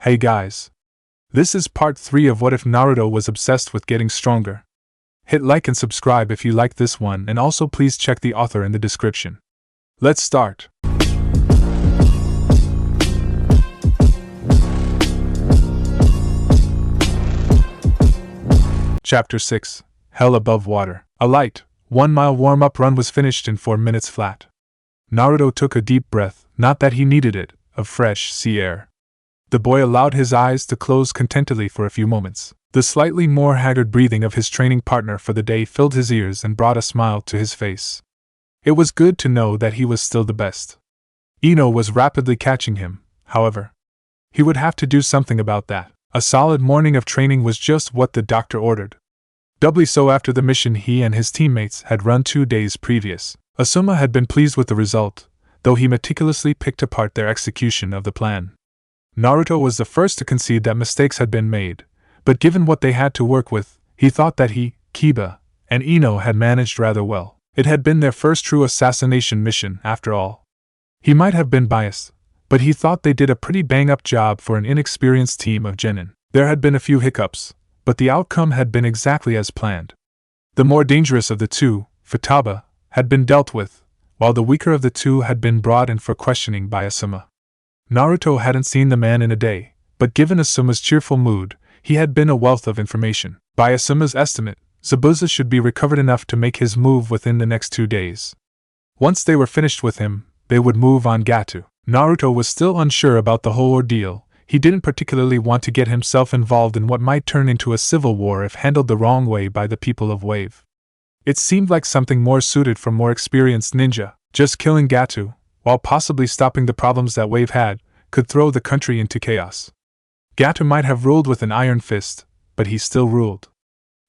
Hey guys. This is part 3 of What If Naruto Was Obsessed with Getting Stronger. Hit like and subscribe if you like this one, and also please check the author in the description. Let's start. Chapter 6, Hell Above Water. A light, 1-mile warm-up run was finished in 4 minutes flat. Naruto took a deep breath, not that he needed it, of fresh sea air. The boy allowed his eyes to close contentedly for a few moments. The slightly more haggard breathing of his training partner for the day filled his ears and brought a smile to his face. It was good to know that he was still the best. Ino was rapidly catching him, however. He would have to do something about that. A solid morning of training was just what the doctor ordered. Doubly so after the mission he and his teammates had run 2 days previous. Asuma had been pleased with the result, though he meticulously picked apart their execution of the plan. Naruto was the first to concede that mistakes had been made, but given what they had to work with, he thought that he, Kiba, and Ino had managed rather well. It had been their first true assassination mission, after all. He might have been biased, but he thought they did a pretty bang-up job for an inexperienced team of genin. There had been a few hiccups, but the outcome had been exactly as planned. The more dangerous of the two, Futaba, had been dealt with, while the weaker of the two had been brought in for questioning by Asuma. Naruto hadn't seen the man in a day, but given Asuma's cheerful mood, he had been a wealth of information. By Asuma's estimate, Zabuza should be recovered enough to make his move within the next 2 days. Once they were finished with him, they would move on Gato. Naruto was still unsure about the whole ordeal. He didn't particularly want to get himself involved in what might turn into a civil war if handled the wrong way by the people of Wave. It seemed like something more suited for more experienced ninja. Just killing Gato, while possibly stopping the problems that Wave had, could throw the country into chaos. Gato might have ruled with an iron fist, but he still ruled.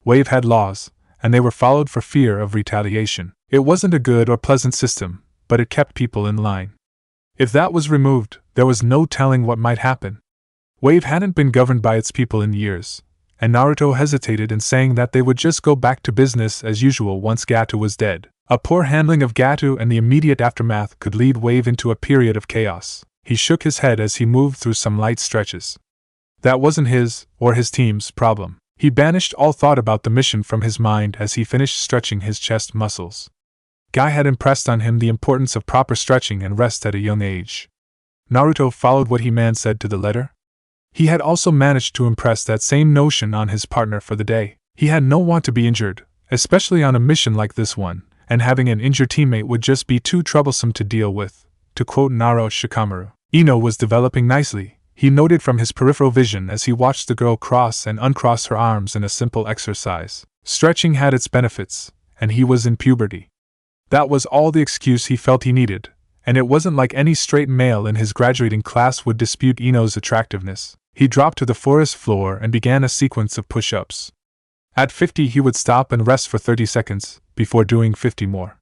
Wave had laws, and they were followed for fear of retaliation. It wasn't a good or pleasant system, but it kept people in line. If that was removed, there was no telling what might happen. Wave hadn't been governed by its people in years, and Naruto hesitated in saying that they would just go back to business as usual once Gato was dead. A poor handling of Gato and the immediate aftermath could lead Wave into a period of chaos. He shook his head as he moved through some light stretches. That wasn't his, or his team's, problem. He banished all thought about the mission from his mind as he finished stretching his chest muscles. Guy had impressed on him the importance of proper stretching and rest at a young age. Naruto followed what he said to the letter. He had also managed to impress that same notion on his partner for the day. He had no want to be injured, especially on a mission like this one, and having an injured teammate would just be too troublesome to deal with. To quote Naro Shikamaru, Ino was developing nicely, he noted from his peripheral vision as he watched the girl cross and uncross her arms in a simple exercise. Stretching had its benefits, and he was in puberty. That was all the excuse he felt he needed, and it wasn't like any straight male in his graduating class would dispute Ino's attractiveness. He dropped to the forest floor and began a sequence of push-ups. At 50 he would stop and rest for 30 seconds, before doing 50 more.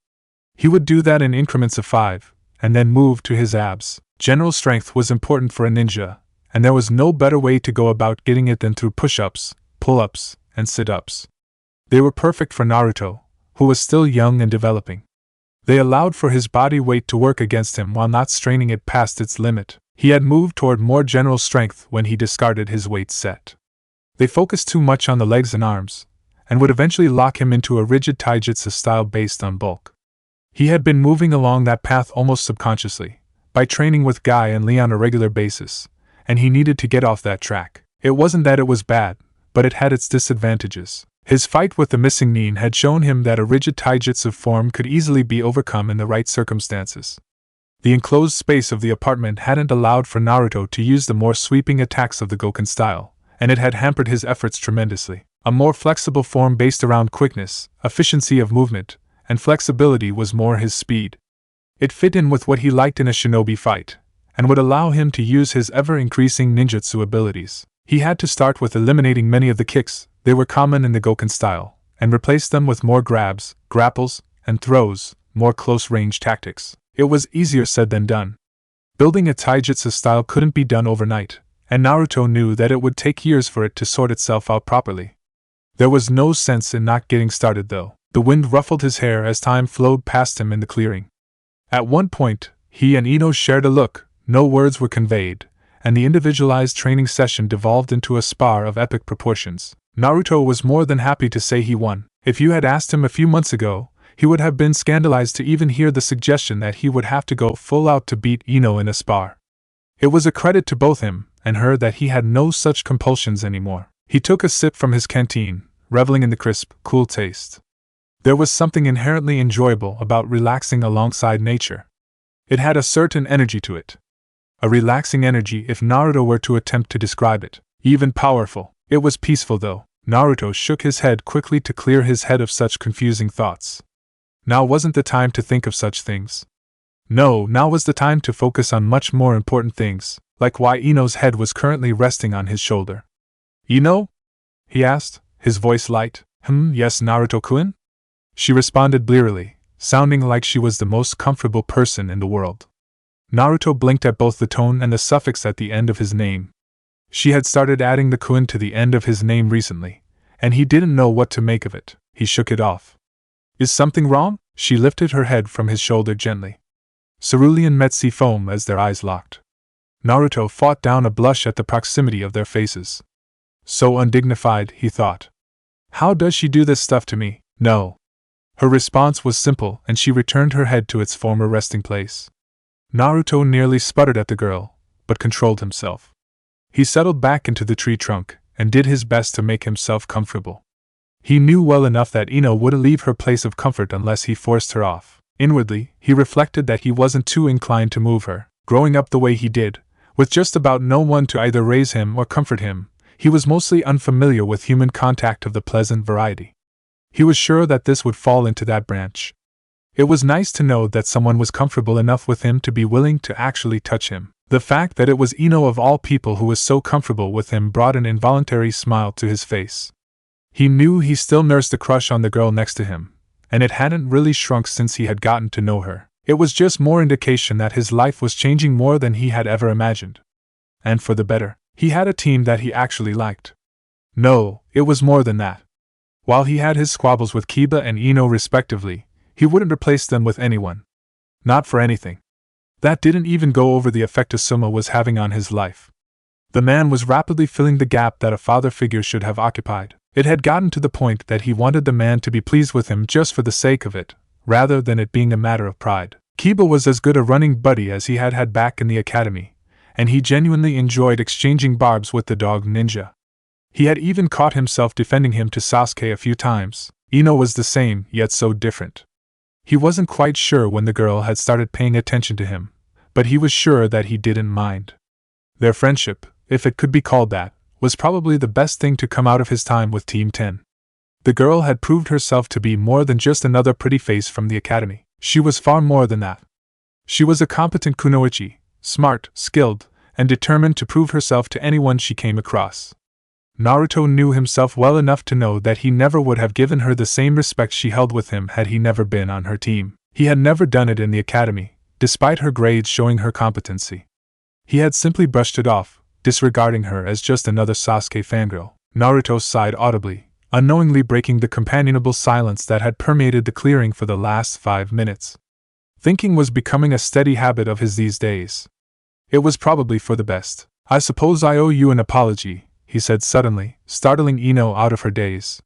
He would do that in increments of 5, and then move to his abs. General strength was important for a ninja, and there was no better way to go about getting it than through push-ups, pull-ups, and sit-ups. They were perfect for Naruto, who was still young and developing. They allowed for his body weight to work against him while not straining it past its limit. He had moved toward more general strength when he discarded his weight set. They focused too much on the legs and arms, and would eventually lock him into a rigid taijutsu style based on bulk. He had been moving along that path almost subconsciously, by training with Guy and Lee on a regular basis, and he needed to get off that track. It wasn't that it was bad, but it had its disadvantages. His fight with the missing nin had shown him that a rigid taijutsu form could easily be overcome in the right circumstances. The enclosed space of the apartment hadn't allowed for Naruto to use the more sweeping attacks of the Goken style, and it had hampered his efforts tremendously. A more flexible form based around quickness, efficiency of movement, and flexibility was more his speed. It fit in with what he liked in a shinobi fight, and would allow him to use his ever-increasing ninjutsu abilities. He had to start with eliminating many of the kicks, they were common in the Goken style, and replace them with more grabs, grapples, and throws, more close-range tactics. It was easier said than done. Building a taijutsu style couldn't be done overnight, and Naruto knew that it would take years for it to sort itself out properly. There was no sense in not getting started though. The wind ruffled his hair as time flowed past him in the clearing. At one point, he and Ino shared a look, no words were conveyed, and the individualized training session devolved into a spar of epic proportions. Naruto was more than happy to say he won. If you had asked him a few months ago, he would have been scandalized to even hear the suggestion that he would have to go full out to beat Ino in a spar. It was a credit to both him and her that he had no such compulsions anymore. He took a sip from his canteen, reveling in the crisp, cool taste. There was something inherently enjoyable about relaxing alongside nature. It had a certain energy to it. A relaxing energy if Naruto were to attempt to describe it. Even powerful. It was peaceful though. Naruto shook his head quickly to clear his head of such confusing thoughts. Now wasn't the time to think of such things. No, now was the time to focus on much more important things, like why Ino's head was currently resting on his shoulder. Ino? He asked, his voice light. Yes, Naruto-kun? She responded blearily, sounding like she was the most comfortable person in the world. Naruto blinked at both the tone and the suffix at the end of his name. She had started adding the kun to the end of his name recently, and he didn't know what to make of it. He shook it off. Is something wrong? She lifted her head from his shoulder gently. Cerulean Metsi foam as their eyes locked. Naruto fought down a blush at the proximity of their faces. So undignified, he thought. How does she do this stuff to me? No. Her response was simple, and she returned her head to its former resting place. Naruto nearly sputtered at the girl, but controlled himself. He settled back into the tree trunk, and did his best to make himself comfortable. He knew well enough that Ino wouldn't leave her place of comfort unless he forced her off. Inwardly, he reflected that he wasn't too inclined to move her. Growing up the way he did, with just about no one to either raise him or comfort him, he was mostly unfamiliar with human contact of the pleasant variety. He was sure that this would fall into that branch. It was nice to know that someone was comfortable enough with him to be willing to actually touch him. The fact that it was Ino of all people who was so comfortable with him brought an involuntary smile to his face. He knew he still nursed a crush on the girl next to him, and it hadn't really shrunk since he had gotten to know her. It was just more indication that his life was changing more than he had ever imagined. And for the better, he had a team that he actually liked. No, it was more than that. While he had his squabbles with Kiba and Ino respectively, he wouldn't replace them with anyone. Not for anything. That didn't even go over the effect Asuma was having on his life. The man was rapidly filling the gap that a father figure should have occupied. It had gotten to the point that he wanted the man to be pleased with him just for the sake of it, rather than it being a matter of pride. Kiba was as good a running buddy as he had back in the academy, and he genuinely enjoyed exchanging barbs with the dog ninja. He had even caught himself defending him to Sasuke a few times. Ino was the same, yet so different. He wasn't quite sure when the girl had started paying attention to him, but he was sure that he didn't mind. Their friendship, if it could be called that, was probably the best thing to come out of his time with Team 10. The girl had proved herself to be more than just another pretty face from the academy. She was far more than that. She was a competent kunoichi, smart, skilled, and determined to prove herself to anyone she came across. Naruto knew himself well enough to know that he never would have given her the same respect she held with him had he never been on her team. He had never done it in the academy, despite her grades showing her competency. He had simply brushed it off, disregarding her as just another Sasuke fangirl. Naruto sighed audibly, unknowingly breaking the companionable silence that had permeated the clearing for the last 5 minutes. Thinking was becoming a steady habit of his these days. It was probably for the best. I suppose I owe you an apology, he said suddenly, startling Ino out of her daze.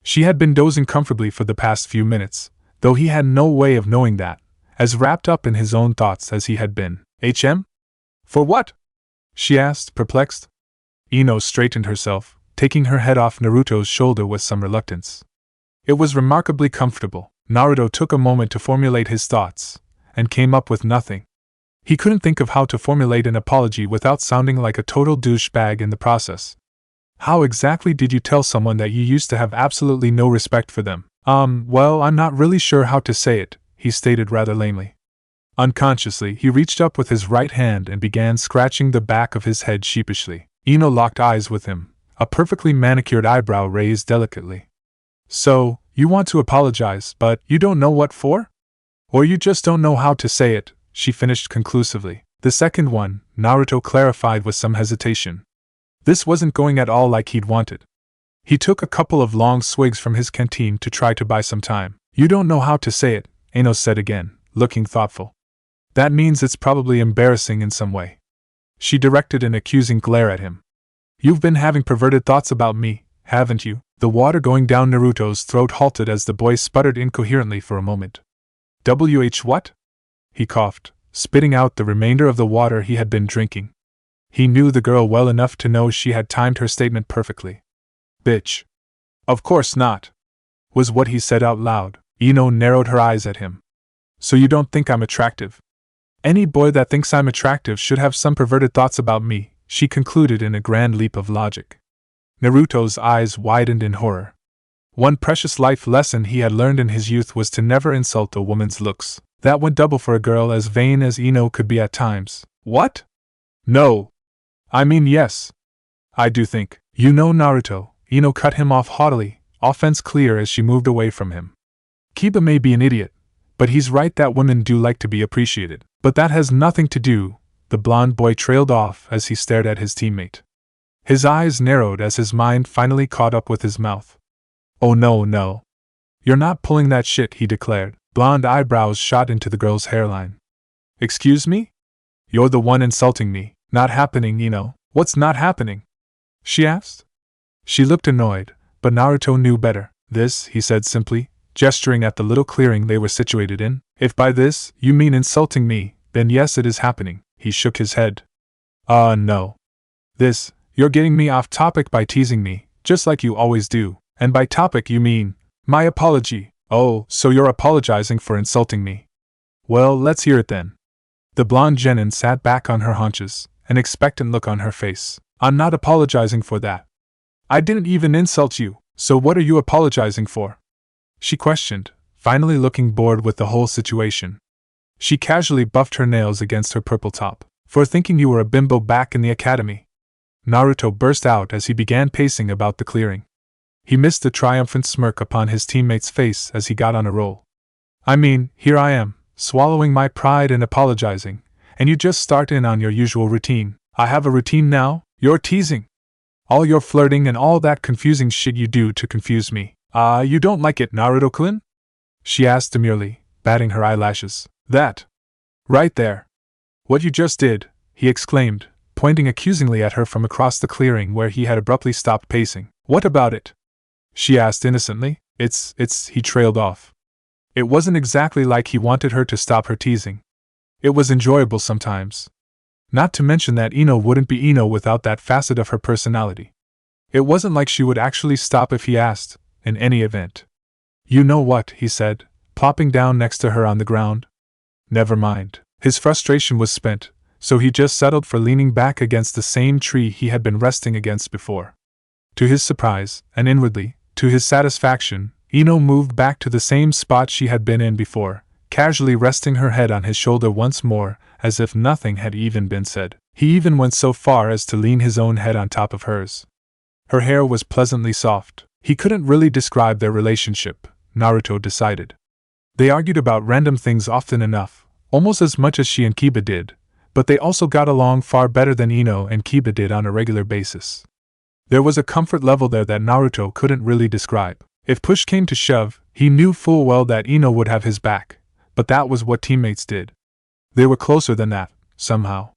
She had been dozing comfortably for the past few minutes, though he had no way of knowing that, as wrapped up in his own thoughts as he had been. For what? She asked, perplexed. Ino straightened herself, taking her head off Naruto's shoulder with some reluctance. It was remarkably comfortable. Naruto took a moment to formulate his thoughts, and came up with nothing. He couldn't think of how to formulate an apology without sounding like a total douchebag in the process. How exactly did you tell someone that you used to have absolutely no respect for them? Well, I'm not really sure how to say it, he stated rather lamely. Unconsciously, he reached up with his right hand and began scratching the back of his head sheepishly. Ino locked eyes with him, a perfectly manicured eyebrow raised delicately. So, you want to apologize, but you don't know what for? Or you just don't know how to say it, she finished conclusively. The second one, Naruto clarified with some hesitation. This wasn't going at all like he'd wanted. He took a couple of long swigs from his canteen to try to buy some time. You don't know how to say it, Ino said again, looking thoughtful. That means it's probably embarrassing in some way. She directed an accusing glare at him. You've been having perverted thoughts about me, haven't you? The water going down Naruto's throat halted as the boy sputtered incoherently for a moment. What? He coughed, spitting out the remainder of the water he had been drinking. He knew the girl well enough to know she had timed her statement perfectly. Bitch. Of course not, was what he said out loud. Ino narrowed her eyes at him. So you don't think I'm attractive? Any boy that thinks I'm attractive should have some perverted thoughts about me, she concluded in a grand leap of logic. Naruto's eyes widened in horror. One precious life lesson he had learned in his youth was to never insult a woman's looks. That went double for a girl as vain as Ino could be at times. What? No. I mean yes. I do think. You know Naruto, Ino cut him off haughtily, offense clear as she moved away from him. Kiba may be an idiot, but he's right that women do like to be appreciated. But that has nothing to do, the blonde boy trailed off as he stared at his teammate. His eyes narrowed as his mind finally caught up with his mouth. Oh no. You're not pulling that shit, he declared. Blonde eyebrows shot into the girl's hairline. Excuse me? You're the one insulting me. Not happening, Ino. What's not happening? She asked. She looked annoyed, but Naruto knew better. This, he said simply, gesturing at the little clearing they were situated in. If by this you mean insulting me, then yes, it is happening. He shook his head. No. You're getting me off topic by teasing me, just like you always do. And by topic you mean, my apology. Oh, so you're apologizing for insulting me. Well, let's hear it then. The blonde genin sat back on her haunches, an expectant look on her face. I'm not apologizing for that. I didn't even insult you, so what are you apologizing for? She questioned, finally looking bored with the whole situation. She casually buffed her nails against her purple top. For thinking you were a bimbo back in the academy. Naruto burst out as he began pacing about the clearing. He missed the triumphant smirk upon his teammate's face as he got on a roll. I mean, here I am, swallowing my pride and apologizing, and you just start in on your usual routine. I have a routine now? You're teasing. All your flirting and all that confusing shit you do to confuse me. You don't like it, Naruto-kun? She asked demurely, batting her eyelashes. That. Right there. What you just did, he exclaimed, pointing accusingly at her from across the clearing where he had abruptly stopped pacing. What about it? She asked innocently. He trailed off. It wasn't exactly like he wanted her to stop her teasing. It was enjoyable sometimes. Not to mention that Ino wouldn't be Ino without that facet of her personality. It wasn't like she would actually stop if he asked, in any event. You know what, he said, plopping down next to her on the ground. Never mind. His frustration was spent, so he just settled for leaning back against the same tree he had been resting against before. To his surprise, and inwardly, to his satisfaction, Ino moved back to the same spot she had been in before, casually resting her head on his shoulder once more, as if nothing had even been said. He even went so far as to lean his own head on top of hers. Her hair was pleasantly soft. He couldn't really describe their relationship, Naruto decided. They argued about random things often enough, almost as much as she and Kiba did, but they also got along far better than Ino and Kiba did on a regular basis. There was a comfort level there that Naruto couldn't really describe. If push came to shove, he knew full well that Ino would have his back, but that was what teammates did. They were closer than that, somehow.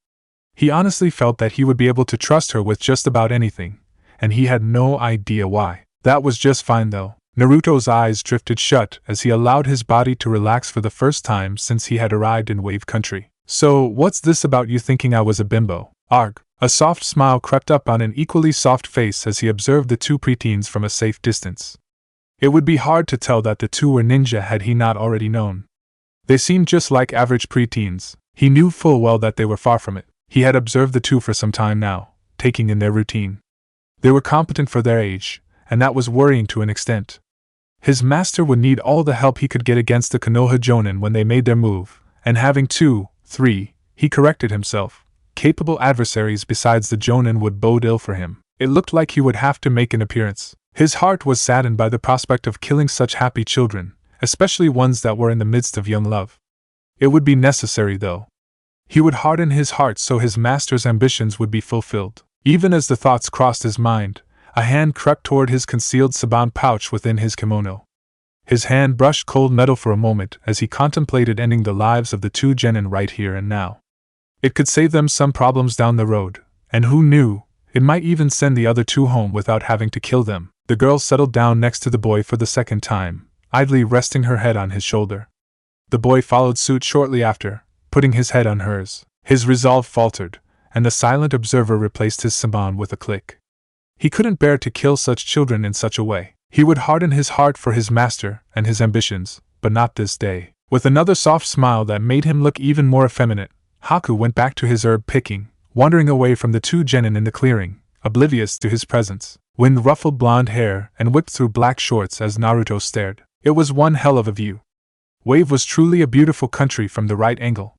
He honestly felt that he would be able to trust her with just about anything, and he had no idea why. That was just fine though. Naruto's eyes drifted shut as he allowed his body to relax for the first time since he had arrived in Wave Country. So, what's this about you thinking I was a bimbo? Arg. A soft smile crept up on an equally soft face as he observed the two preteens from a safe distance. It would be hard to tell that the two were ninja had he not already known. They seemed just like average preteens. He knew full well that they were far from it. He had observed the two for some time now, taking in their routine. They were competent for their age, and that was worrying to an extent. His master would need all the help he could get against the Konoha Jonin when they made their move, and having 2, 3, he corrected himself, capable adversaries besides the Jonin would bode ill for him. It looked like he would have to make an appearance. His heart was saddened by the prospect of killing such happy children, especially ones that were in the midst of young love. It would be necessary though. He would harden his heart so his master's ambitions would be fulfilled. Even as the thoughts crossed his mind, a hand crept toward his concealed saban pouch within his kimono. His hand brushed cold metal for a moment as he contemplated ending the lives of the two genin right here and now. It could save them some problems down the road, and who knew, it might even send the other two home without having to kill them. The girl settled down next to the boy for the second time, idly resting her head on his shoulder. The boy followed suit shortly after, putting his head on hers. His resolve faltered, and the silent observer replaced his saban with a click. He couldn't bear to kill such children in such a way. He would harden his heart for his master and his ambitions, but not this day. With another soft smile that made him look even more effeminate, Haku went back to his herb picking, wandering away from the two genin in the clearing, oblivious to his presence. Wind ruffled blonde hair and whipped through black shorts as Naruto stared. It was one hell of a view. Wave was truly a beautiful country from the right angle.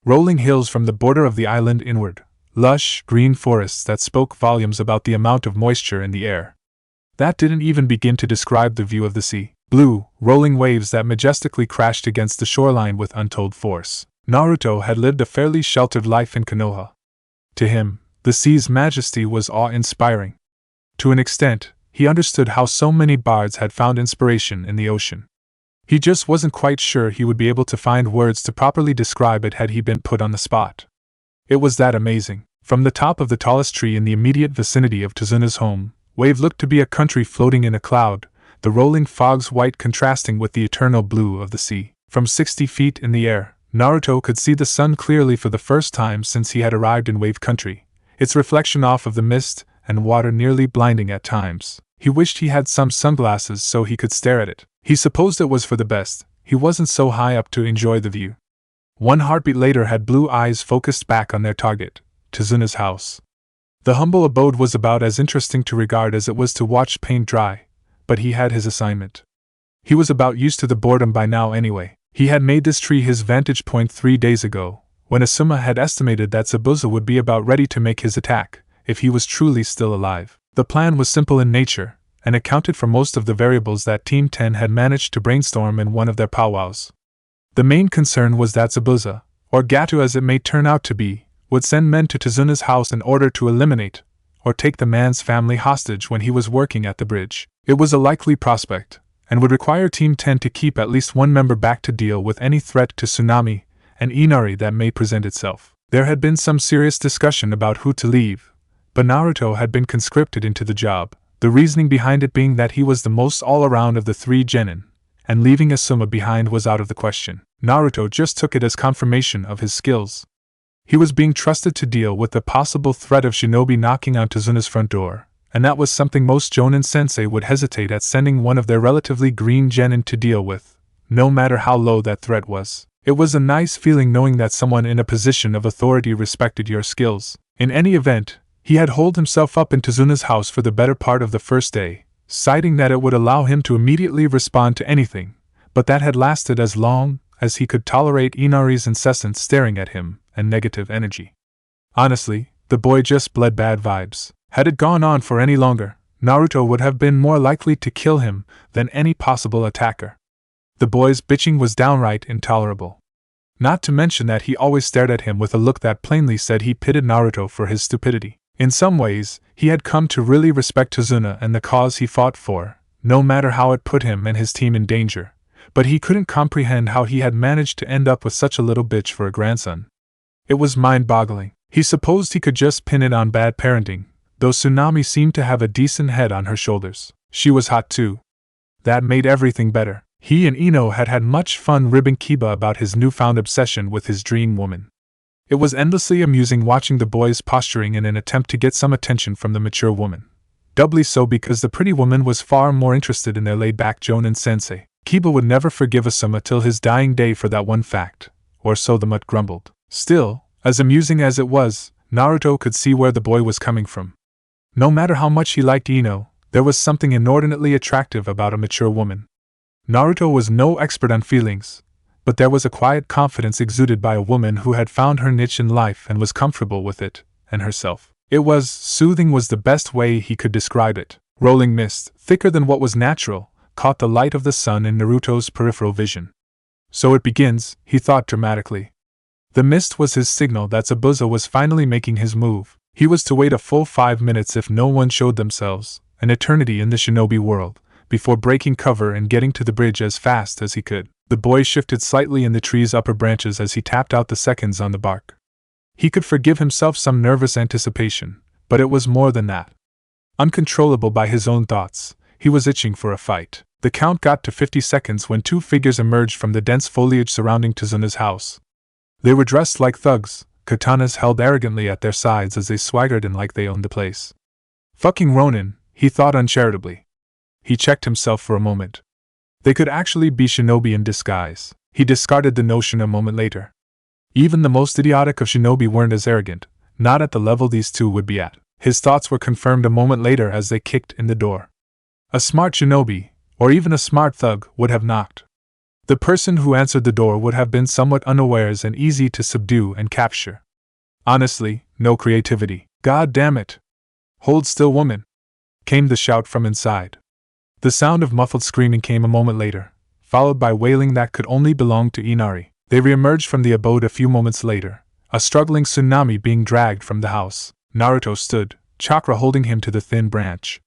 Rolling hills from the border of the island inward, lush, green forests that spoke volumes about the amount of moisture in the air. That didn't even begin to describe the view of the sea. Blue, rolling waves that majestically crashed against the shoreline with untold force. Naruto had lived a fairly sheltered life in Konoha. To him, the sea's majesty was awe-inspiring. To an extent, he understood how so many bards had found inspiration in the ocean. He just wasn't quite sure he would be able to find words to properly describe it had he been put on the spot. It was that amazing. From the top of the tallest tree in the immediate vicinity of Tazuna's home, Wave looked to be a country floating in a cloud, the rolling fogs white contrasting with the eternal blue of the sea. From 60 feet in the air, Naruto could see the sun clearly for the first time since he had arrived in Wave Country, its reflection off of the mist and water nearly blinding at times. He wished he had some sunglasses so he could stare at it. He supposed it was for the best. He wasn't so high up to enjoy the view. One heartbeat later had blue eyes focused back on their target, Tazuna's house. The humble abode was about as interesting to regard as it was to watch paint dry, but he had his assignment. He was about used to the boredom by now anyway. He had made this tree his vantage point 3 days ago, when Asuma had estimated that Zabuza would be about ready to make his attack, if he was truly still alive. The plan was simple in nature, and accounted for most of the variables that Team 10 had managed to brainstorm in one of their powwows. The main concern was that Zabuza, or Gato as it may turn out to be, would send men to Tazuna's house in order to eliminate, or take the man's family hostage when he was working at the bridge. It was a likely prospect, and would require Team 10 to keep at least one member back to deal with any threat to tsunami and Inari that may present itself. There had been some serious discussion about who to leave, but Naruto had been conscripted into the job, the reasoning behind it being that he was the most all-around of the 3 genin, and leaving Asuma behind was out of the question. Naruto just took it as confirmation of his skills. He was being trusted to deal with the possible threat of shinobi knocking on Tazuna's front door, and that was something most Jonin sensei would hesitate at sending one of their relatively green genin to deal with, no matter how low that threat was. It was a nice feeling knowing that someone in a position of authority respected your skills. In any event, he had holed himself up in Tazuna's house for the better part of the first day, citing that it would allow him to immediately respond to anything, but that had lasted as long as he could tolerate Inari's incessant staring at him and negative energy. Honestly, the boy just bled bad vibes. Had it gone on for any longer, Naruto would have been more likely to kill him than any possible attacker. The boy's bitching was downright intolerable. Not to mention that he always stared at him with a look that plainly said he pitied Naruto for his stupidity. In some ways, he had come to really respect Tazuna and the cause he fought for, no matter how it put him and his team in danger, but he couldn't comprehend how he had managed to end up with such a little bitch for a grandson. It was mind-boggling. He supposed he could just pin it on bad parenting, though Tsunami seemed to have a decent head on her shoulders. She was hot too. That made everything better. He and Ino had had much fun ribbing Kiba about his newfound obsession with his dream woman. It was endlessly amusing watching the boys posturing in an attempt to get some attention from the mature woman. Doubly so because the pretty woman was far more interested in their laid-back Jonin sensei. Kiba would never forgive Asuma till his dying day for that one fact, or so the mutt grumbled. Still, as amusing as it was, Naruto could see where the boy was coming from. No matter how much he liked Ino, there was something inordinately attractive about a mature woman. Naruto was no expert on feelings, but there was a quiet confidence exuded by a woman who had found her niche in life and was comfortable with it, and herself. It was soothing was the best way he could describe it. Rolling mist, thicker than what was natural, caught the light of the sun in Naruto's peripheral vision. So it begins, he thought dramatically. The mist was his signal that Zabuza was finally making his move. He was to wait a full 5 minutes if no one showed themselves, an eternity in the shinobi world, before breaking cover and getting to the bridge as fast as he could. The boy shifted slightly in the tree's upper branches as he tapped out the seconds on the bark. He could forgive himself some nervous anticipation, but it was more than that. Uncontrollable by his own thoughts, he was itching for a fight. The count got to 50 seconds when two figures emerged from the dense foliage surrounding Tazuna's house. They were dressed like thugs, katanas held arrogantly at their sides as they swaggered in like they owned the place. Fucking Ronin, he thought uncharitably. He checked himself for a moment. They could actually be shinobi in disguise. He discarded the notion a moment later. Even the most idiotic of shinobi weren't as arrogant, not at the level these two would be at. His thoughts were confirmed a moment later as they kicked in the door. A smart shinobi, or even a smart thug, would have knocked. The person who answered the door would have been somewhat unawares and easy to subdue and capture. Honestly, no creativity. God damn it! Hold still, woman! Came the shout from inside. The sound of muffled screaming came a moment later, followed by wailing that could only belong to Inari. They reemerged from the abode a few moments later, a struggling tsunami being dragged from the house. Naruto stood, chakra holding him to the thin branch.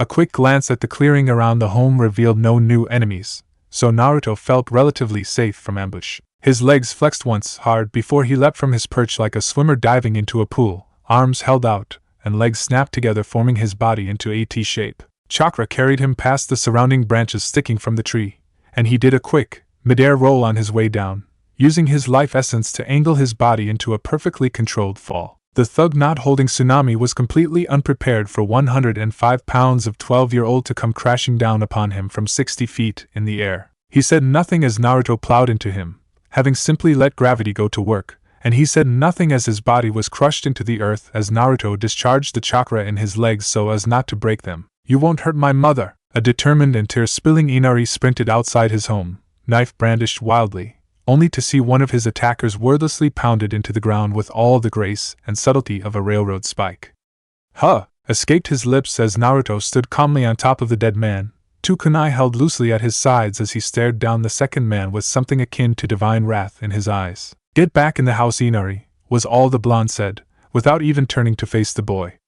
A quick glance at the clearing around the home revealed no new enemies, so Naruto felt relatively safe from ambush. His legs flexed once hard before he leapt from his perch like a swimmer diving into a pool, arms held out, and legs snapped together forming his body into a T shape. Chakra carried him past the surrounding branches sticking from the tree, and he did a quick, mid-air roll on his way down, using his life essence to angle his body into a perfectly controlled fall. The thug not holding tsunami was completely unprepared for 105 pounds of 12-year-old to come crashing down upon him from 60 feet in the air. He said nothing as Naruto plowed into him, having simply let gravity go to work, and he said nothing as his body was crushed into the earth as Naruto discharged the chakra in his legs so as not to break them. You won't hurt my mother! A determined and tear-spilling Inari sprinted outside his home, knife brandished wildly, only to see one of his attackers wordlessly pounded into the ground with all the grace and subtlety of a railroad spike. Huh! Escaped his lips as Naruto stood calmly on top of the dead man, two kunai held loosely at his sides as he stared down the second man with something akin to divine wrath in his eyes. Get back in the house, Inari, was all the blonde said, without even turning to face the boy.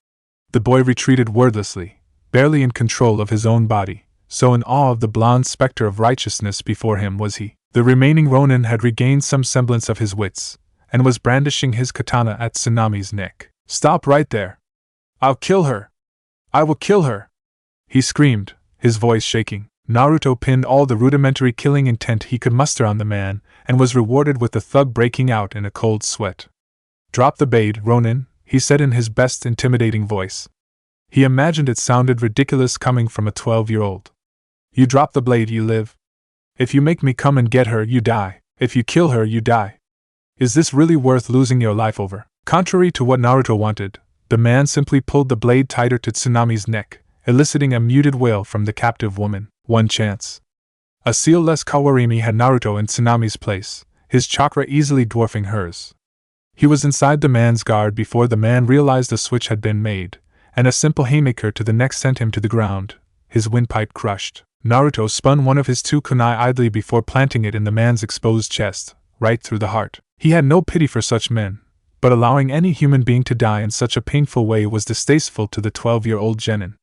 The boy retreated wordlessly, barely in control of his own body, so in awe of the blonde specter of righteousness before him was he. The remaining Ronin had regained some semblance of his wits, and was brandishing his katana at Tsunami's neck. Stop right there! I'll kill her! I will kill her! He screamed, his voice shaking. Naruto pinned all the rudimentary killing intent he could muster on the man, and was rewarded with the thug breaking out in a cold sweat. Drop the blade, Ronin, he said in his best intimidating voice. He imagined it sounded ridiculous coming from a 12-year-old. You drop the blade, you live. If you make me come and get her, you die. If you kill her, you die. Is this really worth losing your life over? Contrary to what Naruto wanted, the man simply pulled the blade tighter to Tsunami's neck, eliciting a muted wail from the captive woman. One chance. A seal-less Kawarimi had Naruto in Tsunami's place, his chakra easily dwarfing hers. He was inside the man's guard before the man realized a switch had been made, and a simple haymaker to the neck sent him to the ground, his windpipe crushed. Naruto spun one of his two kunai idly before planting it in the man's exposed chest, right through the heart. He had no pity for such men, but allowing any human being to die in such a painful way was distasteful to the 12-year-old genin.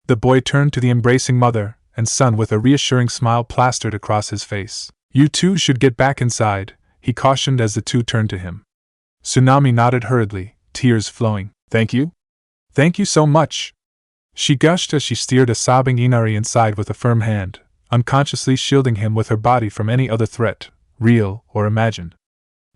The boy turned to the embracing mother and son with a reassuring smile plastered across his face. You two should get back inside, he cautioned as the two turned to him. Tsunami nodded hurriedly, tears flowing. Thank you? Thank you so much! She gushed as she steered a sobbing Inari inside with a firm hand, unconsciously shielding him with her body from any other threat, real or imagined.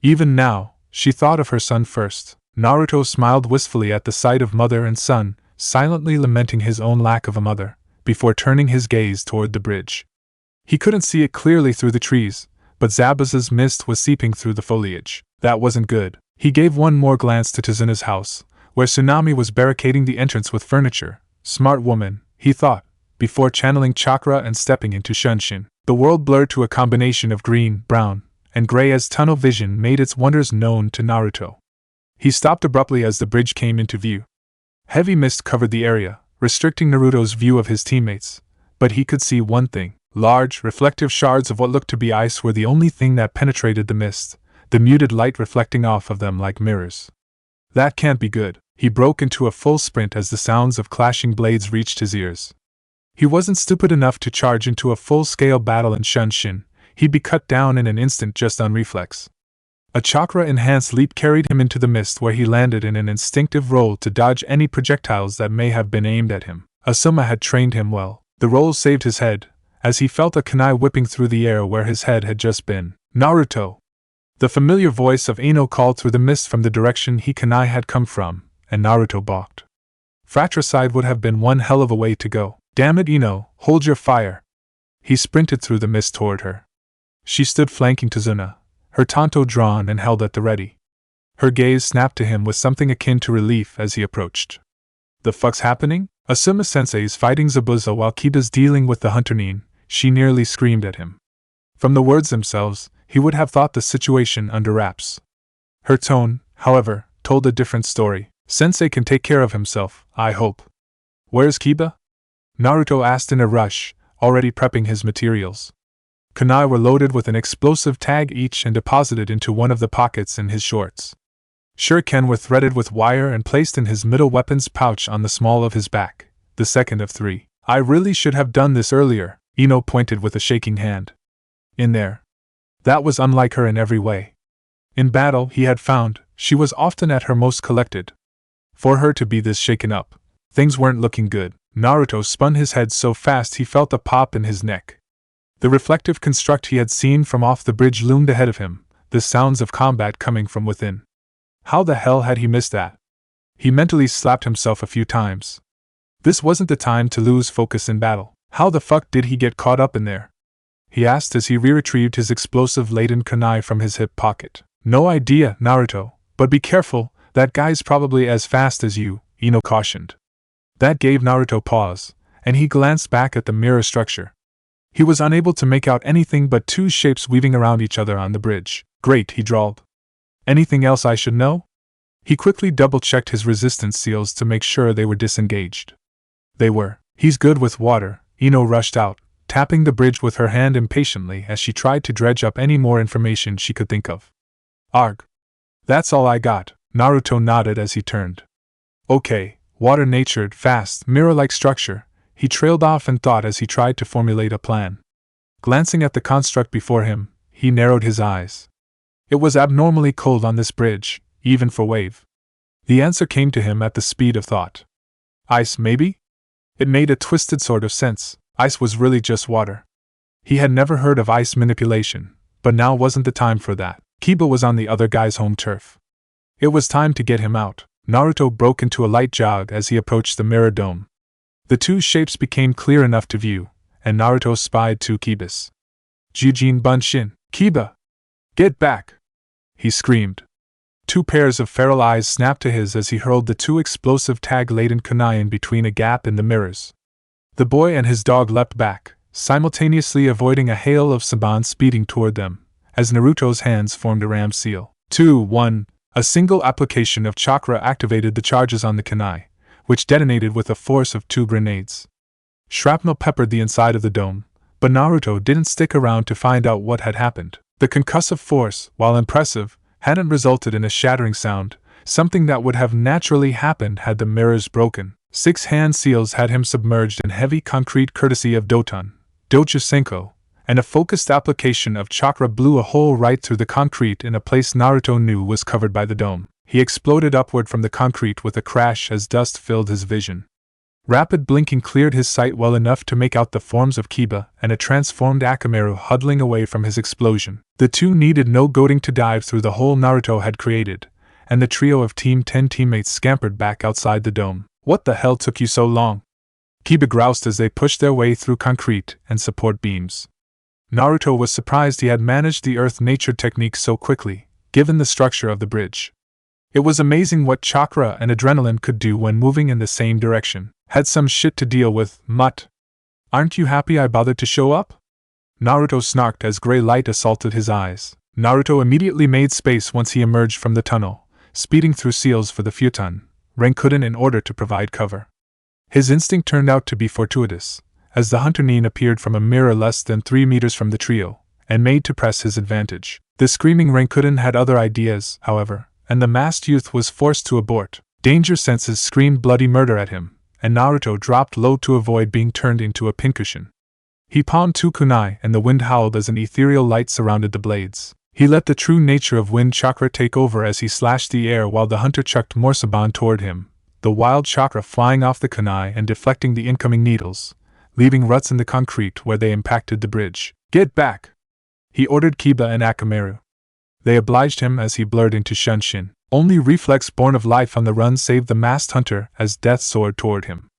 Even now, she thought of her son first. Naruto smiled wistfully at the sight of mother and son, silently lamenting his own lack of a mother, before turning his gaze toward the bridge. He couldn't see it clearly through the trees, but Zabuza's mist was seeping through the foliage. That wasn't good. He gave one more glance to Tazuna's house, where Tsunami was barricading the entrance with furniture. Smart woman, he thought, before channeling chakra and stepping into Shunshin. The world blurred to a combination of green, brown, and gray as tunnel vision made its wonders known to Naruto. He stopped abruptly as the bridge came into view. Heavy mist covered the area, restricting Naruto's view of his teammates, but he could see one thing. Large, reflective shards of what looked to be ice were the only thing that penetrated the mist, the muted light reflecting off of them like mirrors. That can't be good. He broke into a full sprint as the sounds of clashing blades reached his ears. He wasn't stupid enough to charge into a full-scale battle in Shunshin. He'd be cut down in an instant just on reflex. A chakra-enhanced leap carried him into the mist where he landed in an instinctive roll to dodge any projectiles that may have been aimed at him. Asuma had trained him well. The roll saved his head, as he felt a kunai whipping through the air where his head had just been. Naruto! The familiar voice of Ino called through the mist from the direction he kunai had come from, and Naruto balked. Fratricide would have been one hell of a way to go. Damn it, Ino, hold your fire! He sprinted through the mist toward her. She stood flanking Tazuna, her tanto drawn and held at the ready. Her gaze snapped to him with something akin to relief as he approached. The fuck's happening? Asuma-sensei's fighting Zabuza while Kiba's dealing with the hunter Nin, she nearly screamed at him. From the words themselves, he would have thought the situation under wraps. Her tone, however, told a different story. Sensei can take care of himself, I hope. Where's Kiba? Naruto asked in a rush, already prepping his materials. Kunai were loaded with an explosive tag each and deposited into one of the pockets in his shorts. Shuriken were threaded with wire and placed in his middle weapons pouch on the small of his back, the second of 3. I really should have done this earlier, Ino pointed with a shaking hand. In there. That was unlike her in every way. In battle, he had found, she was often at her most collected. For her to be this shaken up, things weren't looking good. Naruto spun his head so fast he felt a pop in his neck. The reflective construct he had seen from off the bridge loomed ahead of him, the sounds of combat coming from within. How the hell had he missed that? He mentally slapped himself a few times. This wasn't the time to lose focus in battle. How the fuck did he get caught up in there? He asked as he retrieved his explosive-laden kunai from his hip pocket. No idea, Naruto, but be careful, that guy's probably as fast as you, Ino cautioned. That gave Naruto pause, and he glanced back at the mirror structure. He was unable to make out anything but 2 shapes weaving around each other on the bridge. Great, he drawled. Anything else I should know? He quickly double-checked his resistance seals to make sure they were disengaged. They were. He's good with water, Ino rushed out, tapping the bridge with her hand impatiently as she tried to dredge up any more information she could think of. Arg. That's all I got, Naruto nodded as he turned. Okay, water-natured, fast, mirror-like structure, he trailed off in thought as he tried to formulate a plan. Glancing at the construct before him, he narrowed his eyes. It was abnormally cold on this bridge, even for wave. The answer came to him at the speed of thought. Ice, maybe? It made a twisted sort of sense. Ice was really just water. He had never heard of ice manipulation, but now wasn't the time for that. Kiba was on the other guy's home turf. It was time to get him out. Naruto broke into a light jog as he approached the mirror dome. The 2 shapes became clear enough to view, and Naruto spied 2 Kibas. Jujin Bunshin, Kiba! Get back! He screamed. 2 pairs of feral eyes snapped to his as he hurled the 2 explosive tag-laden kunai in between a gap in the mirrors. The boy and his dog leapt back, simultaneously avoiding a hail of Saban speeding toward them, as Naruto's hands formed a ram seal. 2, 1. A single application of chakra activated the charges on the kunai, which detonated with a force of 2 grenades. Shrapnel peppered the inside of the dome, but Naruto didn't stick around to find out what had happened. The concussive force, while impressive, hadn't resulted in a shattering sound, something that would have naturally happened had the mirrors broken. 6 hand seals had him submerged in heavy concrete courtesy of Doton, Dojo-senko, and a focused application of chakra blew a hole right through the concrete in a place Naruto knew was covered by the dome. He exploded upward from the concrete with a crash as dust filled his vision. Rapid blinking cleared his sight well enough to make out the forms of Kiba and a transformed Akamaru huddling away from his explosion. The 2 needed no goading to dive through the hole Naruto had created, and the trio of Team 10 teammates scampered back outside the dome. What the hell took you so long? Kiba groused as they pushed their way through concrete and support beams. Naruto was surprised he had managed the earth-nature technique so quickly, given the structure of the bridge. It was amazing what chakra and adrenaline could do when moving in the same direction. Had some shit to deal with, mutt. Aren't you happy I bothered to show up? Naruto snarked as gray light assaulted his eyes. Naruto immediately made space once he emerged from the tunnel, speeding through seals for the futon, Rankuden in order to provide cover. His instinct turned out to be fortuitous, as the hunter Nin appeared from a mirror less than 3 meters from the trio, and made to press his advantage. The screaming Rankuden had other ideas, however, and the masked youth was forced to abort. Danger senses screamed bloody murder at him, and Naruto dropped low to avoid being turned into a pincushion. He palmed 2 kunai and the wind howled as an ethereal light surrounded the blades. He let the true nature of wind chakra take over as he slashed the air while the hunter chucked more saban toward him, the wild chakra flying off the kunai and deflecting the incoming needles, leaving ruts in the concrete where they impacted the bridge. Get back! He ordered Kiba and Akamaru. They obliged him as he blurred into Shunshin. Only reflex born of life on the run saved the masked hunter as death soared toward him.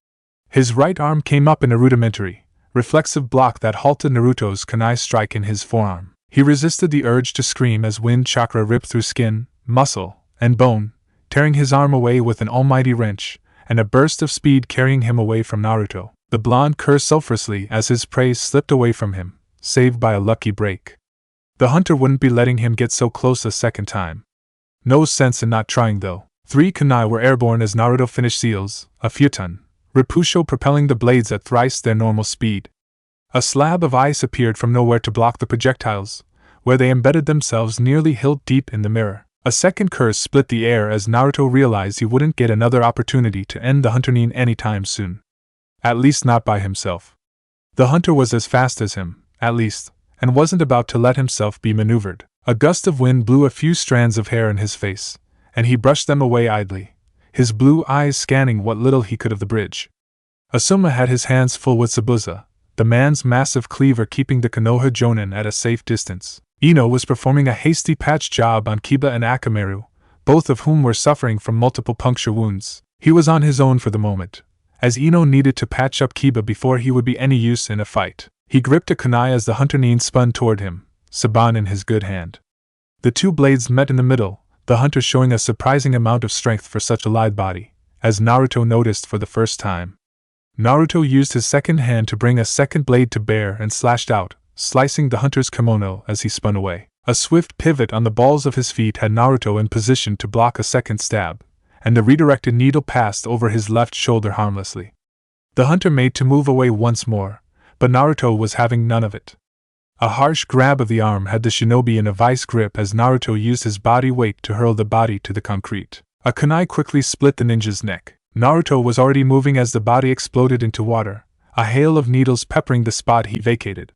His right arm came up in a rudimentary, reflexive block that halted Naruto's kunai strike in his forearm. He resisted the urge to scream as wind chakra ripped through skin, muscle, and bone, tearing his arm away with an almighty wrench, and a burst of speed carrying him away from Naruto. The blonde cursed sulphurously as his prey slipped away from him, saved by a lucky break. The hunter wouldn't be letting him get so close a second time. No sense in not trying though. 3 kunai were airborne as Naruto finished seals, a futon, Repusho propelling the blades at thrice their normal speed. A slab of ice appeared from nowhere to block the projectiles, where they embedded themselves nearly hilt deep in the mirror. A second curse split the air as Naruto realized he wouldn't get another opportunity to end the hunter Nin anytime soon. At least not by himself. The hunter was as fast as him, at least, and wasn't about to let himself be maneuvered. A gust of wind blew a few strands of hair in his face, and he brushed them away idly, his blue eyes scanning what little he could of the bridge. Asuma had his hands full with Zabuza, the man's massive cleaver keeping the Konoha Jonin at a safe distance. Ino was performing a hasty patch job on Kiba and Akamaru, both of whom were suffering from multiple puncture wounds. He was on his own for the moment, as Ino needed to patch up Kiba before he would be any use in a fight. He gripped a kunai as the hunter Nin spun toward him, saban in his good hand. The two blades met in the middle, the hunter showing a surprising amount of strength for such a lithe body, as Naruto noticed for the first time. Naruto used his second hand to bring a second blade to bear and slashed out, slicing the hunter's kimono as he spun away. A swift pivot on the balls of his feet had Naruto in position to block a second stab, and the redirected needle passed over his left shoulder harmlessly. The hunter made to move away once more, but Naruto was having none of it. A harsh grab of the arm had the shinobi in a vice grip as Naruto used his body weight to hurl the body to the concrete. A kunai quickly split the ninja's neck. Naruto was already moving as the body exploded into water, a hail of needles peppering the spot he vacated.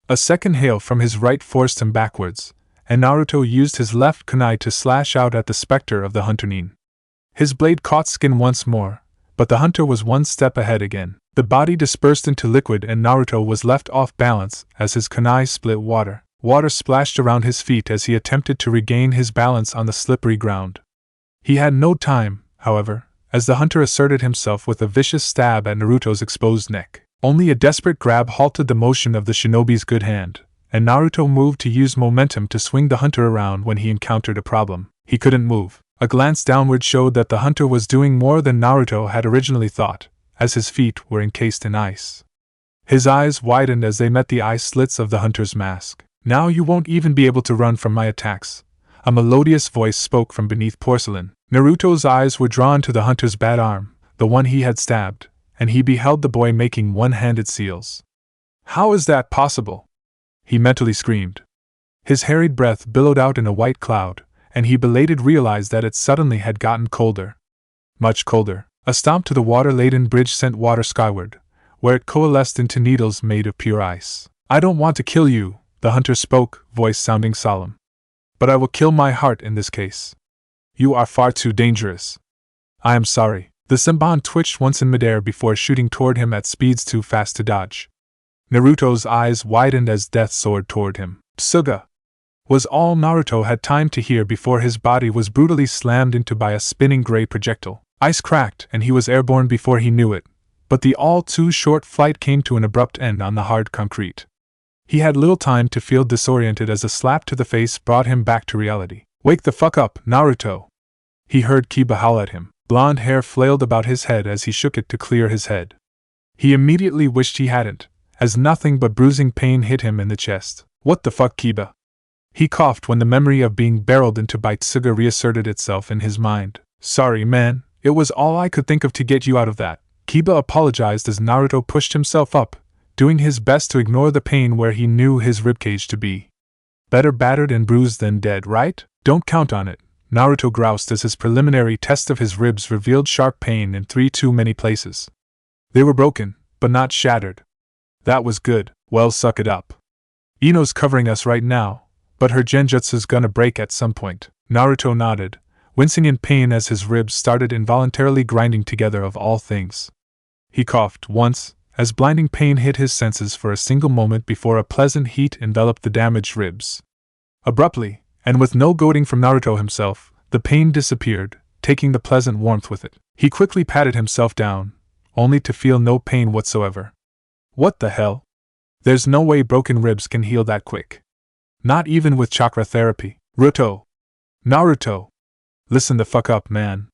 A second hail from his right forced him backwards, and Naruto used his left kunai to slash out at the specter of the hunter Nin. His blade caught skin once more, but the hunter was one step ahead again. The body dispersed into liquid and Naruto was left off balance as his kunai split water. Water splashed around his feet as he attempted to regain his balance on the slippery ground. He had no time, however, as the hunter asserted himself with a vicious stab at Naruto's exposed neck. Only a desperate grab halted the motion of the shinobi's good hand, and Naruto moved to use momentum to swing the hunter around when he encountered a problem. He couldn't move. A glance downward showed that the hunter was doing more than Naruto had originally thought, as his feet were encased in ice. His eyes widened as they met the eye slits of the hunter's mask. Now you won't even be able to run from my attacks. A melodious voice spoke from beneath porcelain. Naruto's eyes were drawn to the hunter's bad arm, the one he had stabbed, and he beheld the boy making one-handed seals. How is that possible? He mentally screamed. His harried breath billowed out in a white cloud, and he belated realized that it suddenly had gotten colder. Much colder. A stomp to the water-laden bridge sent water skyward, where it coalesced into needles made of pure ice. I don't want to kill you, the hunter spoke, voice sounding solemn. But I will kill my heart in this case. You are far too dangerous. I am sorry. The Senbon twitched once in midair before shooting toward him at speeds too fast to dodge. Naruto's eyes widened as death soared toward him. Tsuga! Was all Naruto had time to hear before his body was brutally slammed into by a spinning gray projectile. Ice cracked and he was airborne before he knew it, but the all-too-short flight came to an abrupt end on the hard concrete. He had little time to feel disoriented as a slap to the face brought him back to reality. Wake the fuck up, Naruto! He heard Kiba howl at him. Blonde hair flailed about his head as he shook it to clear his head. He immediately wished he hadn't, as nothing but bruising pain hit him in the chest. What the fuck, Kiba? He coughed when the memory of being barreled into by Tsuga reasserted itself in his mind. Sorry, man, it was all I could think of to get you out of that. Kiba apologized as Naruto pushed himself up, doing his best to ignore the pain where he knew his ribcage to be. Better battered and bruised than dead, right? Don't count on it, Naruto groused as his preliminary test of his ribs revealed sharp pain in 3 too many places. They were broken, but not shattered. That was good. Well, suck it up. Ino's covering us right now, But her genjutsu's gonna break at some point. Naruto nodded, wincing in pain as his ribs started involuntarily grinding together of all things. He coughed once, as blinding pain hit his senses for a single moment before a pleasant heat enveloped the damaged ribs. Abruptly, and with no goading from Naruto himself, the pain disappeared, taking the pleasant warmth with it. He quickly patted himself down, only to feel no pain whatsoever. What the hell? There's no way broken ribs can heal that quick. Not even with chakra therapy. Naruto! Listen the fuck up, man.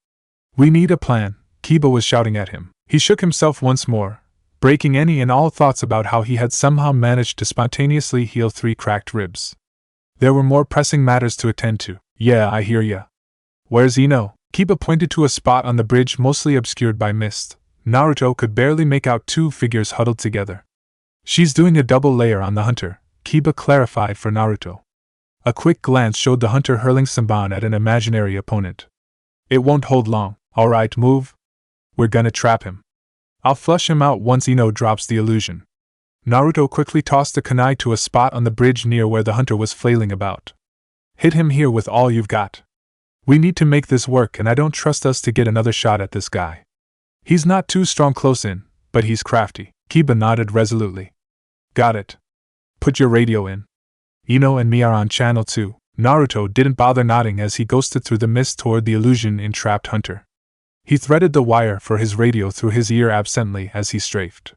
We need a plan, Kiba was shouting at him. He shook himself once more, breaking any and all thoughts about how he had somehow managed to spontaneously heal 3 cracked ribs. There were more pressing matters to attend to. Yeah, I hear ya. Where's Ino? Kiba pointed to a spot on the bridge mostly obscured by mist. Naruto could barely make out 2 figures huddled together. She's doing a double layer on the hunter, Kiba clarified for Naruto. A quick glance showed the hunter hurling Senbon at an imaginary opponent. It won't hold long. Alright, move. We're gonna trap him. I'll flush him out once Ino drops the illusion. Naruto quickly tossed a kunai to a spot on the bridge near where the hunter was flailing about. Hit him here with all you've got. We need to make this work, and I don't trust us to get another shot at this guy. He's not too strong close in, but he's crafty. Kiba nodded resolutely. Got it. Put your radio in. Ino and me are on channel 2. Naruto didn't bother nodding as he ghosted through the mist toward the illusion-entrapped hunter. He threaded the wire for his radio through his ear absently as he strafed.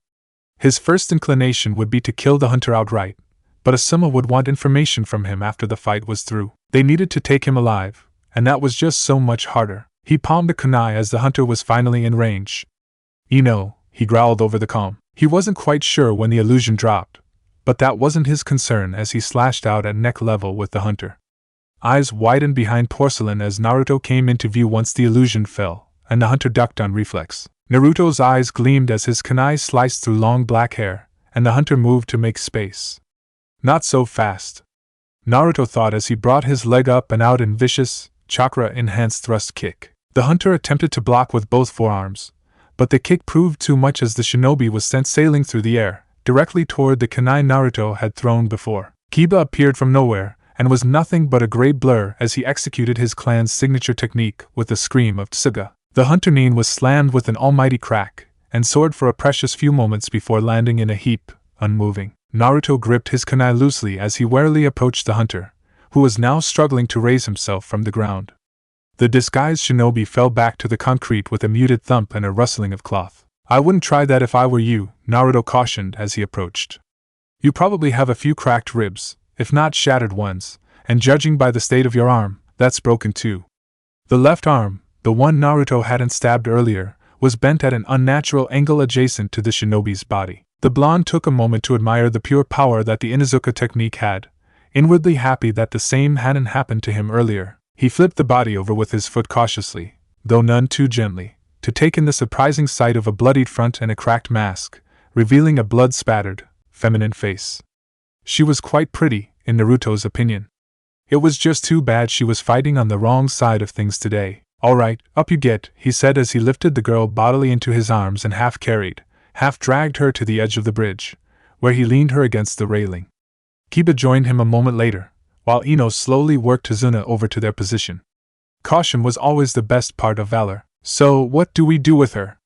His first inclination would be to kill the hunter outright, but Asuma would want information from him after the fight was through. They needed to take him alive, and that was just so much harder. He palmed the kunai as the hunter was finally in range. Ino, he growled over the calm. He wasn't quite sure when the illusion dropped, but that wasn't his concern as he slashed out at neck level with the hunter. Eyes widened behind porcelain as Naruto came into view once the illusion fell, and the hunter ducked on reflex. Naruto's eyes gleamed as his kunai sliced through long black hair, and the hunter moved to make space. Not so fast, Naruto thought as he brought his leg up and out in vicious, chakra-enhanced thrust kick. The hunter attempted to block with both forearms, but the kick proved too much as the shinobi was sent sailing through the air, directly toward the kunai Naruto had thrown before. Kiba appeared from nowhere, and was nothing but a gray blur as he executed his clan's signature technique with a scream of Tsuga. The hunter knee was slammed with an almighty crack, and soared for a precious few moments before landing in a heap, unmoving. Naruto gripped his kunai loosely as he warily approached the hunter, who was now struggling to raise himself from the ground. The disguised shinobi fell back to the concrete with a muted thump and a rustling of cloth. I wouldn't try that if I were you, Naruto cautioned as he approached. You probably have a few cracked ribs, if not shattered ones, and judging by the state of your arm, that's broken too. The left arm, the one Naruto hadn't stabbed earlier, was bent at an unnatural angle adjacent to the shinobi's body. The blonde took a moment to admire the pure power that the Inuzuka technique had, inwardly happy that the same hadn't happened to him earlier. He flipped the body over with his foot cautiously, though none too gently, to take in the surprising sight of a bloodied front and a cracked mask, revealing a blood-spattered, feminine face. She was quite pretty, in Naruto's opinion. It was just too bad she was fighting on the wrong side of things today. Alright, up you get, he said as he lifted the girl bodily into his arms and half-carried, half-dragged her to the edge of the bridge, where he leaned her against the railing. Kiba joined him a moment later, while Ino slowly worked Tazuna over to their position. Caution was always the best part of valor. So, what do we do with her?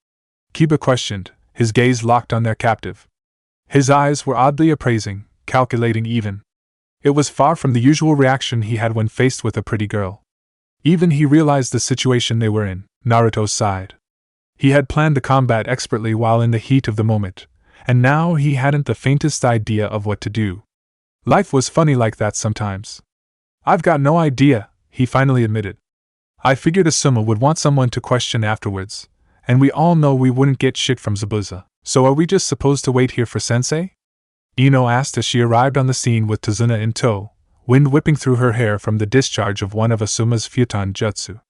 Kiba questioned, his gaze locked on their captive. His eyes were oddly appraising, calculating even. It was far from the usual reaction he had when faced with a pretty girl. Even he realized the situation they were in. Naruto sighed. He had planned the combat expertly while in the heat of the moment, and now he hadn't the faintest idea of what to do. Life was funny like that sometimes. I've got no idea, he finally admitted. I figured Asuma would want someone to question afterwards, and we all know we wouldn't get shit from Zabuza. So are we just supposed to wait here for Sensei? Ino asked as she arrived on the scene with Tazuna in tow, wind whipping through her hair from the discharge of one of Asuma's futon jutsu.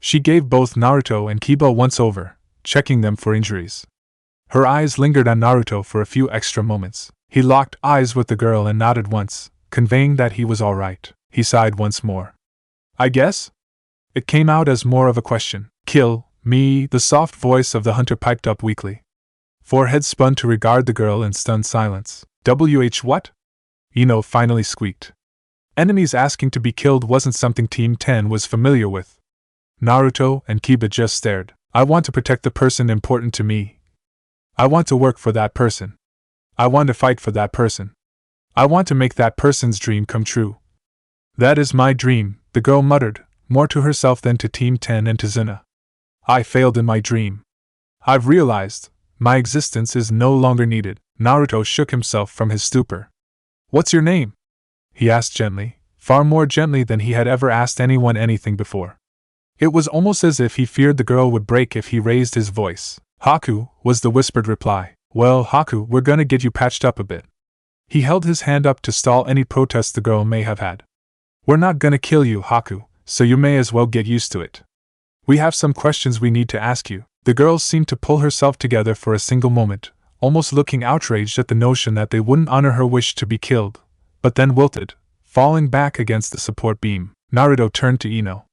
She gave both Naruto and Kiba once over, checking them for injuries. Her eyes lingered on Naruto for a few extra moments. He locked eyes with the girl and nodded once, conveying that he was alright. He sighed once more. I guess? It came out as more of a question. Kill me, the soft voice of the hunter piped up weakly. Forehead spun to regard the girl in stunned silence. WH what? Ino finally squeaked. Enemies asking to be killed wasn't something Team 10 was familiar with. Naruto and Kiba just stared. I want to protect the person important to me. I want to work for that person. I want to fight for that person. I want to make that person's dream come true. That is my dream, the girl muttered, more to herself than to Team 10 and to Zuna. I failed in my dream. I've realized, my existence is no longer needed. Naruto shook himself from his stupor. What's your name? He asked gently, far more gently than he had ever asked anyone anything before. It was almost as if he feared the girl would break if he raised his voice. Haku, was the whispered reply. Well, Haku, we're gonna get you patched up a bit. He held his hand up to stall any protest the girl may have had. We're not gonna kill you, Haku, so you may as well get used to it. We have some questions we need to ask you. The girl seemed to pull herself together for a single moment, almost looking outraged at the notion that they wouldn't honor her wish to be killed, but then wilted, falling back against the support beam. Naruto turned to Ino.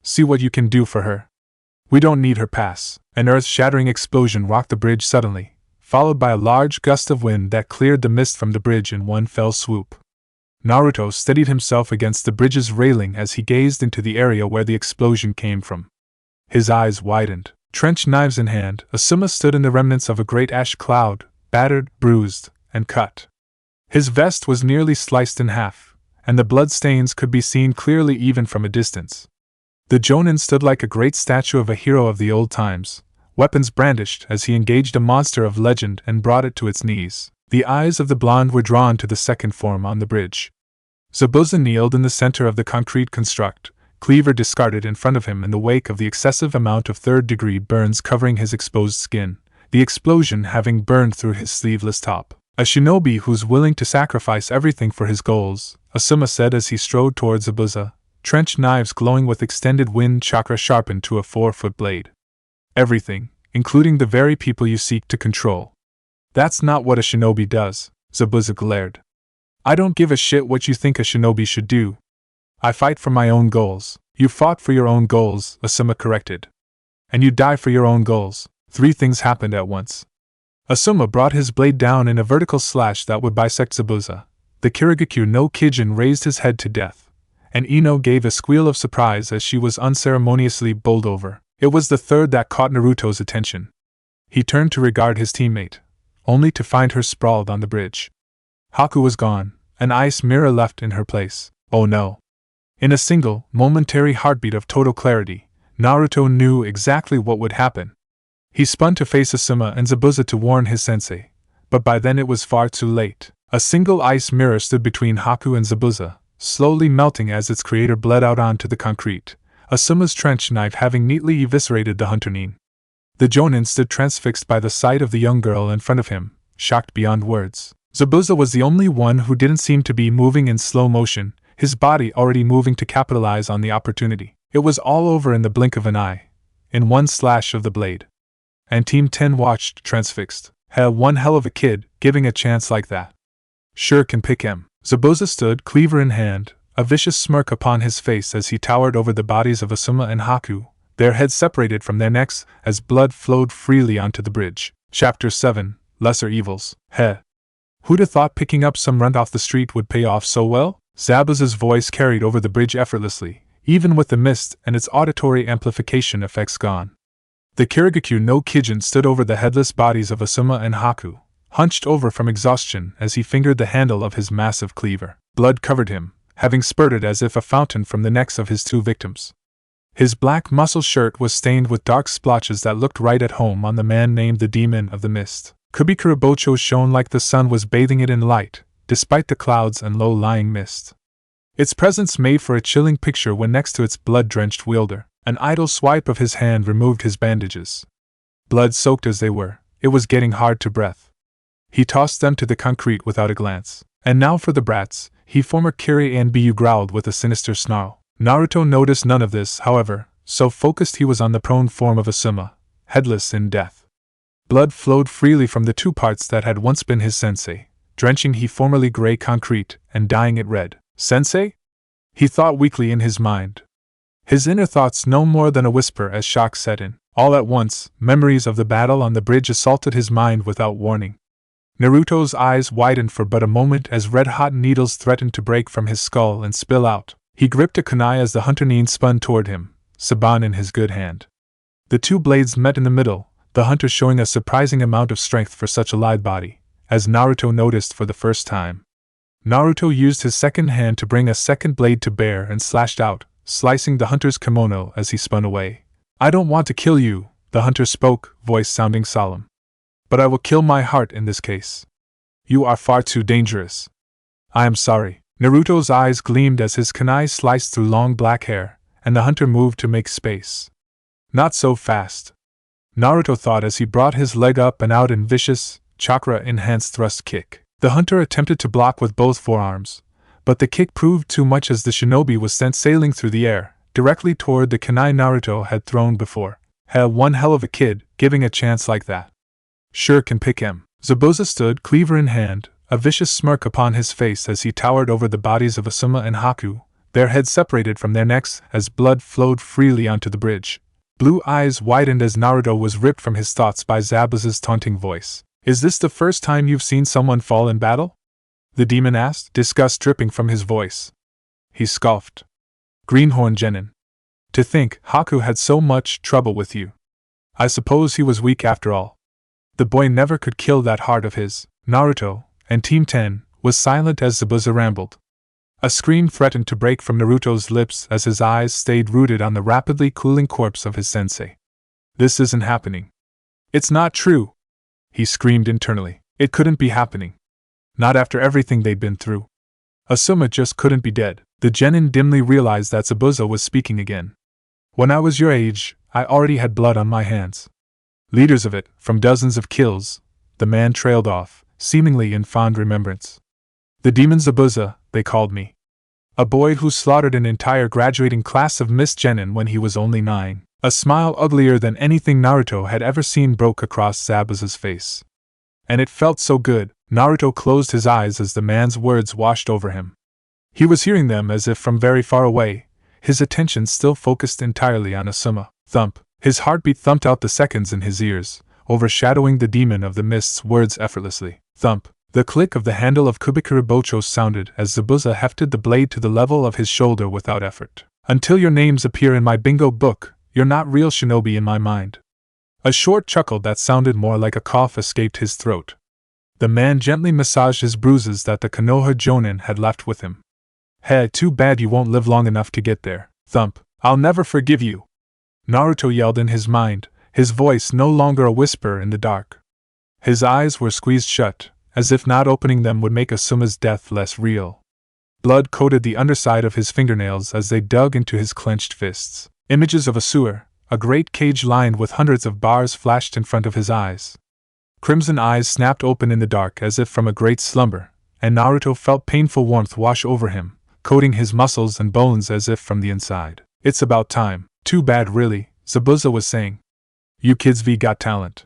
See what you can do for her. We don't need her pass. An earth-shattering explosion rocked the bridge suddenly, followed by a large gust of wind that cleared the mist from the bridge in one fell swoop. Naruto steadied himself against the bridge's railing as he gazed into the area where the explosion came from. His eyes widened. Trench knives in hand, Asuma stood in the remnants of a great ash cloud, battered, bruised, and cut. His vest was nearly sliced in half, and the blood stains could be seen clearly even from a distance. The Jonin stood like a great statue of a hero of the old times, weapons brandished as he engaged a monster of legend and brought it to its knees. The eyes of the blonde were drawn to the second form on the bridge. Zabuza kneeled in the center of the concrete construct, cleaver discarded in front of him in the wake of the excessive amount of third-degree burns covering his exposed skin, the explosion having burned through his sleeveless top. A shinobi who's willing to sacrifice everything for his goals, Asuma said as he strode towards Zabuza, trench knives glowing with extended wind chakra sharpened to a 4-foot blade. Everything, including the very people you seek to control. That's not what a shinobi does, Zabuza glared. I don't give a shit what you think a shinobi should do. I fight for my own goals. You fought for your own goals, Asuma corrected. And you die for your own goals. 3 things happened at once. Asuma brought his blade down in a vertical slash that would bisect Zabuza. The Kirigakyu no Kijin raised his head to death, and Ino gave a squeal of surprise as she was unceremoniously bowled over. It was the third that caught Naruto's attention. He turned to regard his teammate, only to find her sprawled on the bridge. Haku was gone, an ice mirror left in her place. Oh no. In a single, momentary heartbeat of total clarity, Naruto knew exactly what would happen. He spun to face Asuma and Zabuza to warn his sensei, but by then it was far too late. A single ice mirror stood between Haku and Zabuza, slowly melting as its creator bled out onto the concrete, Asuma's trench knife having neatly eviscerated the hunter-nin. The Jonin stood transfixed by the sight of the young girl in front of him, shocked beyond words. Zabuza was the only one who didn't seem to be moving in slow motion, his body already moving to capitalize on the opportunity. It was all over in the blink of an eye, in one slash of the blade. And Team 10 watched, transfixed. One hell of a kid, giving a chance like that. Sure can pick him. Zabuza stood, cleaver in hand, a vicious smirk upon his face as he towered over the bodies of Asuma and Haku, their heads separated from their necks as blood flowed freely onto the bridge. Chapter 7, Lesser Evils. Who'd have thought picking up some runt off the street would pay off so well? Zabuza's voice carried over the bridge effortlessly, even with the mist and its auditory amplification effects gone. The Kirigakyu no Kijin stood over the headless bodies of Asuma and Haku, hunched over from exhaustion as he fingered the handle of his massive cleaver. Blood covered him, having spurted as if a fountain from the necks of his 2 victims. His black muscle shirt was stained with dark splotches that looked right at home on the man named the Demon of the Mist. Kubikurabocho shone like the sun was bathing it in light, despite the clouds and low-lying mist. Its presence made for a chilling picture when next to its blood-drenched wielder. An idle swipe of his hand removed his bandages. Blood-soaked as they were, it was getting hard to breathe. He tossed them to the concrete without a glance. And now for the brats, he former Kiri and Bu growled with a sinister snarl. Naruto noticed none of this, however, so focused he was on the prone form of Asuma, headless in death. Blood flowed freely from the 2 parts that had once been his sensei, drenching he formerly gray concrete and dyeing it red. Sensei? He thought weakly in his mind. His inner thoughts no more than a whisper as shock set in. All at once, memories of the battle on the bridge assaulted his mind without warning. Naruto's eyes widened for but a moment as red-hot needles threatened to break from his skull and spill out. He gripped a kunai as the hunter nin spun toward him, Saban in his good hand. The two blades met in the middle, the hunter showing a surprising amount of strength for such a lithe body, as Naruto noticed for the first time. Naruto used his second hand to bring a second blade to bear and slashed out, slicing the hunter's kimono as he spun away. I don't want to kill you, the hunter spoke, voice sounding solemn. But I will kill my heart in this case. You are far too dangerous. I am sorry. Naruto's eyes gleamed as his kunai sliced through long black hair, and the hunter moved to make space. Not so fast, Naruto thought as he brought his leg up and out in vicious, chakra-enhanced thrust kick. The hunter attempted to block with both forearms, but the kick proved too much as the shinobi was sent sailing through the air, directly toward the kunai Naruto had thrown before. One hell of a kid, giving a chance like that. Sure can pick him. Zabuza stood, cleaver in hand, a vicious smirk upon his face as he towered over the bodies of Asuma and Haku, their heads separated from their necks as blood flowed freely onto the bridge. Blue eyes widened as Naruto was ripped from his thoughts by Zabuza's taunting voice. Is this the first time you've seen someone fall in battle? The demon asked, disgust dripping from his voice. He scoffed. Greenhorn Genin. To think Haku had so much trouble with you. I suppose he was weak after all. The boy never could kill that heart of his. Naruto, and Team 10, was silent as Zabuza rambled. A scream threatened to break from Naruto's lips as his eyes stayed rooted on the rapidly cooling corpse of his sensei. This isn't happening. It's not true, he screamed internally. It couldn't be happening. Not after everything they'd been through. Asuma just couldn't be dead. The genin dimly realized that Zabuza was speaking again. When I was your age, I already had blood on my hands. Liters of it, from dozens of kills. The man trailed off, seemingly in fond remembrance. The demon Zabuza, they called me. A boy who slaughtered an entire graduating class of Miss Genin when he was only 9. A smile uglier than anything Naruto had ever seen broke across Zabuza's face. And it felt so good. Naruto closed his eyes as the man's words washed over him. He was hearing them as if from very far away, his attention still focused entirely on Asuma. Thump. His heartbeat thumped out the seconds in his ears, overshadowing the demon of the mist's words effortlessly. Thump. The click of the handle of Kubikuri Bocho sounded as Zabuza hefted the blade to the level of his shoulder without effort. Until your names appear in my bingo book, you're not real shinobi in my mind. A short chuckle that sounded more like a cough escaped his throat. The man gently massaged his bruises that the Konoha Jonin had left with him. Hey, too bad you won't live long enough to get there. Thump. I'll never forgive you. Naruto yelled in his mind, his voice no longer a whisper in the dark. His eyes were squeezed shut, as if not opening them would make Asuma's death less real. Blood coated the underside of his fingernails as they dug into his clenched fists. Images of a sewer, a great cage lined with hundreds of bars, flashed in front of his eyes. Crimson eyes snapped open in the dark as if from a great slumber, and Naruto felt painful warmth wash over him, coating his muscles and bones as if from the inside. It's about time. Too bad really, Zabuza was saying. You kids got talent.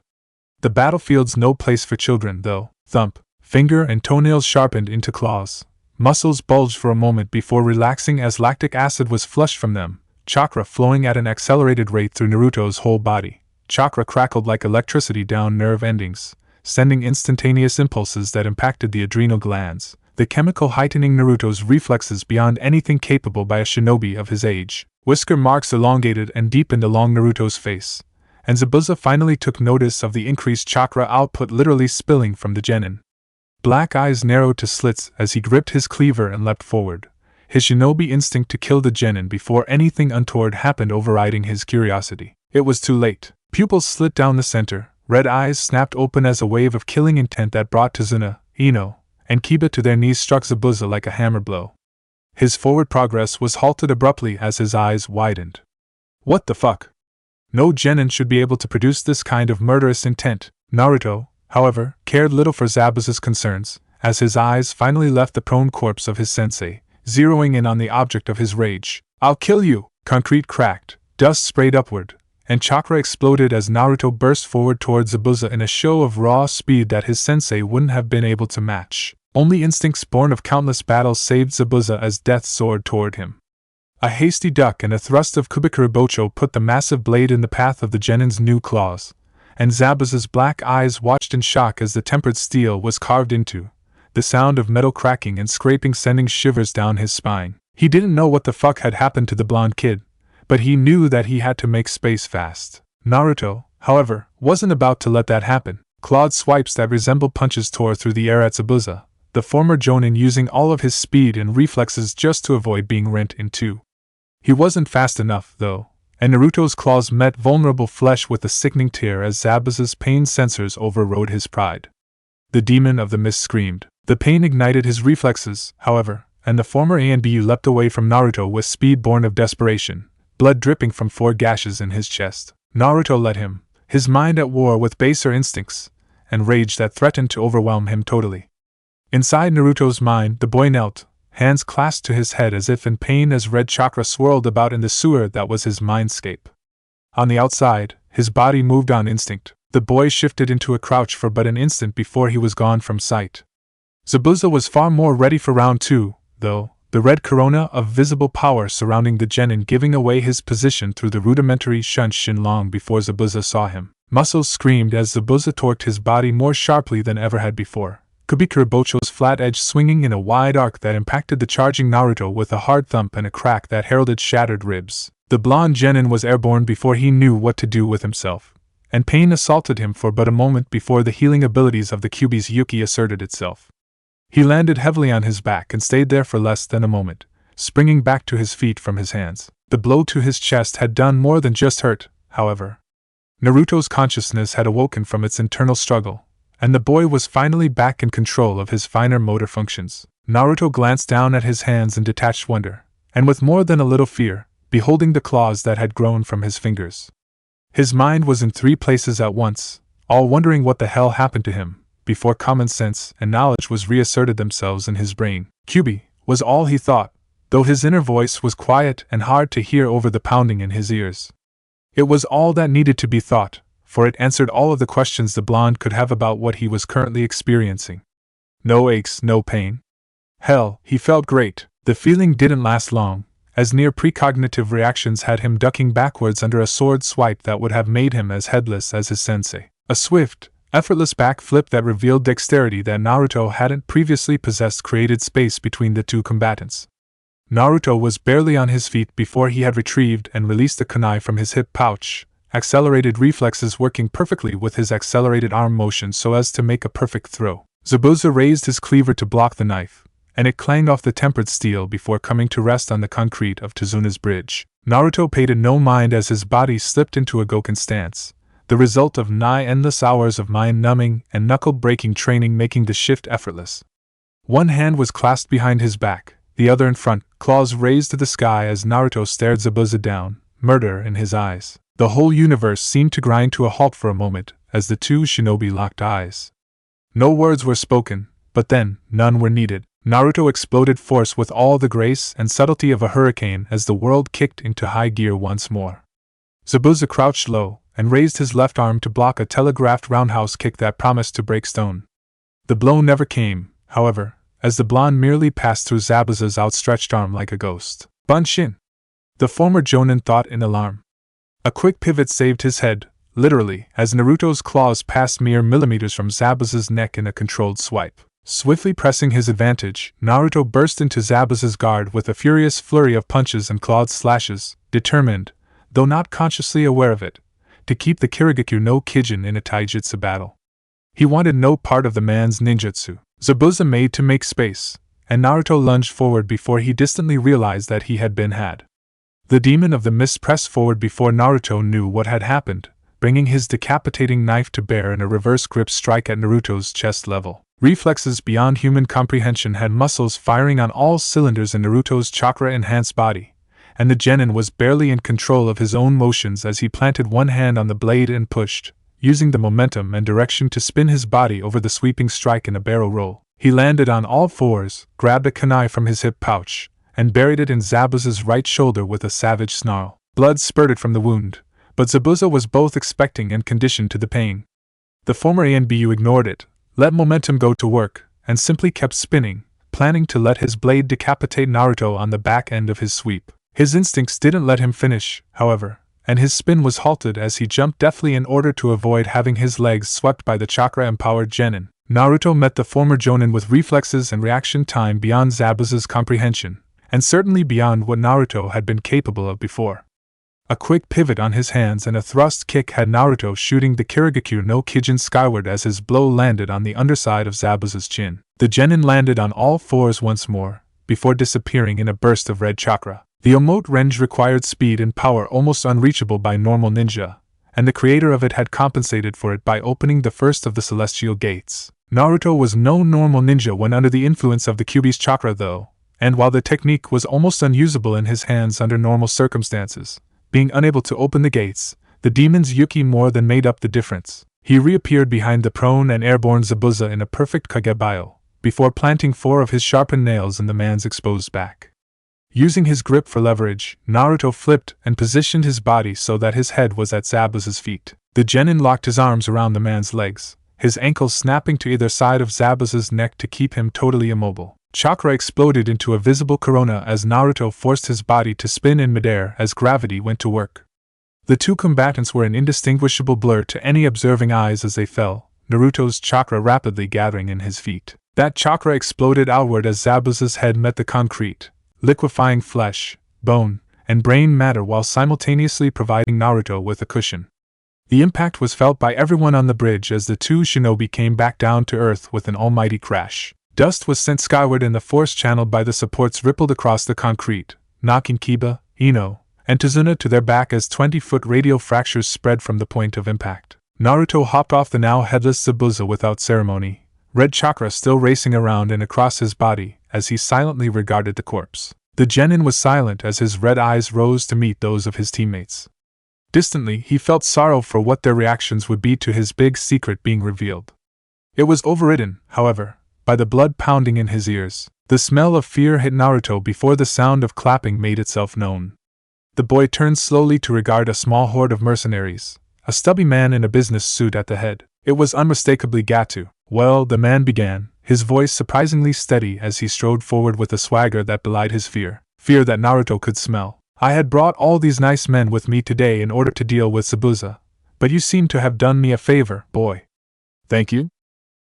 The battlefield's no place for children, though. Thump. Finger and toenails sharpened into claws. Muscles bulged for a moment before relaxing as lactic acid was flushed from them, chakra flowing at an accelerated rate through Naruto's whole body. Chakra crackled like electricity down nerve endings, sending instantaneous impulses that impacted the adrenal glands, the chemical heightening Naruto's reflexes beyond anything capable by a shinobi of his age. Whisker marks elongated and deepened along Naruto's face, and Zabuza finally took notice of the increased chakra output literally spilling from the genin. Black eyes narrowed to slits as he gripped his cleaver and leapt forward, his shinobi instinct to kill the genin before anything untoward happened overriding his curiosity. It was too late. Pupils slit down the center, red eyes snapped open as a wave of killing intent that brought Tazuna, Ino, and Kiba to their knees struck Zabuza like a hammer blow. His forward progress was halted abruptly as his eyes widened. What the fuck? No genin should be able to produce this kind of murderous intent. Naruto, however, cared little for Zabuza's concerns, as his eyes finally left the prone corpse of his sensei, zeroing in on the object of his rage. I'll kill you! Concrete cracked, dust sprayed upward, and chakra exploded as Naruto burst forward towards Zabuza in a show of raw speed that his sensei wouldn't have been able to match. Only instincts born of countless battles saved Zabuza as death soared toward him. A hasty duck and a thrust of Kubikuri Bocho put the massive blade in the path of the genin's new claws, and Zabuza's black eyes watched in shock as the tempered steel was carved into, the sound of metal cracking and scraping sending shivers down his spine. He didn't know what the fuck had happened to the blonde kid, but he knew that he had to make space fast. Naruto, however, wasn't about to let that happen. Clawed swipes that resembled punches tore through the air at Zabuza, the former Jonin using all of his speed and reflexes just to avoid being rent in two. He wasn't fast enough, though, and Naruto's claws met vulnerable flesh with a sickening tear as Zabuza's pain sensors overrode his pride. The demon of the mist screamed. The pain ignited his reflexes, however, and the former ANBU leapt away from Naruto with speed born of desperation, blood dripping from 4 gashes in his chest. Naruto let him, his mind at war with baser instincts, and rage that threatened to overwhelm him totally. Inside Naruto's mind, the boy knelt, hands clasped to his head as if in pain as red chakra swirled about in the sewer that was his mindscape. On the outside, his body moved on instinct. The boy shifted into a crouch for but an instant before he was gone from sight. Zabuza was far more ready for round 2, though, the red corona of visible power surrounding the genin giving away his position through the rudimentary shunshin long before Zabuza saw him. Muscles screamed as Zabuza torqued his body more sharply than ever had before. Kubikuribocho's flat edge swinging in a wide arc that impacted the charging Naruto with a hard thump and a crack that heralded shattered ribs. The blonde genin was airborne before he knew what to do with himself, and pain assaulted him for but a moment before the healing abilities of the Kyuubi's Yuki asserted itself. He landed heavily on his back and stayed there for less than a moment, springing back to his feet from his hands. The blow to his chest had done more than just hurt, however. Naruto's consciousness had awoken from its internal struggle, and the boy was finally back in control of his finer motor functions. Naruto glanced down at his hands in detached wonder, and with more than a little fear, beholding the claws that had grown from his fingers. His mind was in 3 places at once, all wondering what the hell happened to him, before common sense and knowledge was reasserted themselves in his brain. Kyuubi was all he thought, though his inner voice was quiet and hard to hear over the pounding in his ears. It was all that needed to be thought, for it answered all of the questions the blonde could have about what he was currently experiencing. No aches, no pain. Hell, he felt great. The feeling didn't last long, as near precognitive reactions had him ducking backwards under a sword swipe that would have made him as headless as his sensei. A swift, effortless backflip that revealed dexterity that Naruto hadn't previously possessed created space between the 2 combatants. Naruto was barely on his feet before he had retrieved and released the kunai from his hip pouch, accelerated reflexes working perfectly with his accelerated arm motion so as to make a perfect throw. Zabuza raised his cleaver to block the knife, and it clanged off the tempered steel before coming to rest on the concrete of Tazuna's bridge. Naruto paid it no mind as his body slipped into a Goken stance, the result of nigh endless hours of mind-numbing and knuckle-breaking training making the shift effortless. One hand was clasped behind his back, the other in front, claws raised to the sky as Naruto stared Zabuza down, murder in his eyes. The whole universe seemed to grind to a halt for a moment as the 2 shinobi locked eyes. No words were spoken, but then, none were needed. Naruto exploded force with all the grace and subtlety of a hurricane as the world kicked into high gear once more. Zabuza crouched low and raised his left arm to block a telegraphed roundhouse kick that promised to break stone. The blow never came, however, as the blonde merely passed through Zabuza's outstretched arm like a ghost. Bunshin! The former Jonin thought in alarm. A quick pivot saved his head, literally, as Naruto's claws passed mere millimeters from Zabuza's neck in a controlled swipe. Swiftly pressing his advantage, Naruto burst into Zabuza's guard with a furious flurry of punches and clawed slashes, determined, though not consciously aware of it, to keep the Kirigakyu no Kijin in a taijutsu battle. He wanted no part of the man's ninjutsu. Zabuza made to make space, and Naruto lunged forward before he distantly realized that he had been had. The demon of the mist pressed forward before Naruto knew what had happened, bringing his decapitating knife to bear in a reverse grip strike at Naruto's chest level. Reflexes beyond human comprehension had muscles firing on all cylinders in Naruto's chakra-enhanced body, and the genin was barely in control of his own motions as he planted one hand on the blade and pushed, using the momentum and direction to spin his body over the sweeping strike in a barrel roll. He landed on all fours, grabbed a kunai from his hip pouch, and buried it in Zabuza's right shoulder with a savage snarl. Blood spurted from the wound, but Zabuza was both expecting and conditioned to the pain. The former ANBU ignored it, let momentum go to work, and simply kept spinning, planning to let his blade decapitate Naruto on the back end of his sweep. His instincts didn't let him finish, however, and his spin was halted as he jumped deftly in order to avoid having his legs swept by the chakra-empowered genin. Naruto met the former Jonin with reflexes and reaction time beyond Zabuza's comprehension, and certainly beyond what Naruto had been capable of before. A quick pivot on his hands and a thrust kick had Naruto shooting the Kirigakure no Kijin skyward as his blow landed on the underside of Zabuza's chin. The genin landed on all fours once more, before disappearing in a burst of red chakra. The emote range required speed and power almost unreachable by normal ninja, and the creator of it had compensated for it by opening the first of the celestial gates. Naruto was no normal ninja when under the influence of the Kyuubi's chakra though, and while the technique was almost unusable in his hands under normal circumstances, being unable to open the gates, the demon's Yuki more than made up the difference. He reappeared behind the prone and airborne Zabuza in a perfect kagebyo, before planting 4 of his sharpened nails in the man's exposed back. Using his grip for leverage, Naruto flipped and positioned his body so that his head was at Zabuza's feet. The genin locked his arms around the man's legs, his ankles snapping to either side of Zabuza's neck to keep him totally immobile. Chakra exploded into a visible corona as Naruto forced his body to spin in midair as gravity went to work. The two combatants were an indistinguishable blur to any observing eyes as they fell, Naruto's chakra rapidly gathering in his feet. That chakra exploded outward as Zabuza's head met the concrete, liquefying flesh, bone, and brain matter while simultaneously providing Naruto with a cushion. The impact was felt by everyone on the bridge as the two shinobi came back down to earth with an almighty crash. Dust was sent skyward and the force channeled by the supports rippled across the concrete, knocking Kiba, Ino, and Tazuna to their back as 20-foot radial fractures spread from the point of impact. Naruto hopped off the now headless Zabuza without ceremony, red chakra still racing around and across his body as he silently regarded the corpse. The genin was silent as his red eyes rose to meet those of his teammates. Distantly, he felt sorrow for what their reactions would be to his big secret being revealed. It was overridden, however, by the blood pounding in his ears. The smell of fear hit Naruto before the sound of clapping made itself known. The boy turned slowly to regard a small horde of mercenaries, a stubby man in a business suit at the head. It was unmistakably Gato. Well, the man began, his voice surprisingly steady as he strode forward with a swagger that belied his fear that Naruto could smell. I had brought all these nice men with me today in order to deal with Zabuza, but you seem to have done me a favor, boy. Thank you?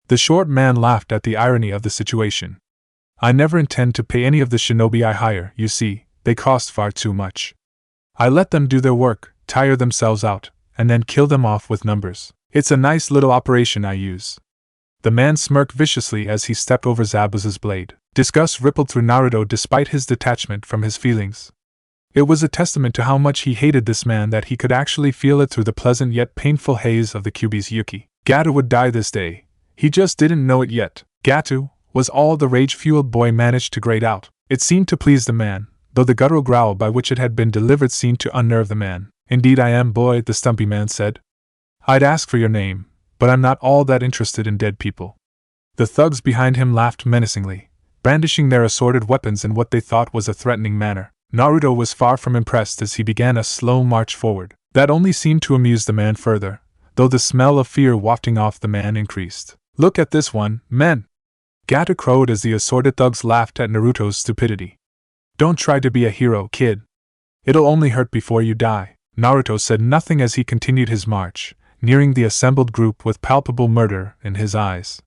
The short man laughed at the irony of the situation. I never intend to pay any of the shinobi I hire, you see, they cost far too much. I let them do their work, tire themselves out, and then kill them off with numbers. It's a nice little operation I use. The man smirked viciously as he stepped over Zabuza's blade. Disgust rippled through Naruto despite his detachment from his feelings. It was a testament to how much he hated this man that he could actually feel it through the pleasant yet painful haze of the Kyuubi's Yuki. Gato would die this day. He just didn't know it yet. Gato was all the rage-fueled boy managed to grate out. It seemed to please the man, though the guttural growl by which it had been delivered seemed to unnerve the man. Indeed I am, boy, the stumpy man said. I'd ask for your name, but I'm not all that interested in dead people. The thugs behind him laughed menacingly, brandishing their assorted weapons in what they thought was a threatening manner. Naruto was far from impressed as he began a slow march forward. That only seemed to amuse the man further, though the smell of fear wafting off the man increased. Look at this one, men! Gato crowed as the assorted thugs laughed at Naruto's stupidity. Don't try to be a hero, kid. It'll only hurt before you die. Naruto said nothing as he continued his march, nearing the assembled group with palpable murder in his eyes.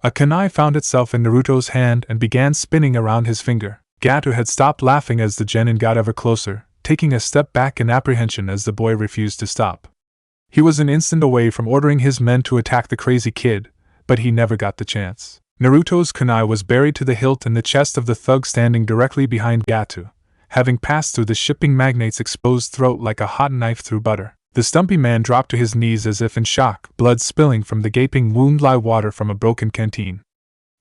A kunai found itself in Naruto's hand and began spinning around his finger. Gato had stopped laughing as the genin got ever closer, taking a step back in apprehension as the boy refused to stop. He was an instant away from ordering his men to attack the crazy kid, but he never got the chance. Naruto's kunai was buried to the hilt in the chest of the thug standing directly behind Gato, having passed through the shipping magnate's exposed throat like a hot knife through butter. The stumpy man dropped to his knees as if in shock, blood spilling from the gaping wound like water from a broken canteen.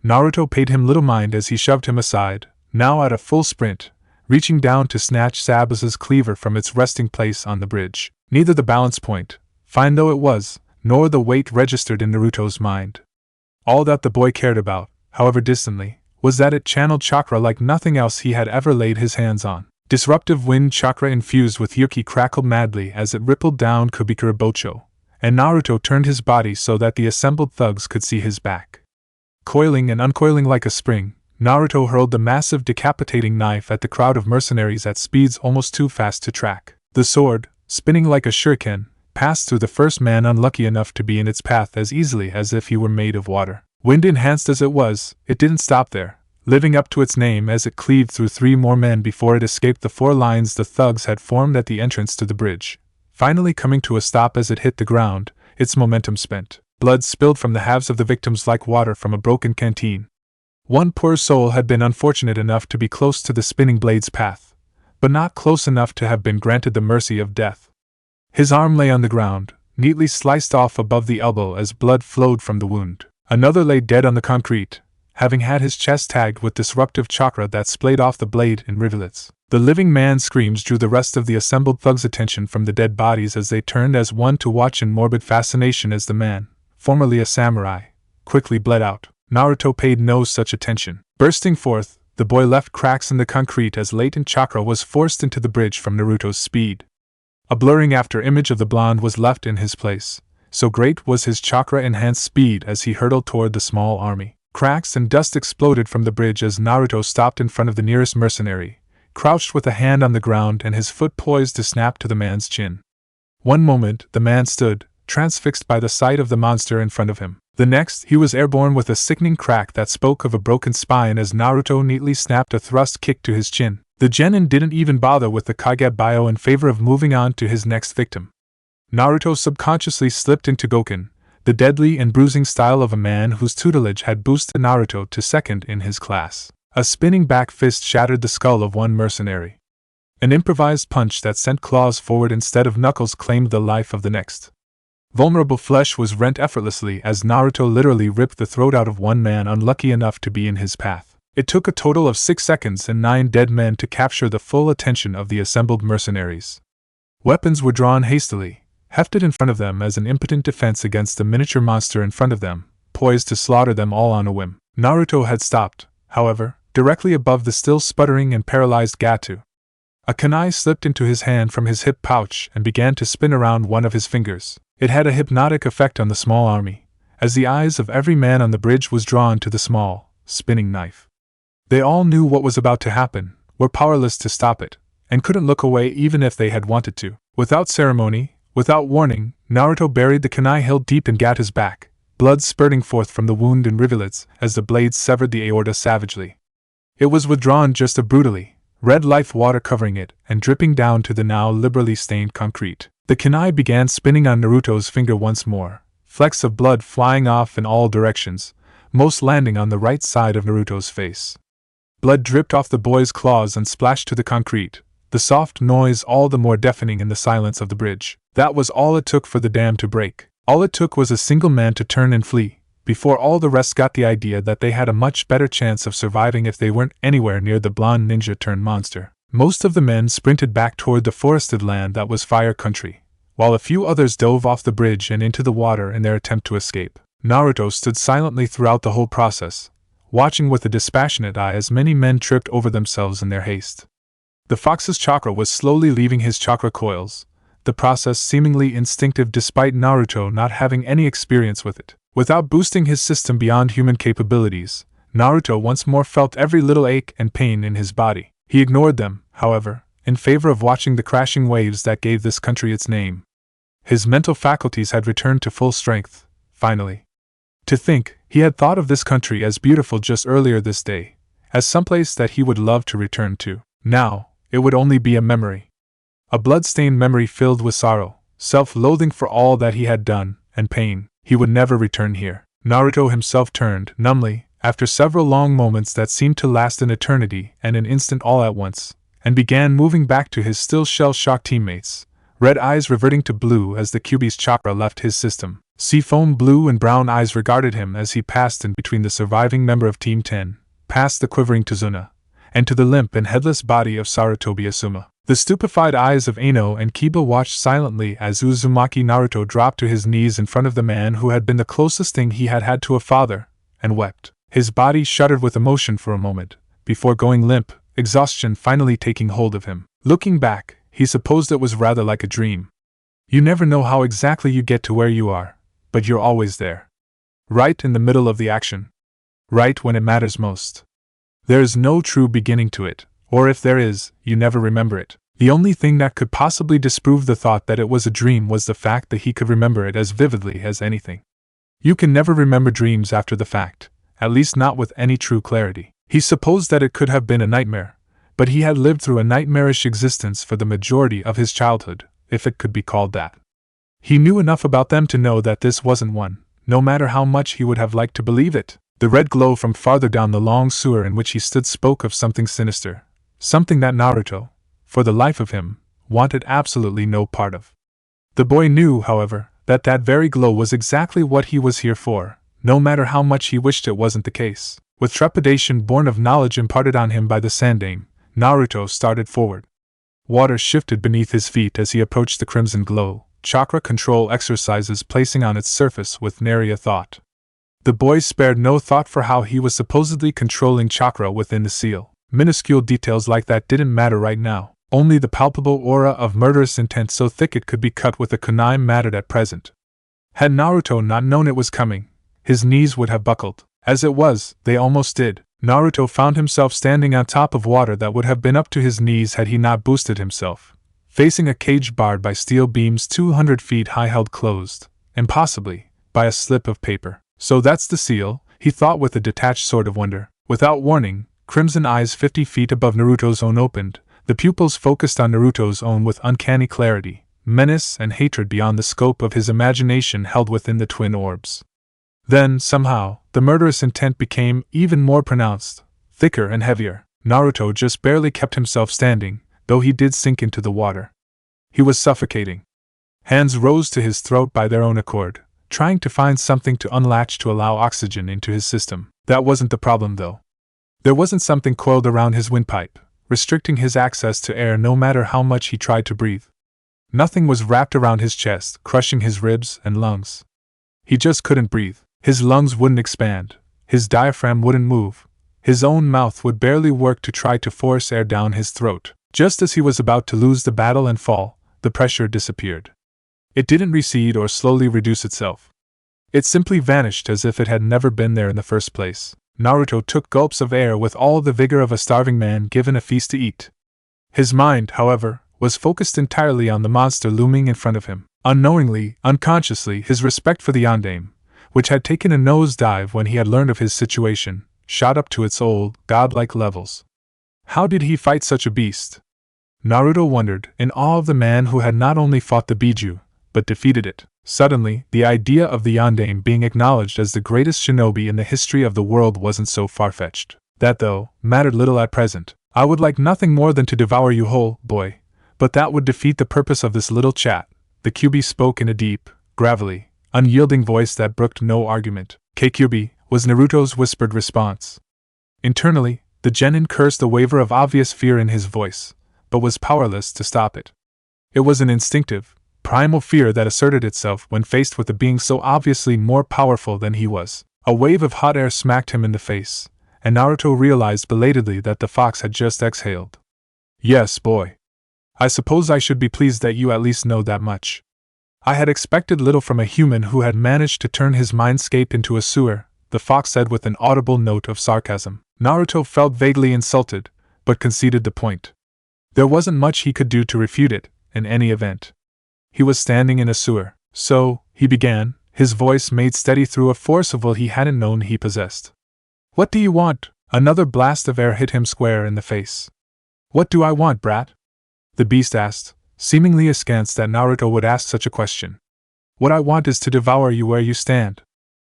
Naruto paid him little mind as he shoved him aside, now at a full sprint, reaching down to snatch Zabuza's cleaver from its resting place on the bridge. Neither the balance point, fine though it was, nor the weight registered in Naruto's mind. All that the boy cared about, however distantly, was that it channeled chakra like nothing else he had ever laid his hands on. Disruptive wind chakra infused with Yuki crackled madly as it rippled down Kubikura Bocho, and Naruto turned his body so that the assembled thugs could see his back. Coiling and uncoiling like a spring, Naruto hurled the massive decapitating knife at the crowd of mercenaries at speeds almost too fast to track. The sword, spinning like a shuriken, passed through the first man unlucky enough to be in its path as easily as if he were made of water. Wind-enhanced as it was, it didn't stop there, living up to its name as it cleaved through 3 more men before it escaped the 4 lines the thugs had formed at the entrance to the bridge, finally coming to a stop as it hit the ground, its momentum spent. Blood spilled from the halves of the victims like water from a broken canteen. One poor soul had been unfortunate enough to be close to the spinning blade's path, but not close enough to have been granted the mercy of death. His arm lay on the ground, neatly sliced off above the elbow as blood flowed from the wound. Another lay dead on the concrete, having had his chest tagged with disruptive chakra that splayed off the blade in rivulets. The living man's screams drew the rest of the assembled thugs' attention from the dead bodies as they turned as one to watch in morbid fascination as the man, formerly a samurai, quickly bled out. Naruto paid no such attention. Bursting forth, the boy left cracks in the concrete as latent chakra was forced into the bridge from Naruto's speed. A blurring after image of the blonde was left in his place, so great was his chakra-enhanced speed as he hurtled toward the small army. Cracks and dust exploded from the bridge as Naruto stopped in front of the nearest mercenary, crouched with a hand on the ground and his foot poised to snap to the man's chin. One moment, the man stood, transfixed by the sight of the monster in front of him. The next, he was airborne with a sickening crack that spoke of a broken spine as Naruto neatly snapped a thrust kick to his chin. The genin didn't even bother with the Kage bio in favor of moving on to his next victim. Naruto subconsciously slipped into Goken, the deadly and bruising style of a man whose tutelage had boosted Naruto to second in his class. A spinning back fist shattered the skull of one mercenary. An improvised punch that sent claws forward instead of knuckles claimed the life of the next. Vulnerable flesh was rent effortlessly as Naruto literally ripped the throat out of one man unlucky enough to be in his path. It took a total of 6 seconds and 9 dead men to capture the full attention of the assembled mercenaries. Weapons were drawn hastily, hefted in front of them as an impotent defense against the miniature monster in front of them, poised to slaughter them all on a whim. Naruto had stopped, however, directly above the still sputtering and paralyzed Gato. A kunai slipped into his hand from his hip pouch and began to spin around one of his fingers. It had a hypnotic effect on the small army, as the eyes of every man on the bridge was drawn to the small, spinning knife. They all knew what was about to happen, were powerless to stop it, and couldn't look away even if they had wanted to. Without ceremony, without warning, Naruto buried the kunai hilt deep in Gata's back, blood spurting forth from the wound in rivulets as the blades severed the aorta savagely. It was withdrawn just as brutally, red life water covering it and dripping down to the now liberally stained concrete. The kunai began spinning on Naruto's finger once more, flecks of blood flying off in all directions, most landing on the right side of Naruto's face. Blood dripped off the boy's claws and splashed to the concrete, the soft noise all the more deafening in the silence of the bridge. That was all it took for the dam to break. All it took was a single man to turn and flee, before all the rest got the idea that they had a much better chance of surviving if they weren't anywhere near the blonde ninja-turned-monster. Most of the men sprinted back toward the forested land that was fire country, while a few others dove off the bridge and into the water in their attempt to escape. Naruto stood silently throughout the whole process, watching with a dispassionate eye as many men tripped over themselves in their haste. The fox's chakra was slowly leaving his chakra coils, the process seemingly instinctive despite Naruto not having any experience with it. Without boosting his system beyond human capabilities, Naruto once more felt every little ache and pain in his body. He ignored them, however, in favor of watching the crashing waves that gave this country its name. His mental faculties had returned to full strength, finally. To think, he had thought of this country as beautiful just earlier this day, as someplace that he would love to return to. Now, it would only be a memory. A blood-stained memory filled with sorrow, self-loathing for all that he had done, and pain. He would never return here. Naruto himself turned, numbly, after several long moments that seemed to last an eternity and an instant all at once, and began moving back to his still shell-shocked teammates, red eyes reverting to blue as the Kyuubi's chakra left his system. Seafoam blue and brown eyes regarded him as he passed in between the surviving member of Team 10, past the quivering Tazuna, and to the limp and headless body of Sarutobi Asuma. The stupefied eyes of Ano and Kiba watched silently as Uzumaki Naruto dropped to his knees in front of the man who had been the closest thing he had had to a father, and wept. His body shuddered with emotion for a moment, before going limp, exhaustion finally taking hold of him. Looking back, he supposed it was rather like a dream. You never know how exactly you get to where you are, but you're always there. Right in the middle of the action. Right when it matters most. There is no true beginning to it, or if there is, you never remember it. The only thing that could possibly disprove the thought that it was a dream was the fact that he could remember it as vividly as anything. You can never remember dreams after the fact, at least not with any true clarity. He supposed that it could have been a nightmare, but he had lived through a nightmarish existence for the majority of his childhood, if it could be called that. He knew enough about them to know that this wasn't one, no matter how much he would have liked to believe it. The red glow from farther down the long sewer in which he stood spoke of something sinister, something that Naruto, for the life of him, wanted absolutely no part of. The boy knew, however, that that very glow was exactly what he was here for, no matter how much he wished it wasn't the case. With trepidation born of knowledge imparted on him by the Sandaime, Naruto started forward. Water shifted beneath his feet as he approached the crimson glow, chakra control exercises placing on its surface with nary a thought. The boy spared no thought for how he was supposedly controlling chakra within the seal. Minuscule details like that didn't matter right now. Only the palpable aura of murderous intent so thick it could be cut with a kunai mattered at present. Had Naruto not known it was coming, his knees would have buckled. As it was, they almost did. Naruto found himself standing on top of water that would have been up to his knees had he not boosted himself, facing a cage barred by steel beams 200 feet high held closed, and possibly, by a slip of paper. So that's the seal, he thought with a detached sort of wonder. Without warning, crimson eyes 50 feet above Naruto's own opened, the pupils focused on Naruto's own with uncanny clarity, menace and hatred beyond the scope of his imagination held within the twin orbs. Then, somehow, the murderous intent became even more pronounced, thicker and heavier. Naruto just barely kept himself standing, though he did sink into the water. He was suffocating. Hands rose to his throat by their own accord, trying to find something to unlatch to allow oxygen into his system. That wasn't the problem, though. There wasn't something coiled around his windpipe, restricting his access to air no matter how much he tried to breathe. Nothing was wrapped around his chest, crushing his ribs and lungs. He just couldn't breathe. His lungs wouldn't expand, his diaphragm wouldn't move, his own mouth would barely work to try to force air down his throat. Just as he was about to lose the battle and fall, the pressure disappeared. It didn't recede or slowly reduce itself. It simply vanished as if it had never been there in the first place. Naruto took gulps of air with all the vigor of a starving man given a feast to eat. His mind, however, was focused entirely on the monster looming in front of him. Unknowingly, unconsciously, his respect for the Sandaime, which had taken a nosedive when he had learned of his situation, shot up to its old, godlike levels. How did he fight such a beast? Naruto wondered, in awe of the man who had not only fought the Biju, but defeated it. Suddenly, the idea of the Sandaime being acknowledged as the greatest shinobi in the history of the world wasn't so far-fetched. That, though, mattered little at present. I would like nothing more than to devour you whole, boy, but that would defeat the purpose of this little chat. The Kyuubi spoke in a deep, gravelly, unyielding voice that brooked no argument. Kyuubi, was Naruto's whispered response. Internally, the genin cursed a waver of obvious fear in his voice, but was powerless to stop it. It was an instinctive, primal fear that asserted itself when faced with a being so obviously more powerful than he was. A wave of hot air smacked him in the face, and Naruto realized belatedly that the fox had just exhaled. Yes, boy. I suppose I should be pleased that you at least know that much. I had expected little from a human who had managed to turn his mindscape into a sewer, the fox said with an audible note of sarcasm. Naruto felt vaguely insulted, but conceded the point. There wasn't much he could do to refute it, in any event. He was standing in a sewer. So, he began, his voice made steady through a force of will he hadn't known he possessed. What do you want? Another blast of air hit him square in the face. What do I want, brat? The beast asked, seemingly askance that Naruto would ask such a question. What I want is to devour you where you stand.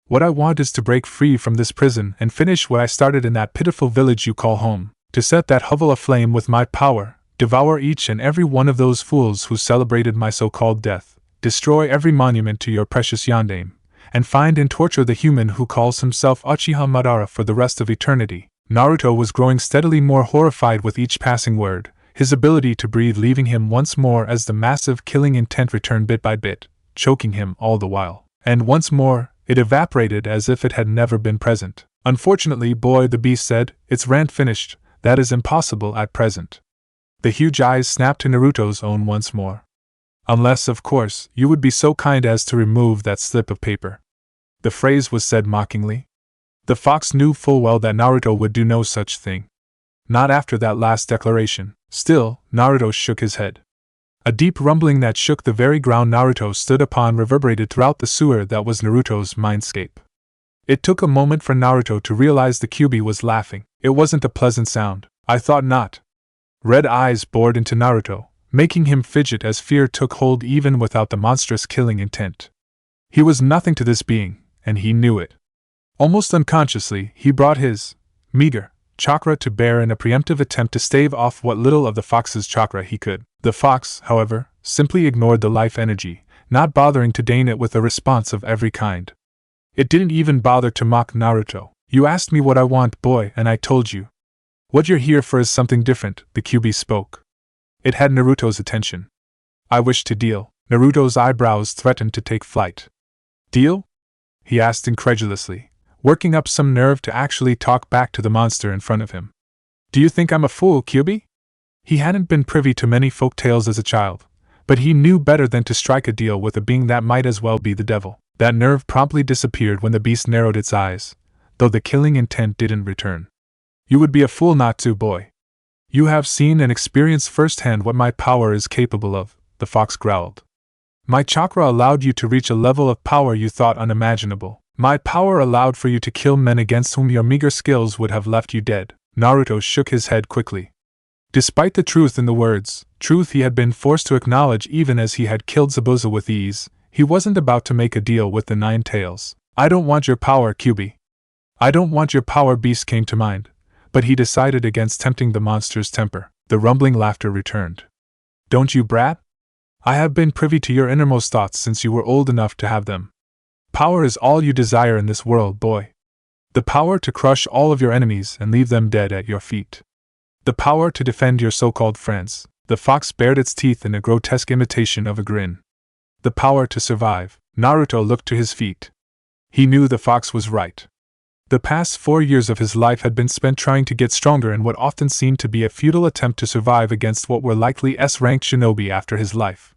What I want is to break free from this prison and finish what I started in that pitiful village you call home, to set that hovel aflame with my power, devour each and every one of those fools who celebrated my so-called death, destroy every monument to your precious Sandaime, and find and torture the human who calls himself Uchiha Madara for the rest of eternity. Naruto was growing steadily more horrified with each passing word, his ability to breathe leaving him once more as the massive killing intent returned bit by bit, choking him all the while. And once more, it evaporated as if it had never been present. Unfortunately, boy, the beast said, its rant finished, that is impossible at present. The huge eyes snapped to Naruto's own once more. Unless, of course, you would be so kind as to remove that slip of paper. The phrase was said mockingly. The fox knew full well that Naruto would do no such thing. Not after that last declaration. Still, Naruto shook his head. A deep rumbling that shook the very ground Naruto stood upon reverberated throughout the sewer that was Naruto's mindscape. It took a moment for Naruto to realize the Kyuubi was laughing. It wasn't a pleasant sound. I thought not. Red eyes bored into Naruto, making him fidget as fear took hold even without the monstrous killing intent. He was nothing to this being, and he knew it. Almost unconsciously, he brought his meager chakra to bear in a preemptive attempt to stave off what little of the fox's chakra he could. The fox, however, simply ignored the life energy, not bothering to deign it with a response of every kind. It didn't even bother to mock Naruto. You asked me what I want, boy, and I told you. What you're here for is something different, the Kyuubi spoke. It had Naruto's attention. I wish to deal. Naruto's eyebrows threatened to take flight. Deal? He asked incredulously, working up some nerve to actually talk back to the monster in front of him. Do you think I'm a fool, Kyuubi? He hadn't been privy to many folk tales as a child, but he knew better than to strike a deal with a being that might as well be the devil. That nerve promptly disappeared when the beast narrowed its eyes, though the killing intent didn't return. You would be a fool not to, boy. You have seen and experienced firsthand what my power is capable of, the fox growled. My chakra allowed you to reach a level of power you thought unimaginable. My power allowed for you to kill men against whom your meager skills would have left you dead. Naruto shook his head quickly. Despite the truth in the words, truth he had been forced to acknowledge even as he had killed Zabuza with ease, he wasn't about to make a deal with the Nine Tails. I don't want your power, Kyuubi. I don't want your power, beast came to mind, but he decided against tempting the monster's temper. The rumbling laughter returned. Don't you, brat? I have been privy to your innermost thoughts since you were old enough to have them. Power is all you desire in this world, boy. The power to crush all of your enemies and leave them dead at your feet. The power to defend your so-called friends. The fox bared its teeth in a grotesque imitation of a grin. The power to survive. Naruto looked to his feet. He knew the fox was right. The past 4 years of his life had been spent trying to get stronger in what often seemed to be a futile attempt to survive against what were likely S-ranked shinobi after his life.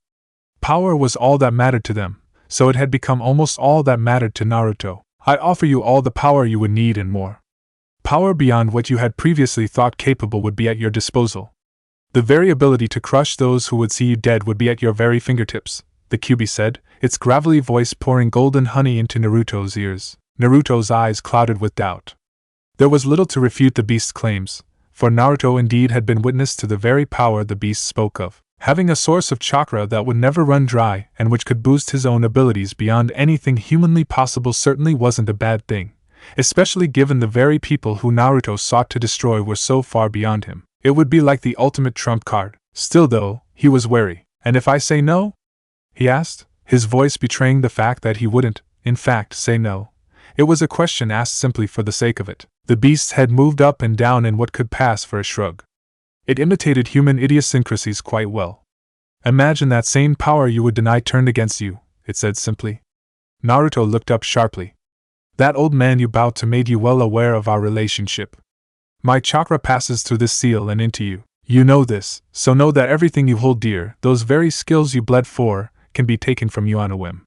Power was all that mattered to them, so it had become almost all that mattered to Naruto. I offer you all the power you would need and more. Power beyond what you had previously thought capable would be at your disposal. The very ability to crush those who would see you dead would be at your very fingertips, the Kyuubi said, its gravelly voice pouring golden honey into Naruto's ears. Naruto's eyes clouded with doubt. There was little to refute the beast's claims, for Naruto indeed had been witness to the very power the beast spoke of. Having a source of chakra that would never run dry and which could boost his own abilities beyond anything humanly possible certainly wasn't a bad thing, especially given the very people who Naruto sought to destroy were so far beyond him. It would be like the ultimate trump card. Still though, he was wary. And if I say no? He asked, his voice betraying the fact that he wouldn't, in fact, say no. It was a question asked simply for the sake of it. The beast's head moved up and down in what could pass for a shrug. It imitated human idiosyncrasies quite well. Imagine that same power you would deny turned against you, it said simply. Naruto looked up sharply. That old man you bowed to made you well aware of our relationship. My chakra passes through this seal and into you. You know this, so know that everything you hold dear, those very skills you bled for, can be taken from you on a whim.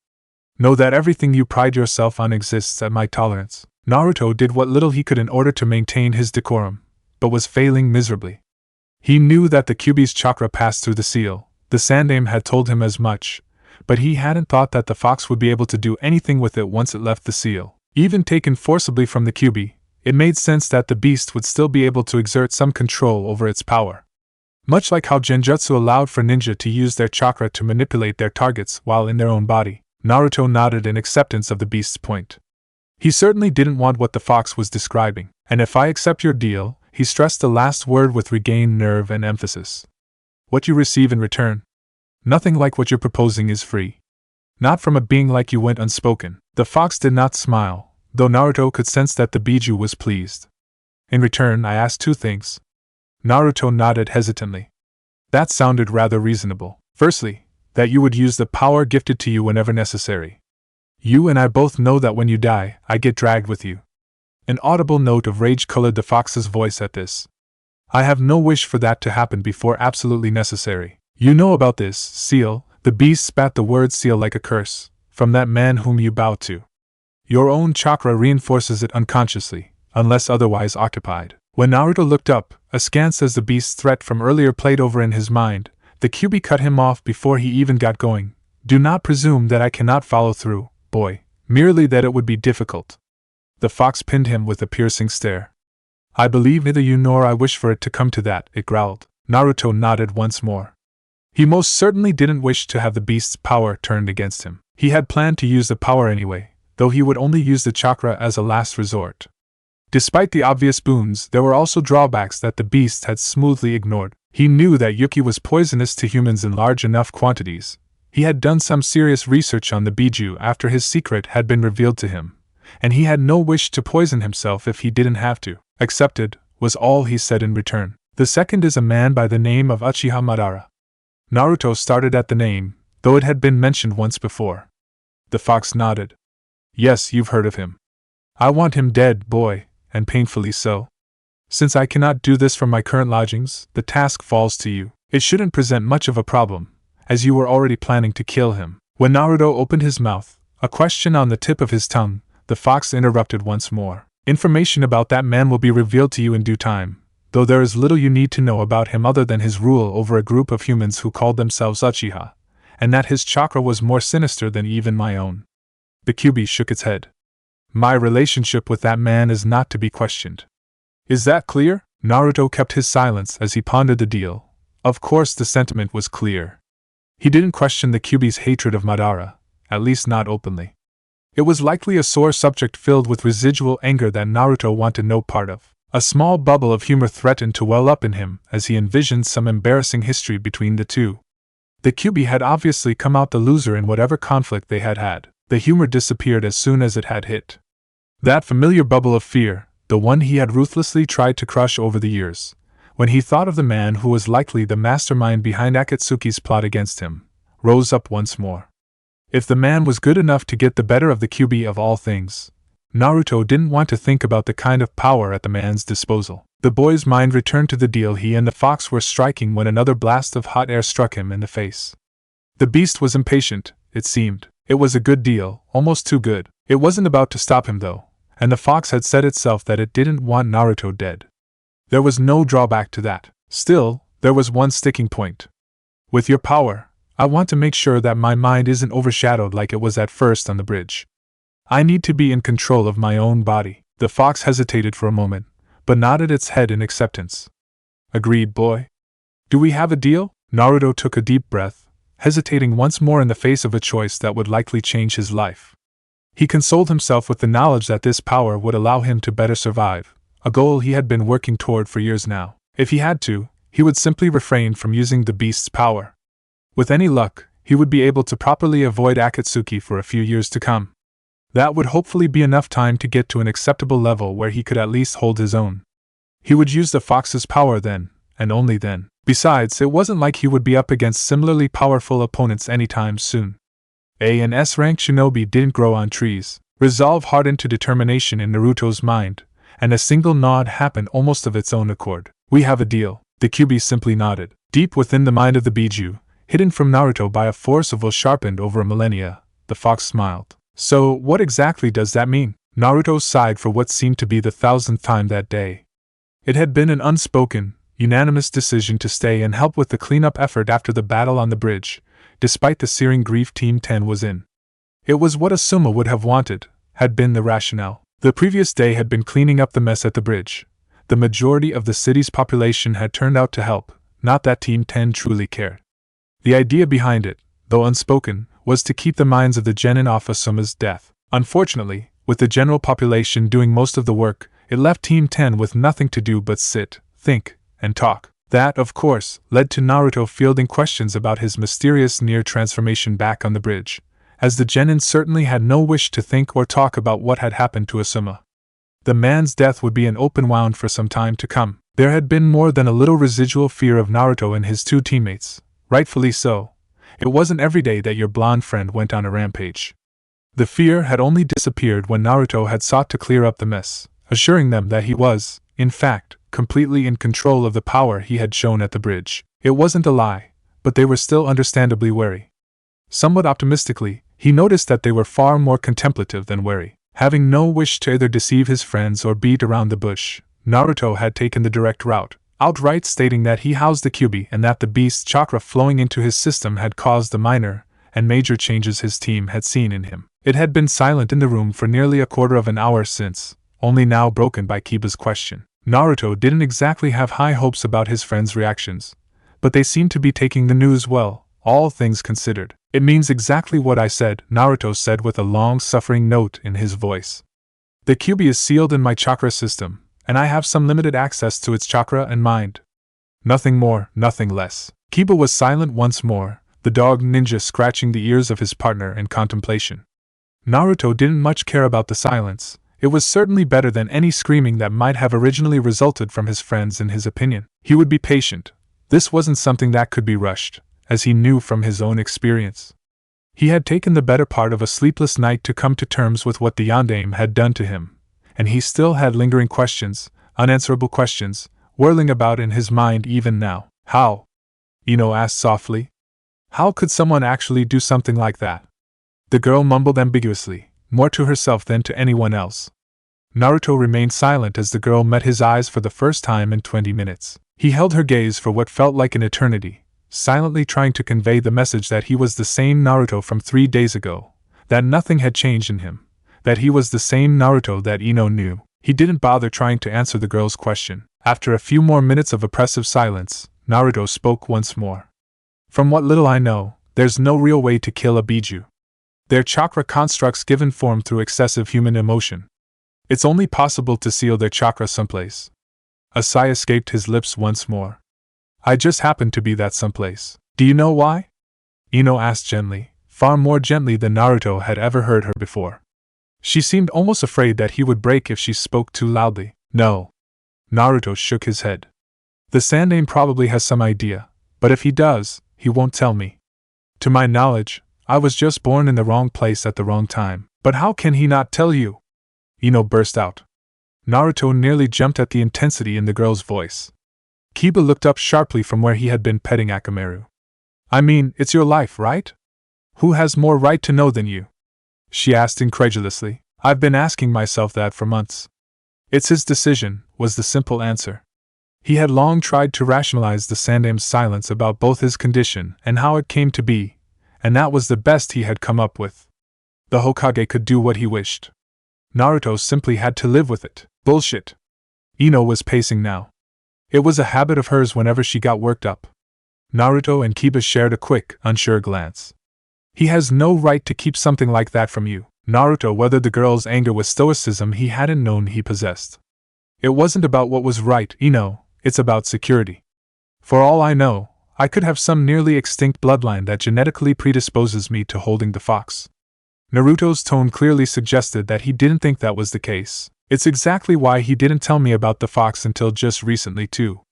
Know that everything you pride yourself on exists at my tolerance. Naruto did what little he could in order to maintain his decorum, but was failing miserably. He knew that the Kyuubi's chakra passed through the seal. The Sandaime had told him as much, but he hadn't thought that the fox would be able to do anything with it once it left the seal. Even taken forcibly from the Kyuubi, it made sense that the beast would still be able to exert some control over its power. Much like how genjutsu allowed for ninja to use their chakra to manipulate their targets while in their own body, Naruto nodded in acceptance of the beast's point. He certainly didn't want what the fox was describing, and if I accept your deal, he stressed the last word with regained nerve and emphasis. What you receive in return? Nothing like what you're proposing is free. Not from a being like you went unspoken. The fox did not smile, though Naruto could sense that the Biju was pleased. In return, I asked 2 things. Naruto nodded hesitantly. That sounded rather reasonable. Firstly, that you would use the power gifted to you whenever necessary. You and I both know that when you die, I get dragged with you. An audible note of rage colored the fox's voice at this. I have no wish for that to happen before absolutely necessary. You know about this, seal. The beast spat the word seal like a curse, from that man whom you bow to. Your own chakra reinforces it unconsciously, unless otherwise occupied. When Naruto looked up, askance as the beast's threat from earlier played over in his mind, the Kyuubi cut him off before he even got going. Do not presume that I cannot follow through, boy, merely that it would be difficult. The fox pinned him with a piercing stare. I believe neither you nor I wish for it to come to that, it growled. Naruto nodded once more. He most certainly didn't wish to have the beast's power turned against him. He had planned to use the power anyway, though he would only use the chakra as a last resort. Despite the obvious boons, there were also drawbacks that the beast had smoothly ignored. He knew that Yuki was poisonous to humans in large enough quantities. He had done some serious research on the Biju after his secret had been revealed to him, and he had no wish to poison himself if he didn't have to. Accepted, was all he said in return. The second is a man by the name of Uchiha Madara. Naruto started at the name, though it had been mentioned once before. The fox nodded. Yes, you've heard of him. I want him dead, boy, and painfully so. Since I cannot do this from my current lodgings, the task falls to you. It shouldn't present much of a problem, as you were already planning to kill him. When Naruto opened his mouth, a question on the tip of his tongue, the fox interrupted once more. Information about that man will be revealed to you in due time, though there is little you need to know about him other than his rule over a group of humans who called themselves Uchiha, and that his chakra was more sinister than even my own. The Kyuubi shook its head. My relationship with that man is not to be questioned. Is that clear? Naruto kept his silence as he pondered the deal. Of course the sentiment was clear. He didn't question the Kyuubi's hatred of Madara, at least not openly. It was likely a sore subject filled with residual anger that Naruto wanted no part of. A small bubble of humor threatened to well up in him as he envisioned some embarrassing history between the two. The Kyuubi had obviously come out the loser in whatever conflict they had had. The humor disappeared as soon as it had hit. That familiar bubble of fear, the one he had ruthlessly tried to crush over the years, when he thought of the man who was likely the mastermind behind Akatsuki's plot against him, rose up once more. If the man was good enough to get the better of the Kyuubi of all things, Naruto didn't want to think about the kind of power at the man's disposal. The boy's mind returned to the deal he and the fox were striking when another blast of hot air struck him in the face. The beast was impatient, it seemed. It was a good deal, almost too good. It wasn't about to stop him though, and the fox had said itself that it didn't want Naruto dead. There was no drawback to that. Still, there was one sticking point. With your power, I want to make sure that my mind isn't overshadowed like it was at first on the bridge. I need to be in control of my own body. The fox hesitated for a moment, but nodded its head in acceptance. Agreed, boy. Do we have a deal? Naruto took a deep breath, hesitating once more in the face of a choice that would likely change his life. He consoled himself with the knowledge that this power would allow him to better survive, a goal he had been working toward for years now. If he had to, he would simply refrain from using the beast's power. With any luck, he would be able to properly avoid Akatsuki for a few years to come. That would hopefully be enough time to get to an acceptable level where he could at least hold his own. He would use the fox's power then, and only then. Besides, it wasn't like he would be up against similarly powerful opponents anytime soon. A and S-rank shinobi didn't grow on trees. Resolve hardened to determination in Naruto's mind, and a single nod happened almost of its own accord. We have a deal. The Kyuubi simply nodded. Deep within the mind of the Biju, hidden from Naruto by a force of will sharpened over a millennia, the fox smiled. So, what exactly does that mean? Naruto sighed for what seemed to be the 1000th time that day. It had been an unspoken, unanimous decision to stay and help with the cleanup effort after the battle on the bridge, despite the searing grief Team 10 was in. It was what Asuma would have wanted, had been the rationale. The previous day had been cleaning up the mess at the bridge. The majority of the city's population had turned out to help, not that Team 10 truly cared. The idea behind it, though unspoken, was to keep the minds of the genin off Asuma's death. Unfortunately, with the general population doing most of the work, it left Team 10 with nothing to do but sit, think, and talk. That, of course, led to Naruto fielding questions about his mysterious near-transformation back on the bridge, as the genin certainly had no wish to think or talk about what had happened to Asuma. The man's death would be an open wound for some time to come. There had been more than a little residual fear of Naruto and his two teammates, rightfully so. It wasn't every day that your blonde friend went on a rampage. The fear had only disappeared when Naruto had sought to clear up the mess, assuring them that he was, in fact, completely in control of the power he had shown at the bridge. It wasn't a lie, but they were still understandably wary. Somewhat optimistically, he noticed that they were far more contemplative than wary. Having no wish to either deceive his friends or beat around the bush, Naruto had taken the direct route, outright stating that he housed the Kyuubi and that the beast's chakra flowing into his system had caused the minor and major changes his team had seen in him. It had been silent in the room for nearly a quarter of an hour since, only now broken by Kiba's question. Naruto didn't exactly have high hopes about his friend's reactions, but they seemed to be taking the news well, all things considered. It means exactly what I said, Naruto said with a long-suffering note in his voice. The Kyuubi is sealed in my chakra system, and I have some limited access to its chakra and mind. Nothing more, nothing less. Kiba was silent once more, the dog ninja scratching the ears of his partner in contemplation. Naruto didn't much care about the silence. It was certainly better than any screaming that might have originally resulted from his friends in his opinion. He would be patient. This wasn't something that could be rushed, as he knew from his own experience. He had taken the better part of a sleepless night to come to terms with what the yondaime had done to him, and he still had lingering questions, unanswerable questions, whirling about in his mind even now. How? Ino asked softly. How could someone actually do something like that? The girl mumbled ambiguously, more to herself than to anyone else. Naruto remained silent as the girl met his eyes for the first time in 20 minutes. He held her gaze for what felt like an eternity, silently trying to convey the message that he was the same Naruto from 3 days ago, that nothing had changed in him, that he was the same Naruto that Ino knew. He didn't bother trying to answer the girl's question. After a few more minutes of oppressive silence, Naruto spoke once more. From what little I know, there's no real way to kill a Biju. They're chakra constructs given form through excessive human emotion. It's only possible to seal their chakra someplace. A sigh escaped his lips once more. I just happen to be that someplace. Do you know why? Ino asked gently, far more gently than Naruto had ever heard her before. She seemed almost afraid that he would break if she spoke too loudly. No. Naruto shook his head. The Sandaime probably has some idea, but if he does, he won't tell me. To my knowledge, I was just born in the wrong place at the wrong time. But how can he not tell you? Ino burst out. Naruto nearly jumped at the intensity in the girl's voice. Kiba looked up sharply from where he had been petting Akamaru. I mean, it's your life, right? Who has more right to know than you? She asked incredulously. I've been asking myself that for months. It's his decision, was the simple answer. He had long tried to rationalize the Sandaime's silence about both his condition and how it came to be, and that was the best he had come up with. The Hokage could do what he wished. Naruto simply had to live with it. Bullshit. Ino was pacing now. It was a habit of hers whenever she got worked up. Naruto and Kiba shared a quick, unsure glance. He has no right to keep something like that from you. Naruto weathered the girl's anger with stoicism he hadn't known he possessed. It wasn't about what was right, Ino, it's about security. For all I know, I could have some nearly extinct bloodline that genetically predisposes me to holding the fox. Naruto's tone clearly suggested that he didn't think that was the case. It's exactly why he didn't tell me about the fox until just recently too.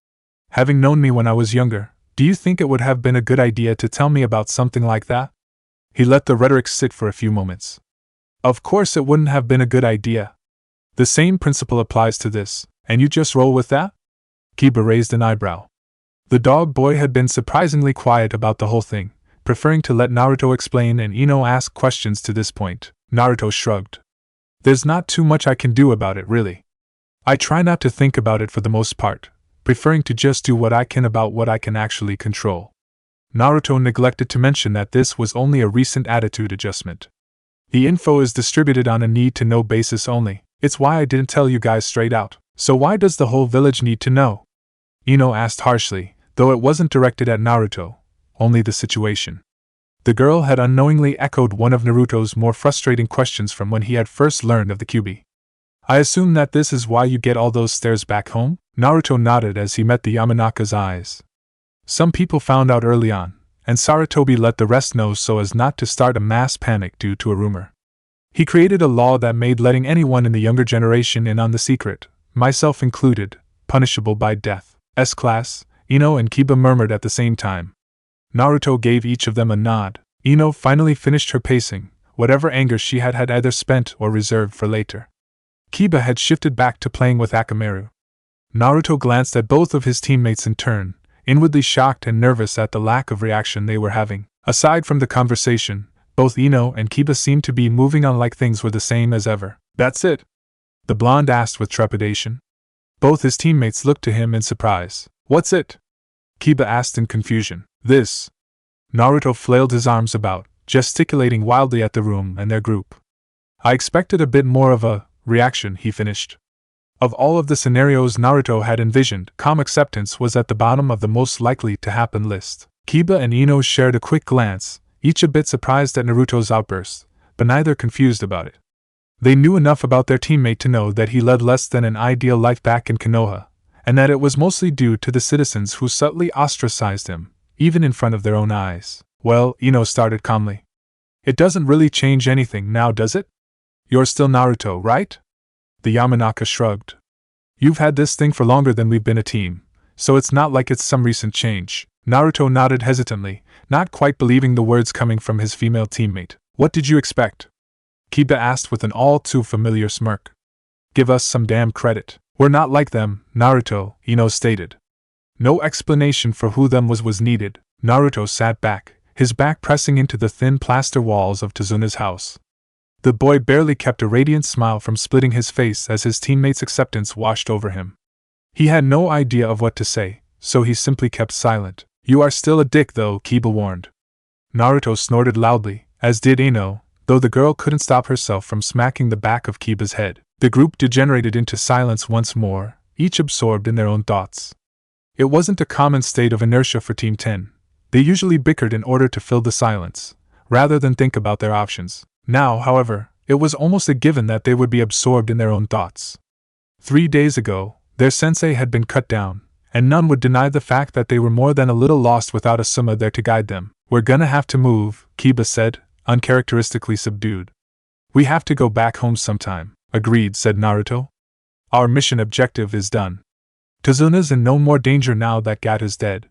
Having known me when I was younger, do you think it would have been a good idea to tell me about something like that? He let the rhetoric sit for a few moments. Of course it wouldn't have been a good idea. The same principle applies to this, and you just roll with that? Kiba raised an eyebrow. The dog boy had been surprisingly quiet about the whole thing, preferring to let Naruto explain and Ino ask questions to this point. Naruto shrugged. There's not too much I can do about it, really. I try not to think about it for the most part, preferring to just do what I can about what I can actually control. Naruto neglected to mention that this was only a recent attitude adjustment. The info is distributed on a need-to-know basis only. It's why I didn't tell you guys straight out. So why does the whole village need to know? Ino asked harshly, though it wasn't directed at Naruto, only the situation. The girl had unknowingly echoed one of Naruto's more frustrating questions from when he had first learned of the Kyuubi. I assume that this is why you get all those stares back home? Naruto nodded as he met the Yamanaka's eyes. Some people found out early on, and Sarutobi let the rest know so as not to start a mass panic due to a rumor. He created a law that made letting anyone in the younger generation in on the secret, myself included, punishable by death. S-class, Ino and Kiba murmured at the same time. Naruto gave each of them a nod. Ino finally finished her pacing, whatever anger she had either spent or reserved for later. Kiba had shifted back to playing with Akamaru. Naruto glanced at both of his teammates in turn, inwardly shocked and nervous at the lack of reaction they were having. Aside from the conversation, both Ino and Kiba seemed to be moving on like things were the same as ever. That's it? The blonde asked with trepidation. Both his teammates looked to him in surprise. What's it? Kiba asked in confusion. This. Naruto flailed his arms about, gesticulating wildly at the room and their group. I expected a bit more of a reaction, he finished. Of all of the scenarios Naruto had envisioned, calm acceptance was at the bottom of the most likely to happen list. Kiba and Ino shared a quick glance, each a bit surprised at Naruto's outburst, but neither confused about it. They knew enough about their teammate to know that he led less than an ideal life back in Konoha, and that it was mostly due to the citizens who subtly ostracized him, even in front of their own eyes. Well, Ino started calmly. It doesn't really change anything now, does it? You're still Naruto, right? The Yamanaka shrugged. You've had this thing for longer than we've been a team, so it's not like it's some recent change. Naruto nodded hesitantly, not quite believing the words coming from his female teammate. What did you expect? Kiba asked with an all-too-familiar smirk. Give us some damn credit. We're not like them, Naruto, Ino stated. No explanation for who them was needed. Naruto sat back, his back pressing into the thin plaster walls of Tazuna's house. The boy barely kept a radiant smile from splitting his face as his teammates' acceptance washed over him. He had no idea of what to say, so he simply kept silent. You are still a dick though, Kiba warned. Naruto snorted loudly, as did Ino, though the girl couldn't stop herself from smacking the back of Kiba's head. The group degenerated into silence once more, each absorbed in their own thoughts. It wasn't a common state of inertia for Team 10. They usually bickered in order to fill the silence, rather than think about their options. Now, however, it was almost a given that they would be absorbed in their own thoughts. 3 days ago, their sensei had been cut down, and none would deny the fact that they were more than a little lost without a Suma there to guide them. We're gonna have to move, Kiba said, uncharacteristically subdued. We have to go back home sometime. Agreed, said Naruto. Our mission objective is done. Tazuna's in no more danger now that Gat is dead.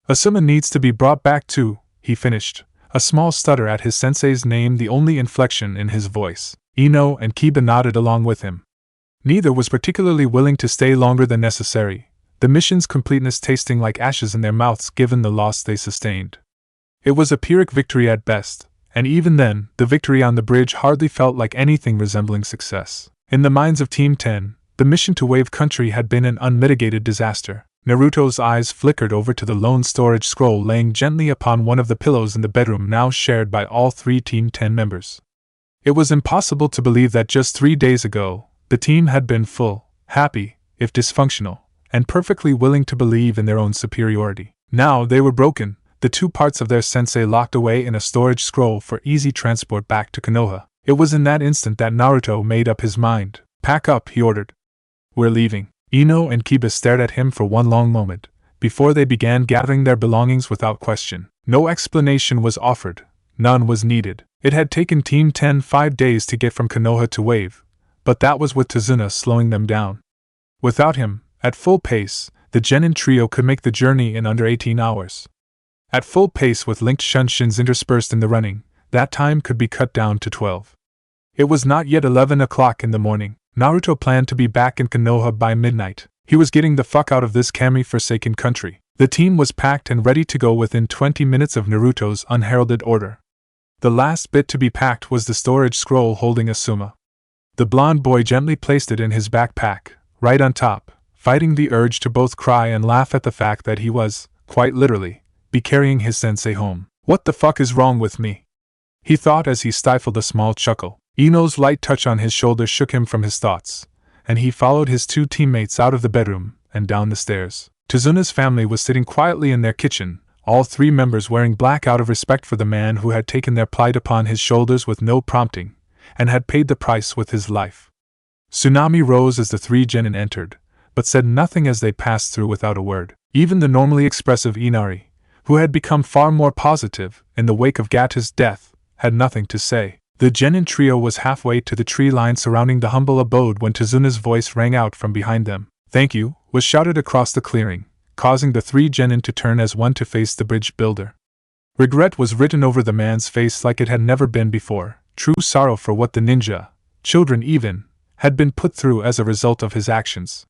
Asuma needs to be brought back too, he finished, a small stutter at his sensei's name the only inflection in his voice. Ino and Kiba nodded along with him. Neither was particularly willing to stay longer than necessary, the mission's completeness tasting like ashes in their mouths given the loss they sustained. It was a Pyrrhic victory at best, and even then, the victory on the bridge hardly felt like anything resembling success. In the minds of Team 10, the mission to Wave Country had been an unmitigated disaster. Naruto's eyes flickered over to the lone storage scroll laying gently upon one of the pillows in the bedroom now shared by all 3 Team 10 members. It was impossible to believe that just 3 days ago, the team had been full, happy, if dysfunctional, and perfectly willing to believe in their own superiority. Now they were broken, the 2 parts of their sensei locked away in a storage scroll for easy transport back to Konoha. It was in that instant that Naruto made up his mind. Pack up, he ordered. We're leaving. Ino and Kiba stared at him for one long moment, before they began gathering their belongings without question. No explanation was offered, none was needed. It had taken Team 10 5 days to get from Konoha to Wave, but that was with Tazuna slowing them down. Without him, at full pace, the Genin trio could make the journey in under 18 hours. At full pace with linked Shunshins interspersed in the running, that time could be cut down to 12. It was not yet 11 o'clock in the morning. Naruto planned to be back in Konoha by midnight. He was getting the fuck out of this kami-forsaken country. The team was packed and ready to go within 20 minutes of Naruto's unheralded order. The last bit to be packed was the storage scroll holding Asuma. The blonde boy gently placed it in his backpack, right on top, fighting the urge to both cry and laugh at the fact that he was, quite literally, be carrying his sensei home. What the fuck is wrong with me? He thought as he stifled a small chuckle. Ino's light touch on his shoulder shook him from his thoughts, and he followed his 2 teammates out of the bedroom and down the stairs. Tazuna's family was sitting quietly in their kitchen, all 3 members wearing black out of respect for the man who had taken their plight upon his shoulders with no prompting, and had paid the price with his life. Tsunami rose as the 3 genin entered, but said nothing as they passed through without a word. Even the normally expressive Inari, who had become far more positive in the wake of Gata's death, had nothing to say. The genin trio was halfway to the tree line surrounding the humble abode when Tazuna's voice rang out from behind them. Thank you, was shouted across the clearing, causing the 3 genin to turn as one to face the bridge builder. Regret was written over the man's face like it had never been before, true sorrow for what the ninja, children even, had been put through as a result of his actions.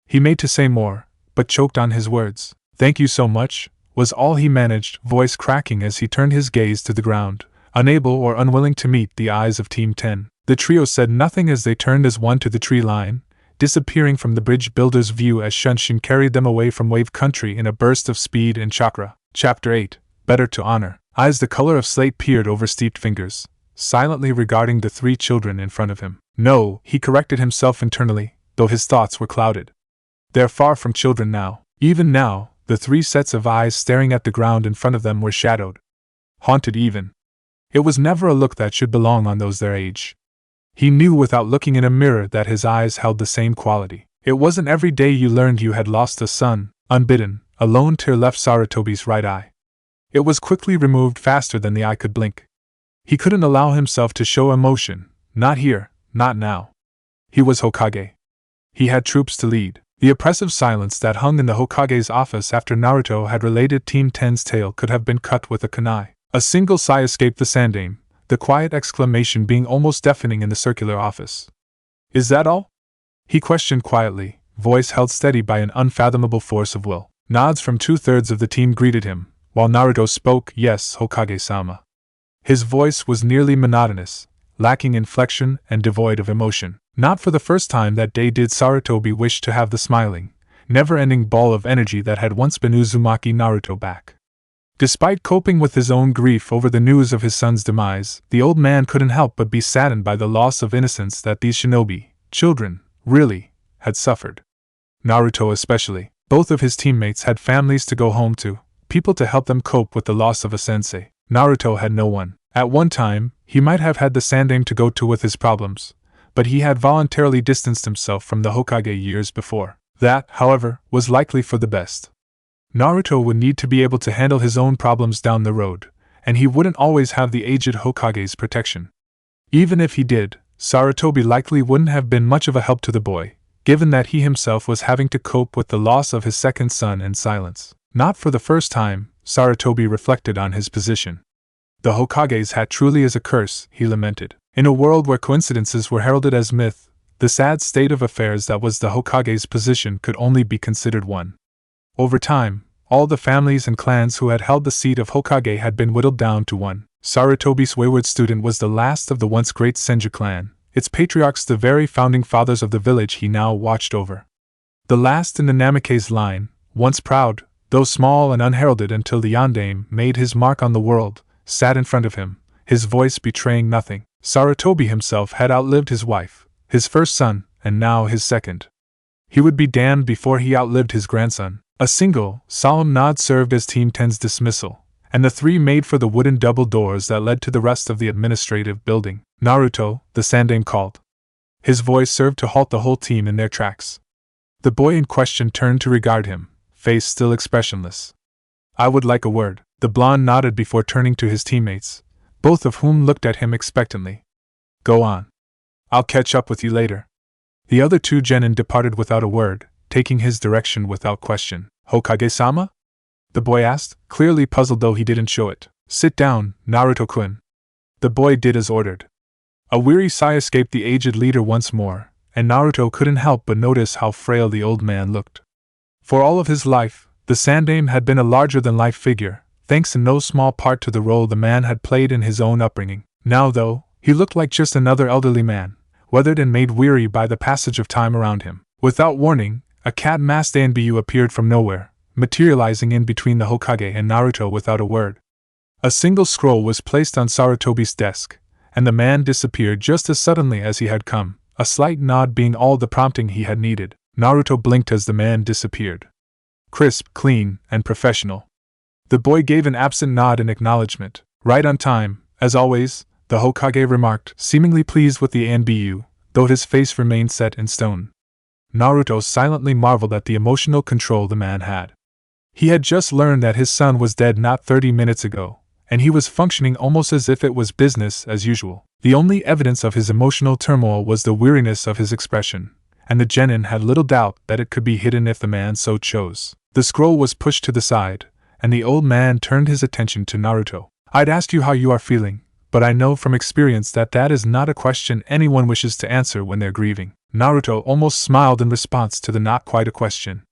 He made to say more, but choked on his words. Thank you so much, was all he managed, voice cracking as he turned his gaze to the ground, unable or unwilling to meet the eyes of Team 10. The trio said nothing as they turned as one to the tree line, disappearing from the bridge builder's view as Shunshin carried them away from wave country in a burst of speed and chakra. Chapter 8. Better to honor. Eyes the color of slate peered over steeped fingers, silently regarding the 3 children in front of him. No, he corrected himself internally, though his thoughts were clouded. They're far from children now. Even now, the 3 sets of eyes staring at the ground in front of them were shadowed. Haunted even. It was never a look that should belong on those their age. He knew without looking in a mirror that his eyes held the same quality. It wasn't every day you learned you had lost a son. Unbidden, a lone tear left Sarutobi's right eye. It was quickly removed faster than the eye could blink. He couldn't allow himself to show emotion, not here, not now. He was Hokage. He had troops to lead. The oppressive silence that hung in the Hokage's office after Naruto had related Team 10's tale could have been cut with a kunai. A single sigh escaped the Sandaime, the quiet exclamation being almost deafening in the circular office. Is that all? He questioned quietly, voice held steady by an unfathomable force of will. Nods from 2/3 of the team greeted him, while Naruto spoke, "Yes, Hokage-sama." His voice was nearly monotonous, lacking inflection and devoid of emotion. Not for the first time that day did Sarutobi wish to have the smiling, never-ending ball of energy that had once been Uzumaki Naruto back. Despite coping with his own grief over the news of his son's demise, the old man couldn't help but be saddened by the loss of innocence that these shinobi, children, really, had suffered. Naruto especially. Both of his teammates had families to go home to, people to help them cope with the loss of a sensei. Naruto had no one. At one time, he might have had the Sandaime to go to with his problems, but he had voluntarily distanced himself from the Hokage years before. That, however, was likely for the best. Naruto would need to be able to handle his own problems down the road, and he wouldn't always have the aged Hokage's protection. Even if he did, Sarutobi likely wouldn't have been much of a help to the boy, given that he himself was having to cope with the loss of his second son in silence. Not for the first time, Sarutobi reflected on his position. The Hokage's hat truly is a curse, he lamented. In a world where coincidences were heralded as myth, the sad state of affairs that was the Hokage's position could only be considered one. Over time, all the families and clans who had held the seat of Hokage had been whittled down to one. Sarutobi's wayward student was the last of the once great Senju clan, its patriarchs the very founding fathers of the village he now watched over. The last in the Namikaze line, once proud, though small and unheralded until the Yondaime made his mark on the world, sat in front of him, his voice betraying nothing. Sarutobi himself had outlived his wife, his first son, and now his second. He would be damned before he outlived his grandson. A single, solemn nod served as Team 10's dismissal, and the 3 made for the wooden double doors that led to the rest of the administrative building. "Naruto," the Sandaime called. His voice served to halt the whole team in their tracks. The boy in question turned to regard him, face still expressionless. "I would like a word." The blonde nodded before turning to his teammates, both of whom looked at him expectantly. "Go on. I'll catch up with you later." The other 2 genin departed without a word, taking his direction without question. "Hokage-sama?" the boy asked, clearly puzzled though he didn't show it. "Sit down, Naruto-kun." The boy did as ordered. A weary sigh escaped the aged leader once more, and Naruto couldn't help but notice how frail the old man looked. For all of his life, the Sandaime had been a larger-than-life figure, thanks in no small part to the role the man had played in his own upbringing. Now, though, he looked like just another elderly man, weathered and made weary by the passage of time around him. Without warning, a cat-masked Anbu appeared from nowhere, materializing in between the Hokage and Naruto without a word. A single scroll was placed on Sarutobi's desk, and the man disappeared just as suddenly as he had come, a slight nod being all the prompting he had needed. Naruto blinked as the man disappeared. Crisp, clean, and professional. The boy gave an absent nod in acknowledgement. "Right on time, as always," the Hokage remarked, seemingly pleased with the Anbu, though his face remained set in stone. Naruto silently marveled at the emotional control the man had. He had just learned that his son was dead not 30 minutes ago, and he was functioning almost as if it was business as usual. The only evidence of his emotional turmoil was the weariness of his expression, and the genin had little doubt that it could be hidden if the man so chose. The scroll was pushed to the side, and the old man turned his attention to Naruto. "I'd ask you how you are feeling, but I know from experience that that is not a question anyone wishes to answer when they're grieving." Naruto almost smiled in response to the not quite a question.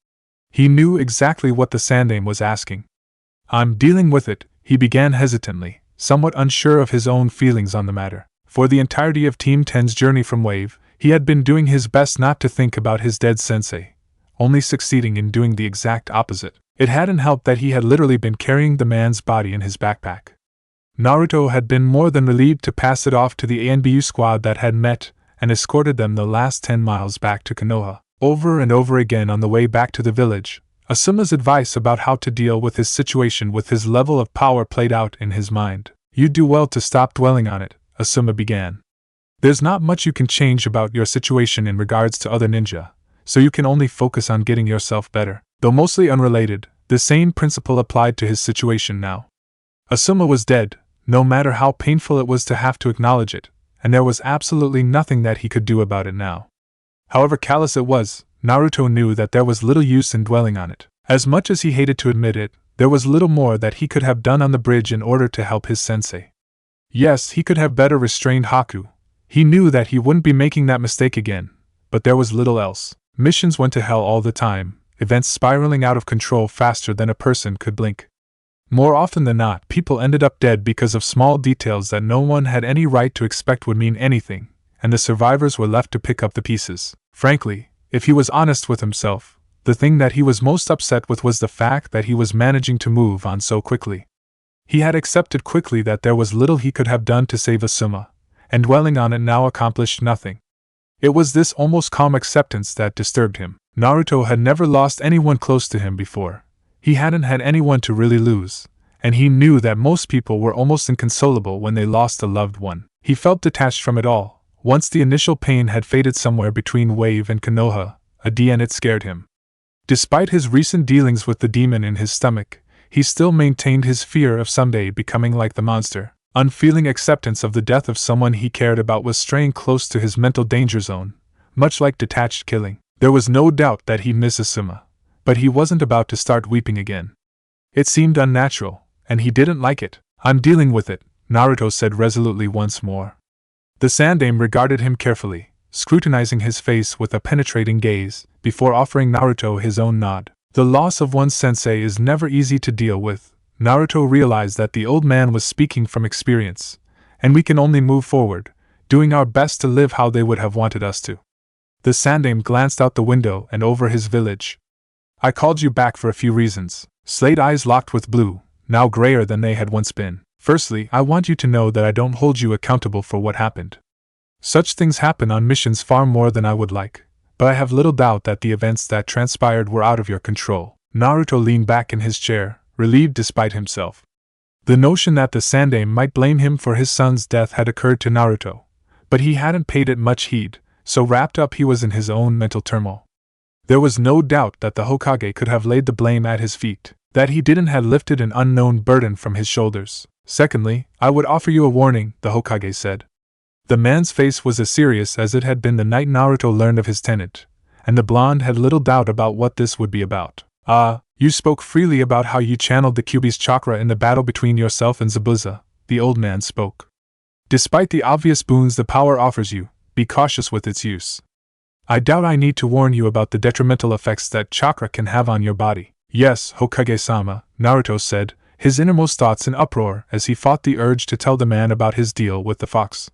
He knew exactly what the Sandaime was asking. "I'm dealing with it," he began hesitantly, somewhat unsure of his own feelings on the matter. For the entirety of Team 10's journey from Wave, He had been doing his best not to think about his dead sensei, only succeeding in doing the exact opposite. It hadn't helped that he had literally been carrying the man's body in his backpack. Naruto had been more than relieved to pass it off to the ANBU squad that had met and escorted them the last 10 miles back to Konoha. Over and over again on the way back to the village, Asuma's advice about how to deal with his situation with his level of power played out in his mind. "You'd do well to stop dwelling on it," Asuma began. "There's not much you can change about your situation in regards to other ninja, so you can only focus on getting yourself better." Though mostly unrelated, the same principle applied to his situation now. Asuma was dead, no matter how painful it was to have to acknowledge it, and there was absolutely nothing that he could do about it now. However callous it was, Naruto knew that there was little use in dwelling on it. As much as he hated to admit it, there was little more that he could have done on the bridge in order to help his sensei. Yes, he could have better restrained Haku. He knew that he wouldn't be making that mistake again, but there was little else. Missions went to hell all the time, events spiraling out of control faster than a person could blink. More often than not, people ended up dead because of small details that no one had any right to expect would mean anything, and the survivors were left to pick up the pieces. Frankly, if he was honest with himself, the thing that he was most upset with was the fact that he was managing to move on so quickly. He had accepted quickly that there was little he could have done to save Asuma, and dwelling on it now accomplished nothing. It was this almost calm acceptance that disturbed him. Naruto had never lost anyone close to him before. He hadn't had anyone to really lose, and he knew that most people were almost inconsolable when they lost a loved one. He felt detached from it all. Once the initial pain had faded somewhere between Wave and Konoha, and it scared him. Despite his recent dealings with the demon in his stomach, he still maintained his fear of someday becoming like the monster. Unfeeling acceptance of the death of someone he cared about was straying close to his mental danger zone, much like detached killing. There was no doubt that he'd miss Asuma, but he wasn't about to start weeping again. It seemed unnatural, and he didn't like it. "I'm dealing with it," Naruto said resolutely once more. The Sandaime regarded him carefully, scrutinizing his face with a penetrating gaze, before offering Naruto his own nod. The loss of one's sensei is never easy to deal with. Naruto realized that the old man was speaking from experience, and we can only move forward, doing our best to live how they would have wanted us to. The Sandaime glanced out the window and over his village. "I called you back for a few reasons." Slate eyes locked with blue, now grayer than they had once been. "Firstly, I want you to know that I don't hold you accountable for what happened. Such things happen on missions far more than I would like, but I have little doubt that the events that transpired were out of your control." Naruto leaned back in his chair, relieved despite himself. The notion that the Sandaime might blame him for his son's death had occurred to Naruto, but he hadn't paid it much heed, so wrapped up he was in his own mental turmoil. There was no doubt that the Hokage could have laid the blame at his feet, that he didn't have lifted an unknown burden from his shoulders. "Secondly, I would offer you a warning," the Hokage said. The man's face was as serious as it had been the night Naruto learned of his tenant, and the blonde had little doubt about what this would be about. You spoke freely about how you channeled the Kyuubi's chakra in the battle between yourself and Zabuza," the old man spoke. "Despite the obvious boons the power offers you, be cautious with its use. I doubt I need to warn you about the detrimental effects that chakra can have on your body." "Yes, Hokage-sama," Naruto said, his innermost thoughts in uproar as he fought the urge to tell the man about his deal with the fox.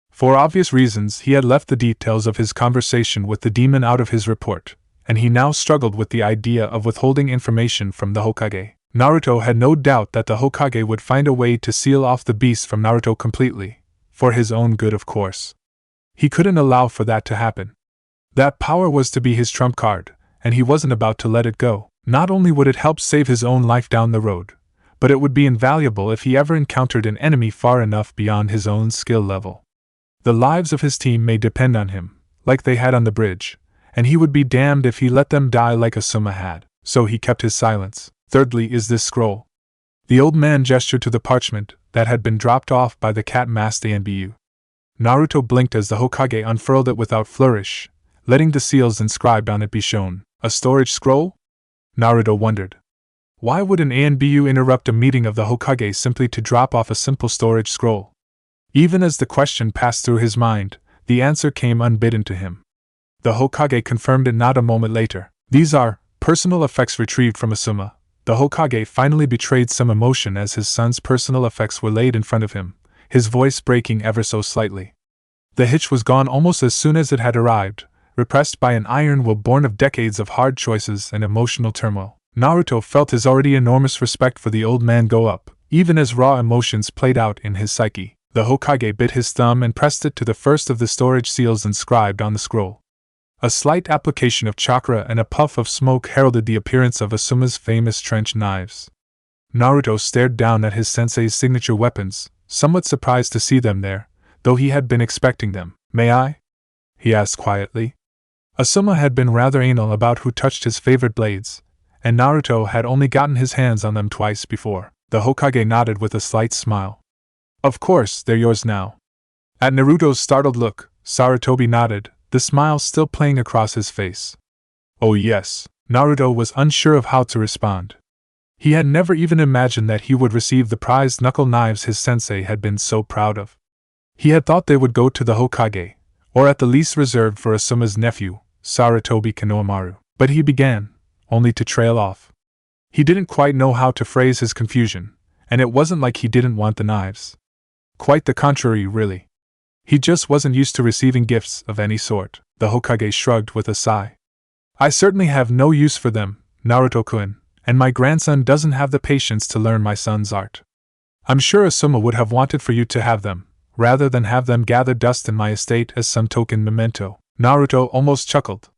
For obvious reasons, he had left the details of his conversation with the demon out of his report, and he now struggled with the idea of withholding information from the Hokage. Naruto had no doubt that the Hokage would find a way to seal off the beast from Naruto completely, for his own good of course. He couldn't allow for that to happen. That power was to be his trump card, and he wasn't about to let it go. Not only would it help save his own life down the road, but it would be invaluable if he ever encountered an enemy far enough beyond his own skill level. The lives of his team may depend on him, like they had on the bridge, and he would be damned if he let them die like Asuma had, so he kept his silence. "Thirdly is this scroll." The old man gestured to the parchment that had been dropped off by the cat-masked ANBU. Naruto blinked as the Hokage unfurled it without flourish, letting the seals inscribed on it be shown. "A storage scroll?" Naruto wondered. Why would an ANBU interrupt a meeting of the Hokage simply to drop off a simple storage scroll? Even as the question passed through his mind, the answer came unbidden to him. The Hokage confirmed it not a moment later. "These are personal effects retrieved from Asuma." The Hokage finally betrayed some emotion as his son's personal effects were laid in front of him, his voice breaking ever so slightly. The hitch was gone almost as soon as it had arrived, repressed by an iron will born of decades of hard choices and emotional turmoil. Naruto felt his already enormous respect for the old man go up, even as raw emotions played out in his psyche. The Hokage bit his thumb and pressed it to the first of the storage seals inscribed on the scroll. A slight application of chakra and a puff of smoke heralded the appearance of Asuma's famous trench knives. Naruto stared down at his sensei's signature weapons, somewhat surprised to see them there, though he had been expecting them. "May I?" he asked quietly. Asuma had been rather anal about who touched his favorite blades, and Naruto had only gotten his hands on them twice before. The Hokage nodded with a slight smile. "Of course, they're yours now." At Naruto's startled look, Sarutobi nodded, the smile still playing across his face. "Oh yes." Naruto was unsure of how to respond. He had never even imagined that he would receive the prized knuckle knives his sensei had been so proud of. He had thought they would go to the Hokage, or at the least reserved for Asuma's nephew, Sarutobi Kanohamaru. But he began, only to trail off. He didn't quite know how to phrase his confusion, and it wasn't like he didn't want the knives. Quite the contrary, really. He just wasn't used to receiving gifts of any sort. The Hokage shrugged with a sigh. "I certainly have no use for them, Naruto-kun, and my grandson doesn't have the patience to learn my son's art. I'm sure Asuma would have wanted for you to have them, rather than have them gather dust in my estate as some token memento." Naruto almost chuckled.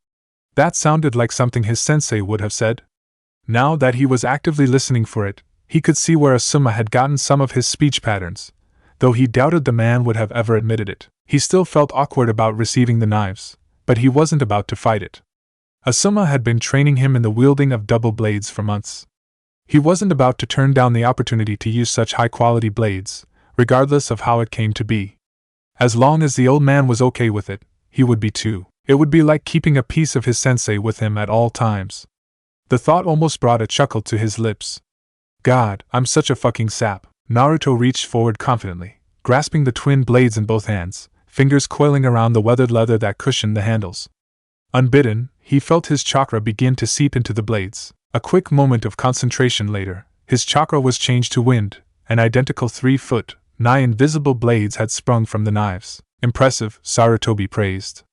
That sounded like something his sensei would have said. Now that he was actively listening for it, he could see where Asuma had gotten some of his speech patterns, though he doubted the man would have ever admitted it. He still felt awkward about receiving the knives, but he wasn't about to fight it. Asuma had been training him in the wielding of double blades for months. He wasn't about to turn down the opportunity to use such high-quality blades, regardless of how it came to be. As long as the old man was okay with it, he would be too. It would be like keeping a piece of his sensei with him at all times. The thought almost brought a chuckle to his lips. God, I'm such a fucking sap. Naruto reached forward confidently, grasping the twin blades in both hands, fingers coiling around the weathered leather that cushioned the handles. Unbidden, he felt his chakra begin to seep into the blades. A quick moment of concentration later, his chakra was changed to wind, and identical 3-foot, nigh invisible blades had sprung from the knives. "Impressive," Sarutobi praised.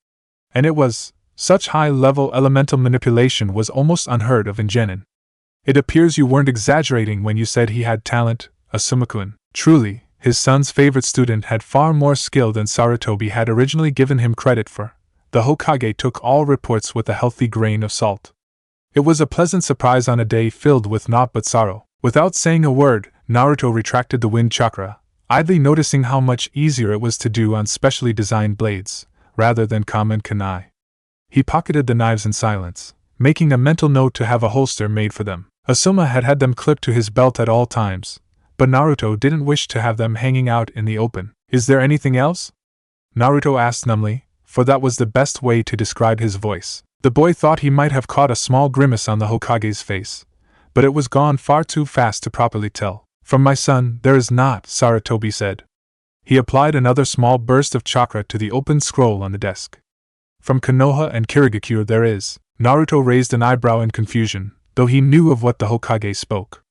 And it was, such high-level elemental manipulation was almost unheard of in genin. "It appears you weren't exaggerating when you said he had talent, Asuma-kun." Truly, his son's favorite student had far more skill than Sarutobi had originally given him credit for. The Hokage took all reports with a healthy grain of salt. It was a pleasant surprise on a day filled with naught but sorrow. Without saying a word, Naruto retracted the wind chakra, idly noticing how much easier it was to do on specially designed blades, rather than common kunai. He pocketed the knives in silence, making a mental note to have a holster made for them. Asuma had had them clipped to his belt at all times, but Naruto didn't wish to have them hanging out in the open. "Is there anything else?" Naruto asked numbly, for that was the best way to describe his voice. The boy thought he might have caught a small grimace on the Hokage's face, but it was gone far too fast to properly tell. "From my son, there is not," Sarutobi said. He applied another small burst of chakra to the open scroll on the desk. "From Konoha and Kirigakure there is." Naruto raised an eyebrow in confusion, though he knew of what the Hokage spoke.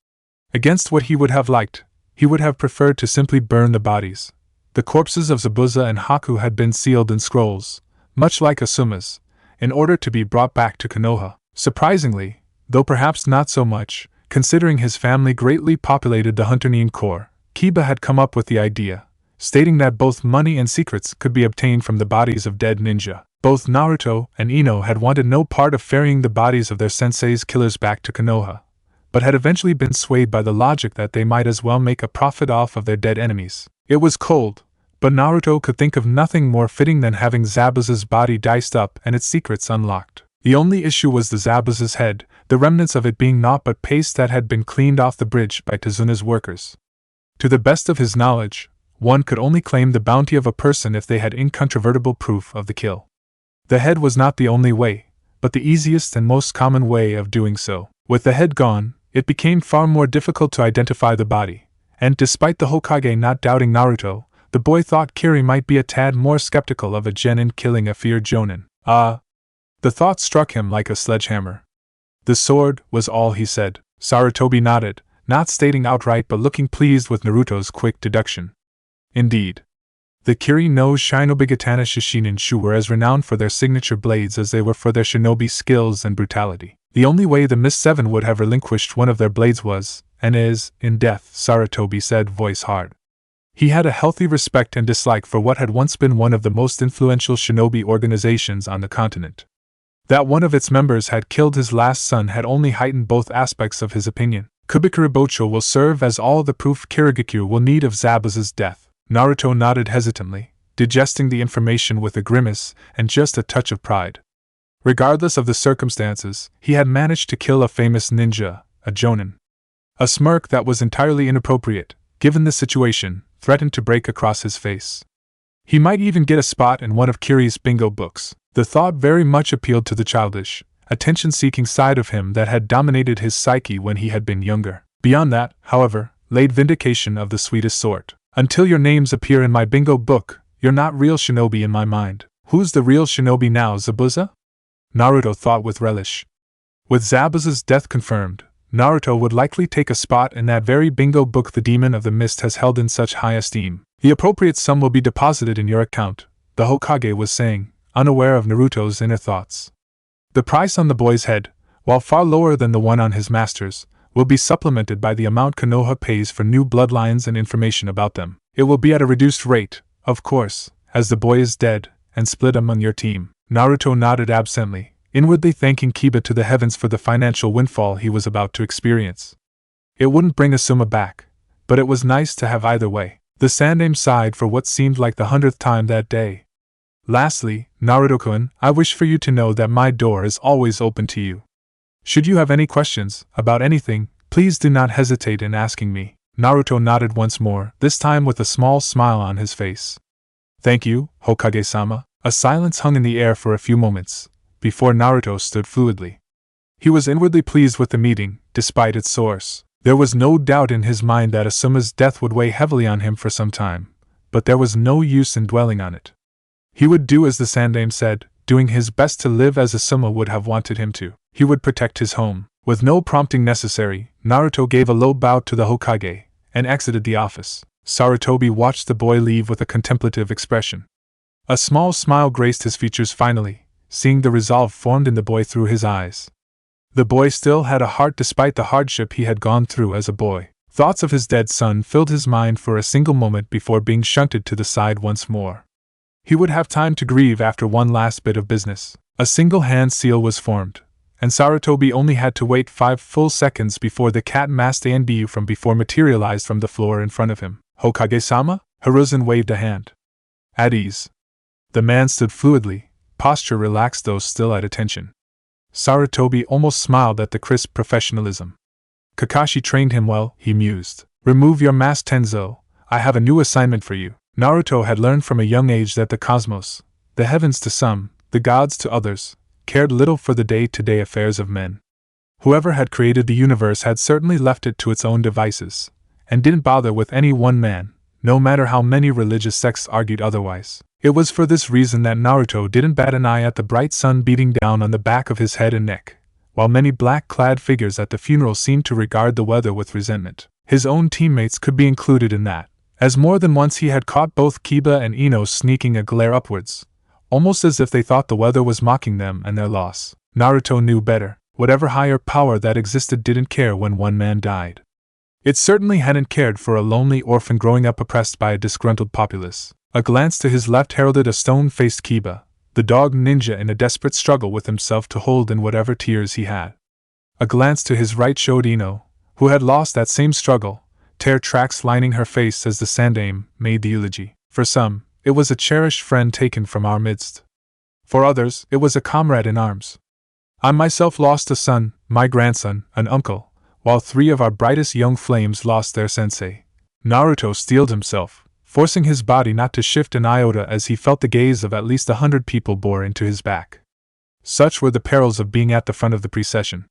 Against what he would have liked, he would have preferred to simply burn the bodies. The corpses of Zabuza and Haku had been sealed in scrolls, much like Asuma's, in order to be brought back to Konoha. Surprisingly, though perhaps not so much, considering his family greatly populated the Hunterine core, Kiba had come up with the idea, stating that both money and secrets could be obtained from the bodies of dead ninja. Both Naruto and Ino had wanted no part of ferrying the bodies of their sensei's killers back to Konoha, but had eventually been swayed by the logic that they might as well make a profit off of their dead enemies. It was cold, but Naruto could think of nothing more fitting than having Zabuza's body diced up and its secrets unlocked. The only issue was the Zabuza's head, the remnants of it being naught but paste that had been cleaned off the bridge by Tezuna's workers. To the best of his knowledge, one could only claim the bounty of a person if they had incontrovertible proof of the kill. The head was not the only way, but the easiest and most common way of doing so. With the head gone, it became far more difficult to identify the body, and despite the Hokage not doubting Naruto, the boy thought Kiri might be a tad more skeptical of a genin killing a feared jonin. The thought struck him like a sledgehammer. "The sword," was all he said. Sarutobi nodded, not stating outright but looking pleased with Naruto's quick deduction. "Indeed. The Kiri no Shinobigatana Shishinin Shu were as renowned for their signature blades as they were for their shinobi skills and brutality. The only way the Mist Seven would have relinquished one of their blades was, and is, in death, Sarutobi said, voice hard. He had a healthy respect and dislike for what had once been one of the most influential shinobi organizations on the continent. That one of its members had killed his last son had only heightened both aspects of his opinion. Kubikuribocho will serve as all the proof Kirigakure will need of Zabuza's death. Naruto nodded hesitantly, digesting the information with a grimace and just a touch of pride. Regardless of the circumstances, he had managed to kill a famous ninja, a jonin. A smirk that was entirely inappropriate, given the situation, threatened to break across his face. He might even get a spot in one of Kiri's bingo books. The thought very much appealed to the childish, attention-seeking side of him that had dominated his psyche when he had been younger. Beyond that, however, laid vindication of the sweetest sort. Until your names appear in my bingo book, you're not real shinobi in my mind. Who's the real shinobi now, Zabuza? Naruto thought with relish. With Zabuza's death confirmed, Naruto would likely take a spot in that very bingo book the Demon of the Mist has held in such high esteem. The appropriate sum will be deposited in your account, the Hokage was saying, unaware of Naruto's inner thoughts. The price on the boy's head, while far lower than the one on his master's, will be supplemented by the amount Konoha pays for new bloodlines and information about them. It will be at a reduced rate, of course, as the boy is dead, and split among your team. Naruto nodded absently, inwardly thanking Kiba to the heavens for the financial windfall he was about to experience. It wouldn't bring Asuma back, but it was nice to have either way. The Sandaime sighed for what seemed like the 100th time that day. Lastly, Naruto-kun, I wish for you to know that my door is always open to you. Should you have any questions, about anything, please do not hesitate in asking me. Naruto nodded once more, this time with a small smile on his face. Thank you, Hokage-sama. A silence hung in the air for a few moments, before Naruto stood fluidly. He was inwardly pleased with the meeting, despite its source. There was no doubt in his mind that Asuma's death would weigh heavily on him for some time, but there was no use in dwelling on it. He would do as the Sandaime said, doing his best to live as Asuma would have wanted him to. He would protect his home. With no prompting necessary, Naruto gave a low bow to the Hokage, and exited the office. Sarutobi watched the boy leave with a contemplative expression. A small smile graced his features finally, seeing the resolve formed in the boy through his eyes. The boy still had a heart despite the hardship he had gone through as a boy. Thoughts of his dead son filled his mind for a single moment before being shunted to the side once more. He would have time to grieve after one last bit of business. A single hand seal was formed, and Sarutobi only had to wait 5 full seconds before the cat-masked Anbu from before materialized from the floor in front of him. Hokage-sama? Hiruzen waved a hand. At ease. The man stood fluidly, posture relaxed though still at attention. Sarutobi almost smiled at the crisp professionalism. Kakashi trained him well, he mused. Remove your mask, Tenzo. I have a new assignment for you. Naruto had learned from a young age that the cosmos, the heavens to some, the gods to others, cared little for the day-to-day affairs of men. Whoever had created the universe had certainly left it to its own devices, and didn't bother with any one man, no matter how many religious sects argued otherwise. It was for this reason that Naruto didn't bat an eye at the bright sun beating down on the back of his head and neck, while many black-clad figures at the funeral seemed to regard the weather with resentment. His own teammates could be included in that, as more than once he had caught both Kiba and Ino sneaking a glare upwards, almost as if they thought the weather was mocking them and their loss. Naruto knew better. Whatever higher power that existed didn't care when one man died. It certainly hadn't cared for a lonely orphan growing up oppressed by a disgruntled populace. A glance to his left heralded a stone-faced Kiba, the dog ninja in a desperate struggle with himself to hold in whatever tears he had. A glance to his right showed Ino, who had lost that same struggle, tear tracks lining her face as the Sandaime made the eulogy. For some, it was a cherished friend taken from our midst. For others, it was a comrade in arms. I myself lost a son, my grandson, an uncle, while 3 of our brightest young flames lost their sensei. Naruto steeled himself, forcing his body not to shift an iota as he felt the gaze of at least 100 people bore into his back. Such were the perils of being at the front of the procession.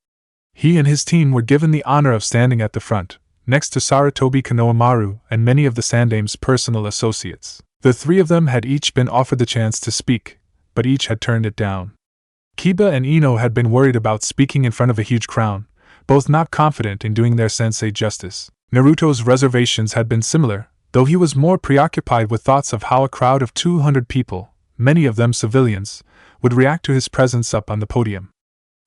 He and his team were given the honor of standing at the front, next to Sarutobi Konohamaru and many of the Sandaime's personal associates. The 3 of them had each been offered the chance to speak, but each had turned it down. Kiba and Ino had been worried about speaking in front of a huge crowd, both not confident in doing their sensei justice. Naruto's reservations had been similar, though he was more preoccupied with thoughts of how a crowd of 200 people, many of them civilians, would react to his presence up on the podium.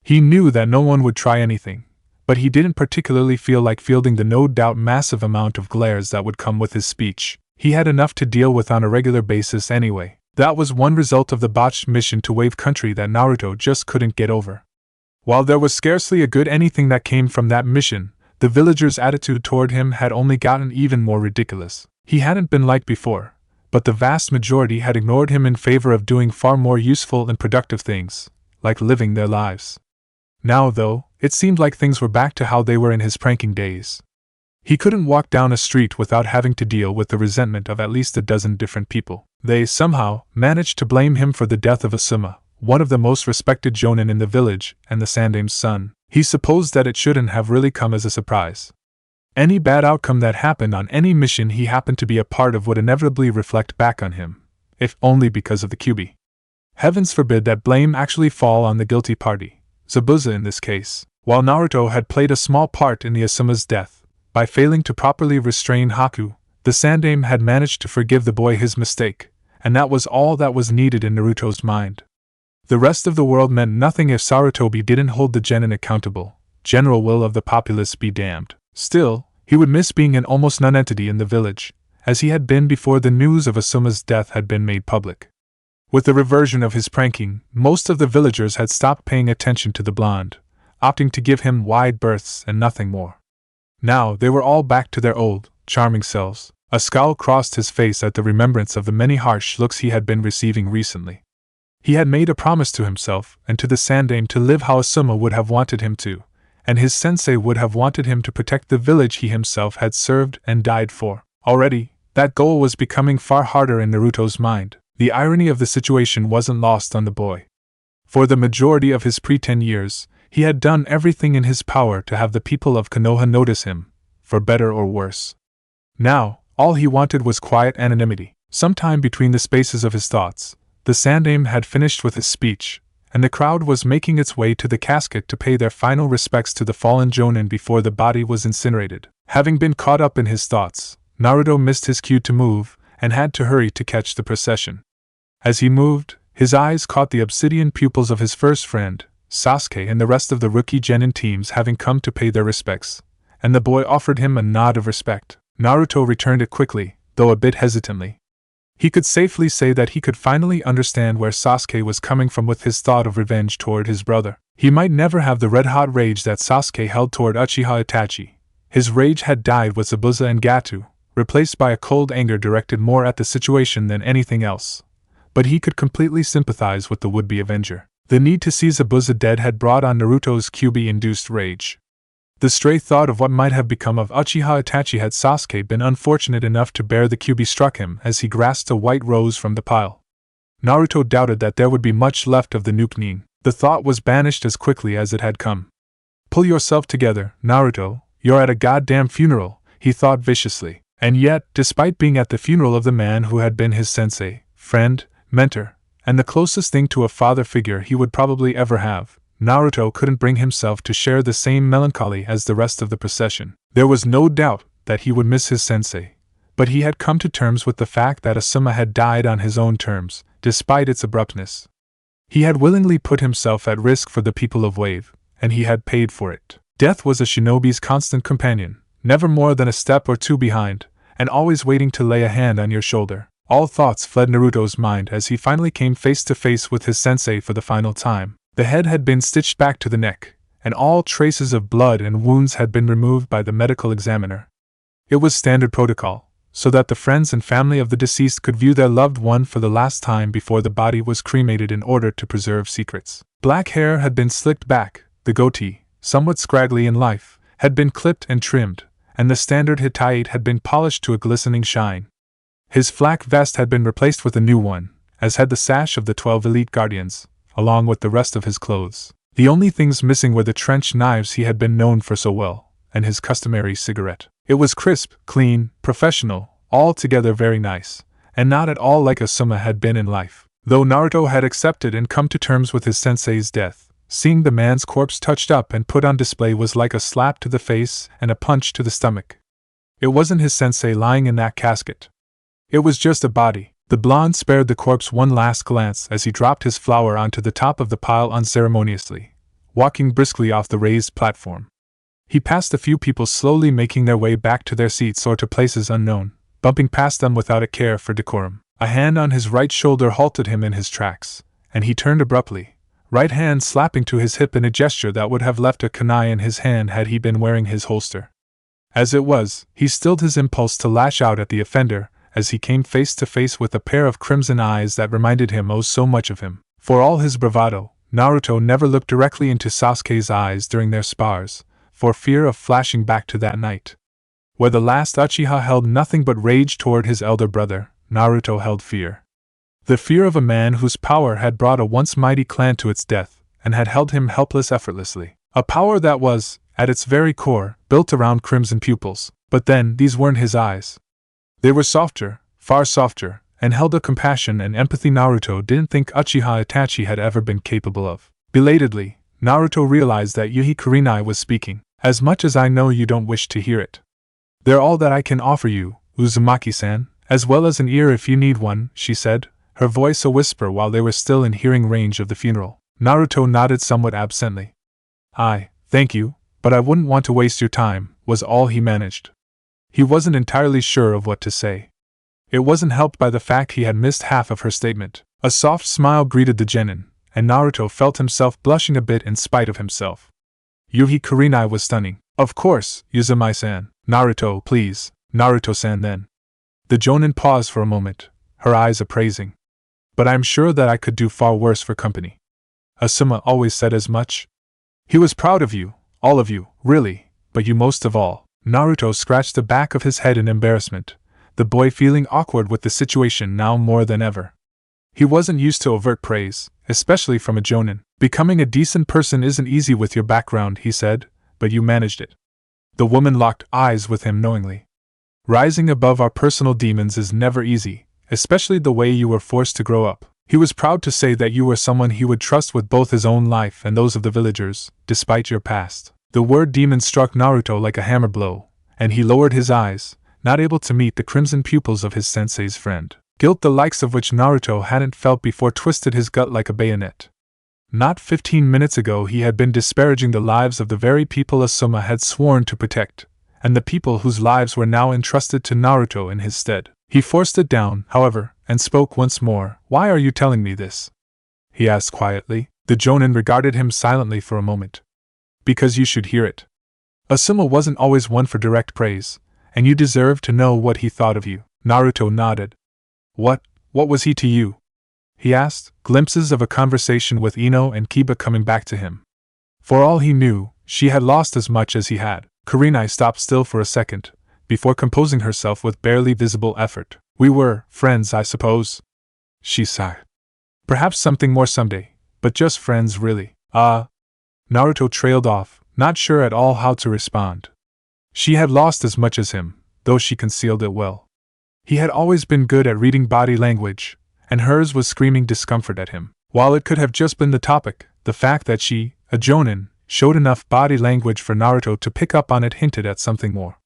He knew that no one would try anything, but he didn't particularly feel like fielding the no doubt massive amount of glares that would come with his speech. He had enough to deal with on a regular basis anyway. That was one result of the botched mission to Wave Country that Naruto just couldn't get over. While there was scarcely a good anything that came from that mission, the villagers' attitude toward him had only gotten even more ridiculous. He hadn't been liked before, but the vast majority had ignored him in favor of doing far more useful and productive things, like living their lives. Now, though, it seemed like things were back to how they were in his pranking days. He couldn't walk down a street without having to deal with the resentment of at least a dozen different people. They, somehow, managed to blame him for the death of Asuma, one of the most respected jonin in the village, and the Sandame's son. He supposed that it shouldn't have really come as a surprise. Any bad outcome that happened on any mission he happened to be a part of would inevitably reflect back on him, if only because of the Kyuubi. Heavens forbid that blame actually fall on the guilty party, Zabuza in this case. While Naruto had played a small part in the Asuma's death, by failing to properly restrain Haku, the Sandame had managed to forgive the boy his mistake, and that was all that was needed in Naruto's mind. The rest of the world meant nothing if Sarutobi didn't hold the genin accountable. General will of the populace be damned. Still, he would miss being an almost non-entity in the village, as he had been before the news of Asuma's death had been made public. With the reversion of his pranking, most of the villagers had stopped paying attention to the blonde, opting to give him wide berths and nothing more. Now they were all back to their old, charming selves. A scowl crossed his face at the remembrance of the many harsh looks he had been receiving recently. He had made a promise to himself and to the Sandame to live how Asuma would have wanted him to, and his sensei would have wanted him to protect the village he himself had served and died for. Already, that goal was becoming far harder in Naruto's mind. The irony of the situation wasn't lost on the boy. For the majority of his pre-10 years, he had done everything in his power to have the people of Konoha notice him, for better or worse. Now, all he wanted was quiet anonymity. Sometime between the spaces of his thoughts, the Sandame had finished with his speech, and the crowd was making its way to the casket to pay their final respects to the fallen jonin before the body was incinerated. Having been caught up in his thoughts, Naruto missed his cue to move, and had to hurry to catch the procession. As he moved, his eyes caught the obsidian pupils of his first friend, Sasuke, and the rest of the rookie genin teams having come to pay their respects, and the boy offered him a nod of respect. Naruto returned it quickly, though a bit hesitantly. He could safely say that he could finally understand where Sasuke was coming from with his thought of revenge toward his brother. He might never have the red-hot rage that Sasuke held toward Uchiha Itachi. His rage had died with Zabuza and Gato, replaced by a cold anger directed more at the situation than anything else. But he could completely sympathize with the would-be avenger. The need to see Zabuza dead had brought on Naruto's Kyuubi-induced rage. The stray thought of what might have become of Uchiha Itachi had Sasuke been unfortunate enough to bear the Kyuubi struck him as he grasped a white rose from the pile. Naruto doubted that there would be much left of the Nukenin. The thought was banished as quickly as it had come. Pull yourself together, Naruto, you're at a goddamn funeral, he thought viciously. And yet, despite being at the funeral of the man who had been his sensei, friend, mentor, and the closest thing to a father figure he would probably ever have, Naruto couldn't bring himself to share the same melancholy as the rest of the procession. There was no doubt that he would miss his sensei, but he had come to terms with the fact that Asuma had died on his own terms, despite its abruptness. He had willingly put himself at risk for the people of Wave, and he had paid for it. Death was a shinobi's constant companion, never more than a step or two behind, and always waiting to lay a hand on your shoulder. All thoughts fled Naruto's mind as he finally came face to face with his sensei for the final time. The head had been stitched back to the neck, and all traces of blood and wounds had been removed by the medical examiner. It was standard protocol, so that the friends and family of the deceased could view their loved one for the last time before the body was cremated in order to preserve secrets. Black hair had been slicked back, the goatee, somewhat scraggly in life, had been clipped and trimmed, and the standard Hittite had been polished to a glistening shine. His flak vest had been replaced with a new one, as had the sash of the 12 elite guardians, along with the rest of his clothes. The only things missing were the trench knives he had been known for so well, and his customary cigarette. It was crisp, clean, professional, altogether very nice, and not at all like Asuma had been in life. Though Naruto had accepted and come to terms with his sensei's death, seeing the man's corpse touched up and put on display was like a slap to the face and a punch to the stomach. It wasn't his sensei lying in that casket. It was just a body. The blonde spared the corpse one last glance as he dropped his flower onto the top of the pile unceremoniously, walking briskly off the raised platform. He passed a few people slowly making their way back to their seats or to places unknown, bumping past them without a care for decorum. A hand on his right shoulder halted him in his tracks, and he turned abruptly, right hand slapping to his hip in a gesture that would have left a kunai in his hand had he been wearing his holster. As it was, he stilled his impulse to lash out at the offender, as he came face to face with a pair of crimson eyes that reminded him oh so much of him. For all his bravado, Naruto never looked directly into Sasuke's eyes during their spars, for fear of flashing back to that night. Where the last Uchiha held nothing but rage toward his elder brother, Naruto held fear. The fear of a man whose power had brought a once mighty clan to its death, and had held him helpless effortlessly. A power that was, at its very core, built around crimson pupils. But then, these weren't his eyes. They were softer, far softer, and held a compassion and empathy Naruto didn't think Uchiha Itachi had ever been capable of. Belatedly, Naruto realized that Yuhi Kurenai was speaking. As much as I know you don't wish to hear it. They're all that I can offer you, Uzumaki-san, as well as an ear if you need one, she said, her voice a whisper while they were still in hearing range of the funeral. Naruto nodded somewhat absently. Thank you, but I wouldn't want to waste your time, was all he managed. He wasn't entirely sure of what to say. It wasn't helped by the fact he had missed half of her statement. A soft smile greeted the genin, and Naruto felt himself blushing a bit in spite of himself. Yuhi Kurenai was stunning. Of course, Uzumaki-san. Naruto, please. Naruto-san then. The jonin paused for a moment, her eyes appraising. But I'm sure that I could do far worse for company. Asuma always said as much. He was proud of you, all of you, really, but you most of all. Naruto scratched the back of his head in embarrassment, the boy feeling awkward with the situation now more than ever. He wasn't used to overt praise, especially from a jonin. Becoming a decent person isn't easy with your background, he said, but you managed it. The woman locked eyes with him knowingly. Rising above our personal demons is never easy, especially the way you were forced to grow up. He was proud to say that you were someone he would trust with both his own life and those of the villagers, despite your past. The word demon struck Naruto like a hammer blow, and he lowered his eyes, not able to meet the crimson pupils of his sensei's friend. Guilt the likes of which Naruto hadn't felt before twisted his gut like a bayonet. Not 15 minutes ago he had been disparaging the lives of the very people Asuma had sworn to protect, and the people whose lives were now entrusted to Naruto in his stead. He forced it down, however, and spoke once more. Why are you telling me this? He asked quietly. The jonin regarded him silently for a moment. Because you should hear it. Asuma wasn't always one for direct praise, and you deserve to know what he thought of you. Naruto nodded. What was he to you? He asked, glimpses of a conversation with Ino and Kiba coming back to him. For all he knew, she had lost as much as he had. Kurenai stopped still for a second, before composing herself with barely visible effort. We were friends, I suppose. She sighed. Perhaps something more someday, but just friends really. Naruto trailed off, not sure at all how to respond. She had lost as much as him, though she concealed it well. He had always been good at reading body language, and hers was screaming discomfort at him. While it could have just been the topic, the fact that she, a jonin, showed enough body language for Naruto to pick up on it hinted at something more.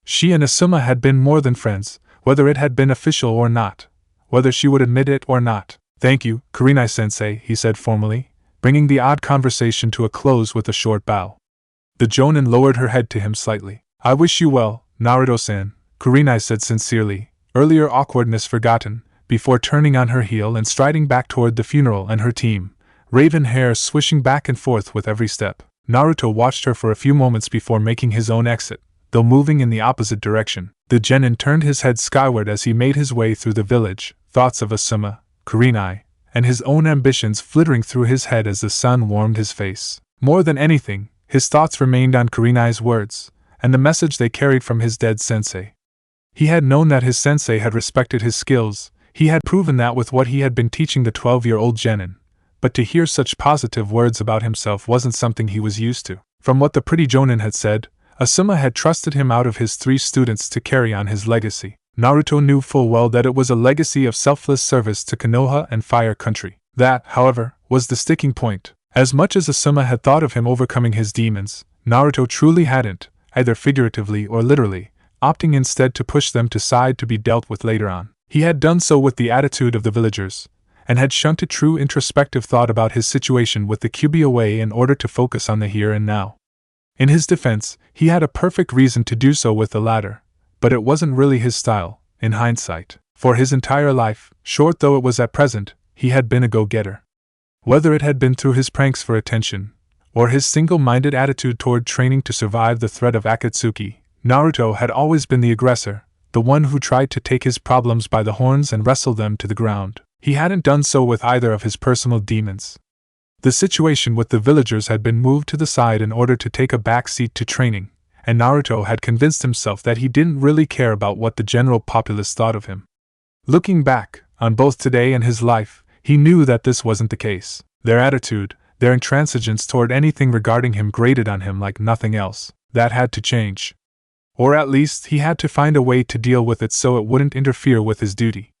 She and Asuma had been more than friends, whether it had been official or not, whether she would admit it or not. Thank you, Kurenai-sensei, he said formally, bringing the odd conversation to a close with a short bow. The jonin lowered her head to him slightly. I wish you well, Naruto-san, Kurenai said sincerely, earlier awkwardness forgotten, before turning on her heel and striding back toward the funeral and her team, raven hair swishing back and forth with every step. Naruto watched her for a few moments before making his own exit, though moving in the opposite direction. The genin turned his head skyward as he made his way through the village, thoughts of Asuma, Kurenai, and his own ambitions flittering through his head as the sun warmed his face. More than anything, his thoughts remained on Kurenai's words, and the message they carried from his dead sensei. He had known that his sensei had respected his skills, he had proven that with what he had been teaching the 12-year-old genin, but to hear such positive words about himself wasn't something he was used to. From what the pretty jonin had said, Asuma had trusted him out of his 3 students to carry on his legacy. Naruto knew full well that it was a legacy of selfless service to Konoha and Fire Country. That, however, was the sticking point. As much as Asuma had thought of him overcoming his demons, Naruto truly hadn't, either figuratively or literally, opting instead to push them to side to be dealt with later on. He had done so with the attitude of the villagers, and had shunted true introspective thought about his situation with the Kyuubi away in order to focus on the here and now. In his defense, he had a perfect reason to do so with the latter, but it wasn't really his style, in hindsight. For his entire life, short though it was at present, he had been a go-getter. Whether it had been through his pranks for attention, or his single-minded attitude toward training to survive the threat of Akatsuki, Naruto had always been the aggressor, the one who tried to take his problems by the horns and wrestle them to the ground. He hadn't done so with either of his personal demons. The situation with the villagers had been moved to the side in order to take a back seat to training, and Naruto had convinced himself that he didn't really care about what the general populace thought of him. Looking back, on both today and his life, he knew that this wasn't the case. Their attitude, their intransigence toward anything regarding him grated on him like nothing else. That had to change. Or at least he had to find a way to deal with it so it wouldn't interfere with his duty.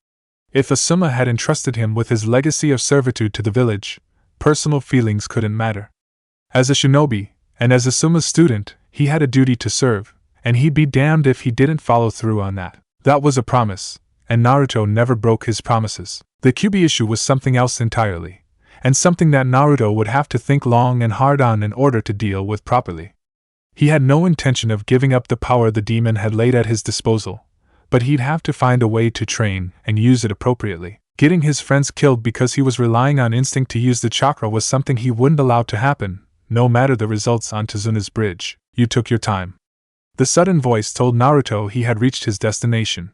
If Asuma had entrusted him with his legacy of servitude to the village, personal feelings couldn't matter. As a shinobi, and as Asuma's student, he had a duty to serve, and he'd be damned if he didn't follow through on that. That was a promise, and Naruto never broke his promises. The Kyuubi issue was something else entirely, and something that Naruto would have to think long and hard on in order to deal with properly. He had no intention of giving up the power the demon had laid at his disposal, but he'd have to find a way to train and use it appropriately. Getting his friends killed because he was relying on instinct to use the chakra was something he wouldn't allow to happen, no matter the results on Tezuna's bridge. You took your time. The sudden voice told Naruto he had reached his destination.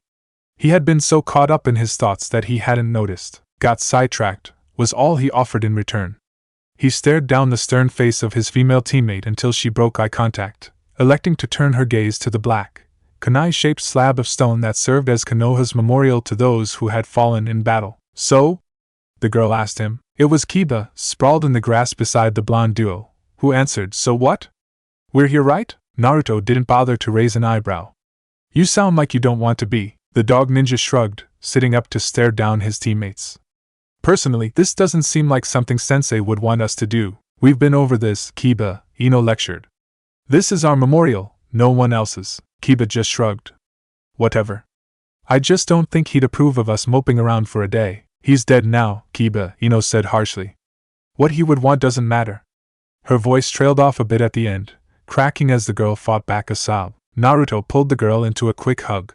He had been so caught up in his thoughts that he hadn't noticed. Got sidetracked, was all he offered in return. He stared down the stern face of his female teammate until she broke eye contact, electing to turn her gaze to the black, kunai-shaped slab of stone that served as Konoha's memorial to those who had fallen in battle. So? The girl asked him. It was Kiba, sprawled in the grass beside the blonde duo, who answered, so what? We're here, right? Naruto didn't bother to raise an eyebrow. You sound like you don't want to be. The dog ninja shrugged, sitting up to stare down his teammates. Personally, this doesn't seem like something Sensei would want us to do. We've been over this, Kiba, Ino lectured. This is our memorial, no one else's. Kiba just shrugged. Whatever. I just don't think he'd approve of us moping around for a day. He's dead now, Kiba, Ino said harshly. What he would want doesn't matter. Her voice trailed off a bit at the end, cracking as the girl fought back a sob. Naruto pulled the girl into a quick hug.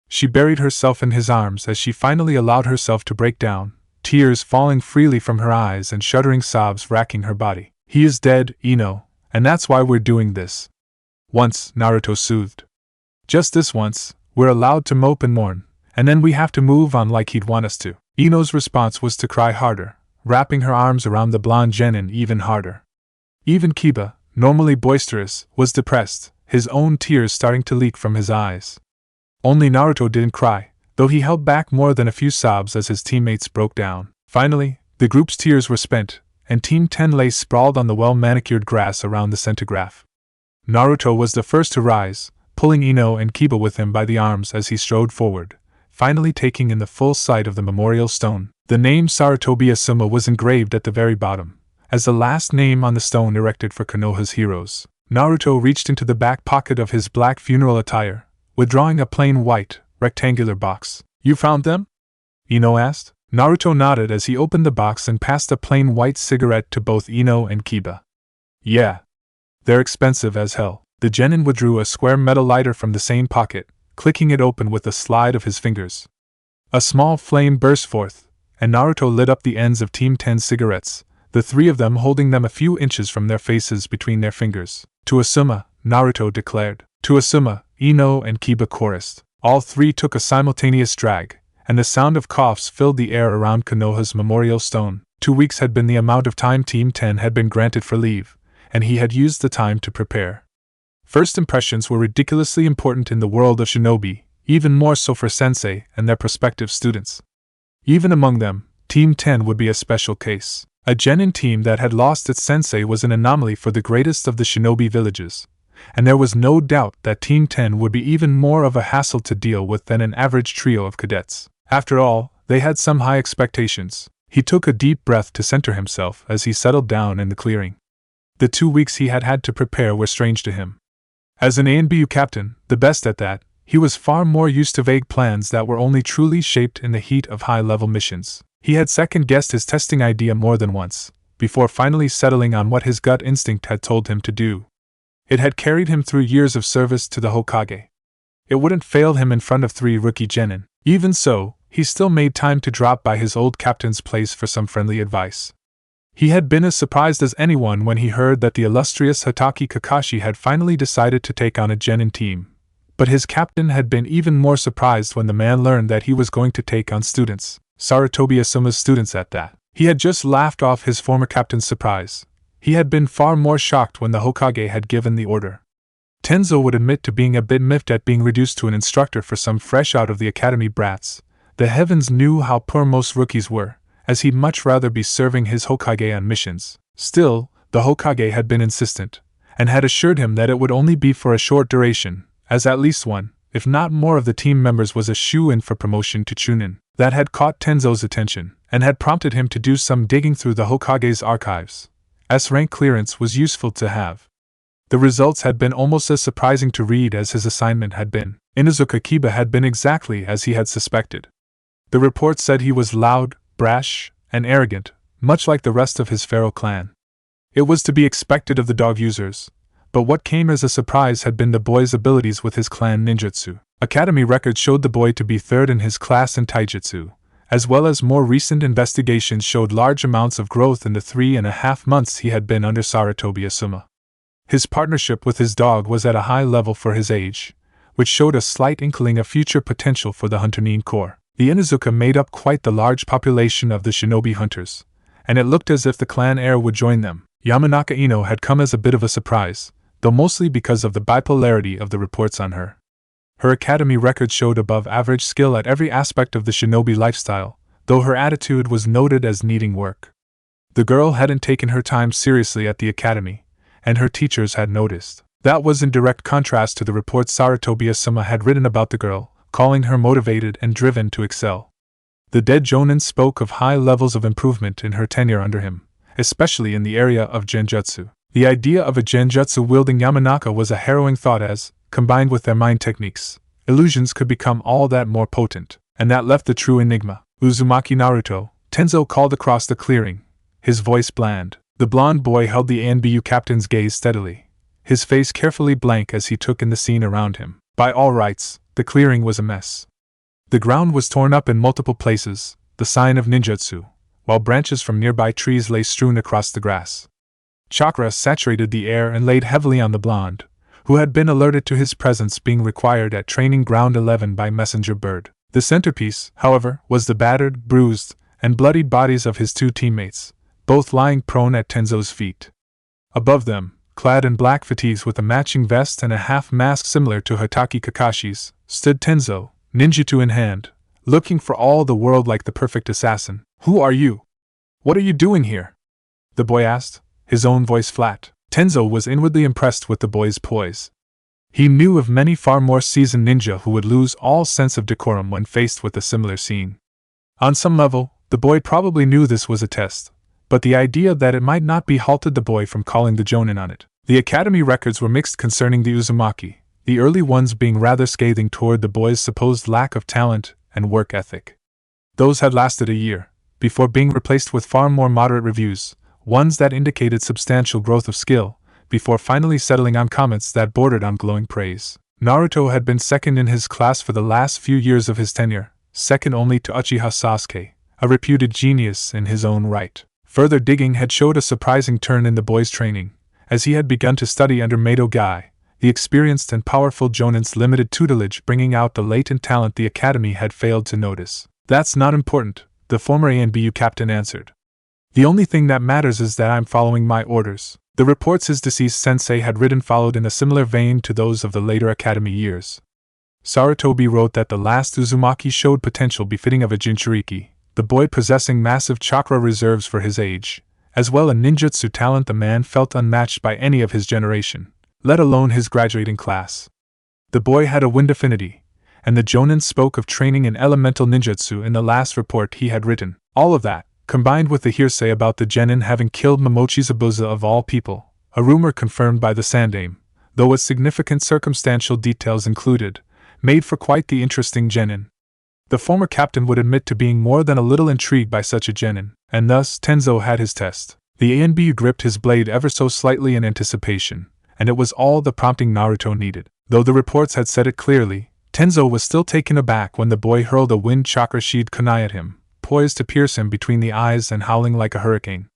She buried herself in his arms as she finally allowed herself to break down, tears falling freely from her eyes and shuddering sobs racking her body. He is dead, Ino, and that's why we're doing this. Once, Naruto soothed. Just this once, we're allowed to mope and mourn, and then we have to move on like he'd want us to. Ino's response was to cry harder, wrapping her arms around the blonde genin even harder. Even Kiba, normally boisterous, was depressed, his own tears starting to leak from his eyes. Only Naruto didn't cry, though he held back more than a few sobs as his teammates broke down. Finally, the group's tears were spent, and Team 10 lay sprawled on the well-manicured grass around the centigraph. Naruto was the first to rise, pulling Ino and Kiba with him by the arms as he strode forward, finally taking in the full sight of the memorial stone. The name Sarutobi Asuma was engraved at the very bottom, as the last name on the stone erected for Konoha's heroes. Naruto reached into the back pocket of his black funeral attire, withdrawing a plain white, rectangular box. You found them? Ino asked. Naruto nodded as he opened the box and passed a plain white cigarette to both Ino and Kiba. Yeah. They're expensive as hell. The genin withdrew a square metal lighter from the same pocket, clicking it open with a slide of his fingers. A small flame burst forth, and Naruto lit up the ends of Team 10's cigarettes, the three of them holding them a few inches from their faces between their fingers. To Asuma, Naruto declared. To Asuma, Ino and Kiba chorused. All three took a simultaneous drag, and the sound of coughs filled the air around Konoha's memorial stone. 2 weeks had been the amount of time Team 10 had been granted for leave, and he had used the time to prepare. First impressions were ridiculously important in the world of shinobi, even more so for sensei and their prospective students. Even among them, Team 10 would be a special case. A genin team that had lost its sensei was an anomaly for the greatest of the shinobi villages, and there was no doubt that Team 10 would be even more of a hassle to deal with than an average trio of cadets. After all, they had some high expectations. He took a deep breath to center himself as he settled down in the clearing. The 2 weeks he had had to prepare were strange to him. As an ANBU captain, the best at that, he was far more used to vague plans that were only truly shaped in the heat of high-level missions. He had second-guessed his testing idea more than once, before finally settling on what his gut instinct had told him to do. It had carried him through years of service to the Hokage. It wouldn't fail him in front of 3 rookie genin. Even so, he still made time to drop by his old captain's place for some friendly advice. He had been as surprised as anyone when he heard that the illustrious Hatake Kakashi had finally decided to take on a genin team, but his captain had been even more surprised when the man learned that he was going to take on students, Sarutobi Asuma's students at that. He had just laughed off his former captain's surprise. He had been far more shocked when the Hokage had given the order. Tenzo would admit to being a bit miffed at being reduced to an instructor for some fresh out of the academy brats. The heavens knew how poor most rookies were, as he'd much rather be serving his Hokage on missions. Still, the Hokage had been insistent, and had assured him that it would only be for a short duration, as at least one, if not more of the team members was a shoo-in for promotion to Chunin. That had caught Tenzo's attention, and had prompted him to do some digging through the Hokage's archives. S-rank clearance was useful to have. The results had been almost as surprising to read as his assignment had been. Inuzuka Kiba had been exactly as he had suspected. The report said he was loud, brash, and arrogant, much like the rest of his feral clan. It was to be expected of the dog users, but what came as a surprise had been the boy's abilities with his clan ninjutsu. Academy records showed the boy to be third in his class in taijutsu, as well as more recent investigations showed large amounts of growth in the 3.5 months he had been under Sarutobi Asuma. His partnership with his dog was at a high level for his age, which showed a slight inkling of future potential for the Hunter-nin Corps. The Inuzuka made up quite the large population of the shinobi hunters, and it looked as if the clan heir would join them. Yamanaka Ino had come as a bit of a surprise, though mostly because of the bipolarity of the reports on her. Her academy records showed above-average skill at every aspect of the shinobi lifestyle, though her attitude was noted as needing work. The girl hadn't taken her time seriously at the academy, and her teachers had noticed. That was in direct contrast to the reports Sarutobi Asuma had written about the girl, calling her motivated and driven to excel. The dead jonin spoke of high levels of improvement in her tenure under him, especially in the area of genjutsu. The idea of a genjutsu-wielding Yamanaka was a harrowing thought as, combined with their mind techniques, illusions could become all that more potent, and that left the true enigma. Uzumaki Naruto, Tenzo called across the clearing, his voice bland. The blond boy held the ANBU captain's gaze steadily, his face carefully blank as he took in the scene around him. By all rights, the clearing was a mess. The ground was torn up in multiple places, the sign of ninjutsu, while branches from nearby trees lay strewn across the grass. Chakra saturated the air and laid heavily on the blonde, who had been alerted to his presence being required at Training Ground 11 by Messenger Bird. The centerpiece, however, was the battered, bruised, and bloodied bodies of his 2 teammates, both lying prone at Tenzo's feet. Above them, clad in black fatigues with a matching vest and a half-mask similar to Hatake Kakashi's, stood Tenzo, ninjutsu in hand, looking for all the world like the perfect assassin. "Who are you? What are you doing here?" the boy asked, his own voice flat. Tenzo was inwardly impressed with the boy's poise. He knew of many far more seasoned ninja who would lose all sense of decorum when faced with a similar scene. On some level, the boy probably knew this was a test, but the idea that it might not be halted the boy from calling the jonin on it. The academy records were mixed concerning the Uzumaki, the early ones being rather scathing toward the boy's supposed lack of talent and work ethic. Those had lasted a year, before being replaced with far more moderate reviews, ones that indicated substantial growth of skill, before finally settling on comments that bordered on glowing praise. Naruto had been second in his class for the last few years of his tenure, second only to Uchiha Sasuke, a reputed genius in his own right. Further digging had showed a surprising turn in the boy's training, as he had begun to study under Mado Gai, the experienced and powerful jonin's limited tutelage, bringing out the latent talent the academy had failed to notice. "That's not important," the former ANBU captain answered. "The only thing that matters is that I'm following my orders." The reports his deceased sensei had written followed in a similar vein to those of the later academy years. Sarutobi wrote that the last Uzumaki showed potential befitting of a Jinchuriki, the boy possessing massive chakra reserves for his age, as well as ninjutsu talent the man felt unmatched by any of his generation, let alone his graduating class. The boy had a wind affinity, and the jonin spoke of training in elemental ninjutsu in the last report he had written. All of that, combined with the hearsay about the genin having killed Momochi Zabuza of all people, a rumor confirmed by the Sandame, though with significant circumstantial details included, made for quite the interesting genin. The former captain would admit to being more than a little intrigued by such a genin, and thus Tenzo had his test. The ANBU gripped his blade ever so slightly in anticipation, and it was all the prompting Naruto needed. Though the reports had said it clearly, Tenzo was still taken aback when the boy hurled a wind chakra-sheathed kunai at him, poised to pierce him between the eyes and howling like a hurricane.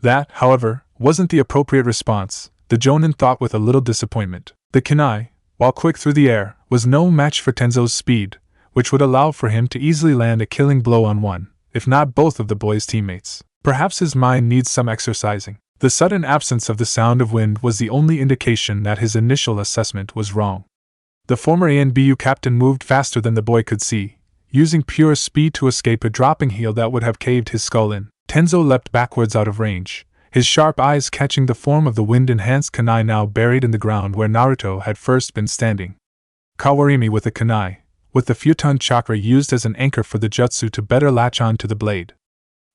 That, however, wasn't the appropriate response, the Jonin thought with a little disappointment. The kunai, while quick through the air, was no match for Tenzo's speed, which would allow for him to easily land a killing blow on one, if not both of the boy's teammates. Perhaps his mind needs some exercising. The sudden absence of the sound of wind was the only indication that his initial assessment was wrong. The former ANBU captain moved faster than the boy could see, using pure speed to escape a dropping heel that would have caved his skull in. Tenzo leapt backwards out of range, his sharp eyes catching the form of the wind-enhanced kunai now buried in the ground where Naruto had first been standing. Kawarimi with the kunai, with the Futon chakra used as an anchor for the jutsu to better latch on to the blade.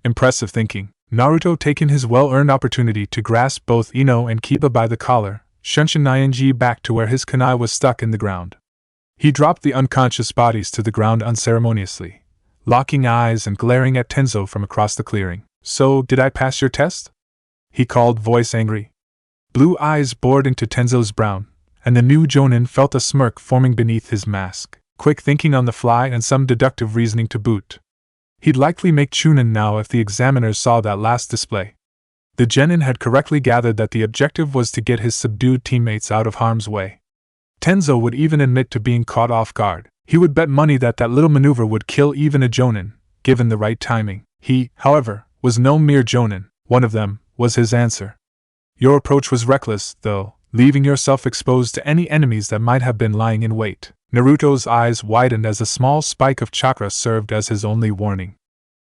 Impressive thinking. Naruto taking his well-earned opportunity to grasp both Ino and Kiba by the collar, shunshin Ing back to where his kunai was stuck in the ground. He dropped the unconscious bodies to the ground unceremoniously, locking eyes and glaring at Tenzo from across the clearing. "So, did I pass your test?" he called, voice angry. Blue eyes bored into Tenzo's brown, and the new Jonin felt a smirk forming beneath his mask. Quick thinking on the fly and some deductive reasoning to boot. He'd likely make Chunin now if the examiners saw that last display. The genin had correctly gathered that the objective was to get his subdued teammates out of harm's way. Tenzo would even admit to being caught off guard. He would bet money that that little maneuver would kill even a Jonin, given the right timing. He, however, was no mere Jonin. One of them, was his answer. "Your approach was reckless, though, leaving yourself exposed to any enemies that might have been lying in wait." Naruto's eyes widened as a small spike of chakra served as his only warning.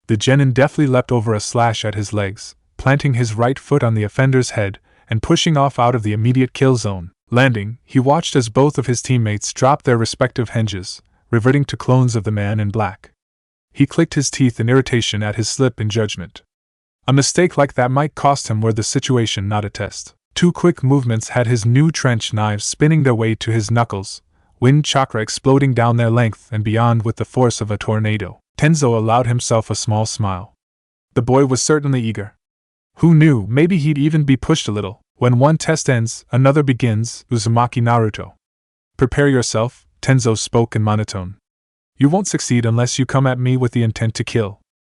The genin deftly leapt over a slash at his legs, planting his right foot on the offender's head and pushing off out of the immediate kill zone. Landing, he watched as both of his teammates dropped their respective henges, reverting to clones of the man in black. He clicked his teeth in irritation at his slip in judgment. A mistake like that might cost him were the situation not a test. 2 quick movements had his new trench knives spinning their way to his knuckles, wind chakra exploding down their length and beyond with the force of a tornado. Tenzo allowed himself a small smile. The boy was certainly eager. Who knew, maybe he'd even be pushed a little. When one test ends, another begins. Uzumaki Naruto. "Prepare yourself," Tenzo spoke in monotone. "You won't succeed unless you come at me with the intent to kill."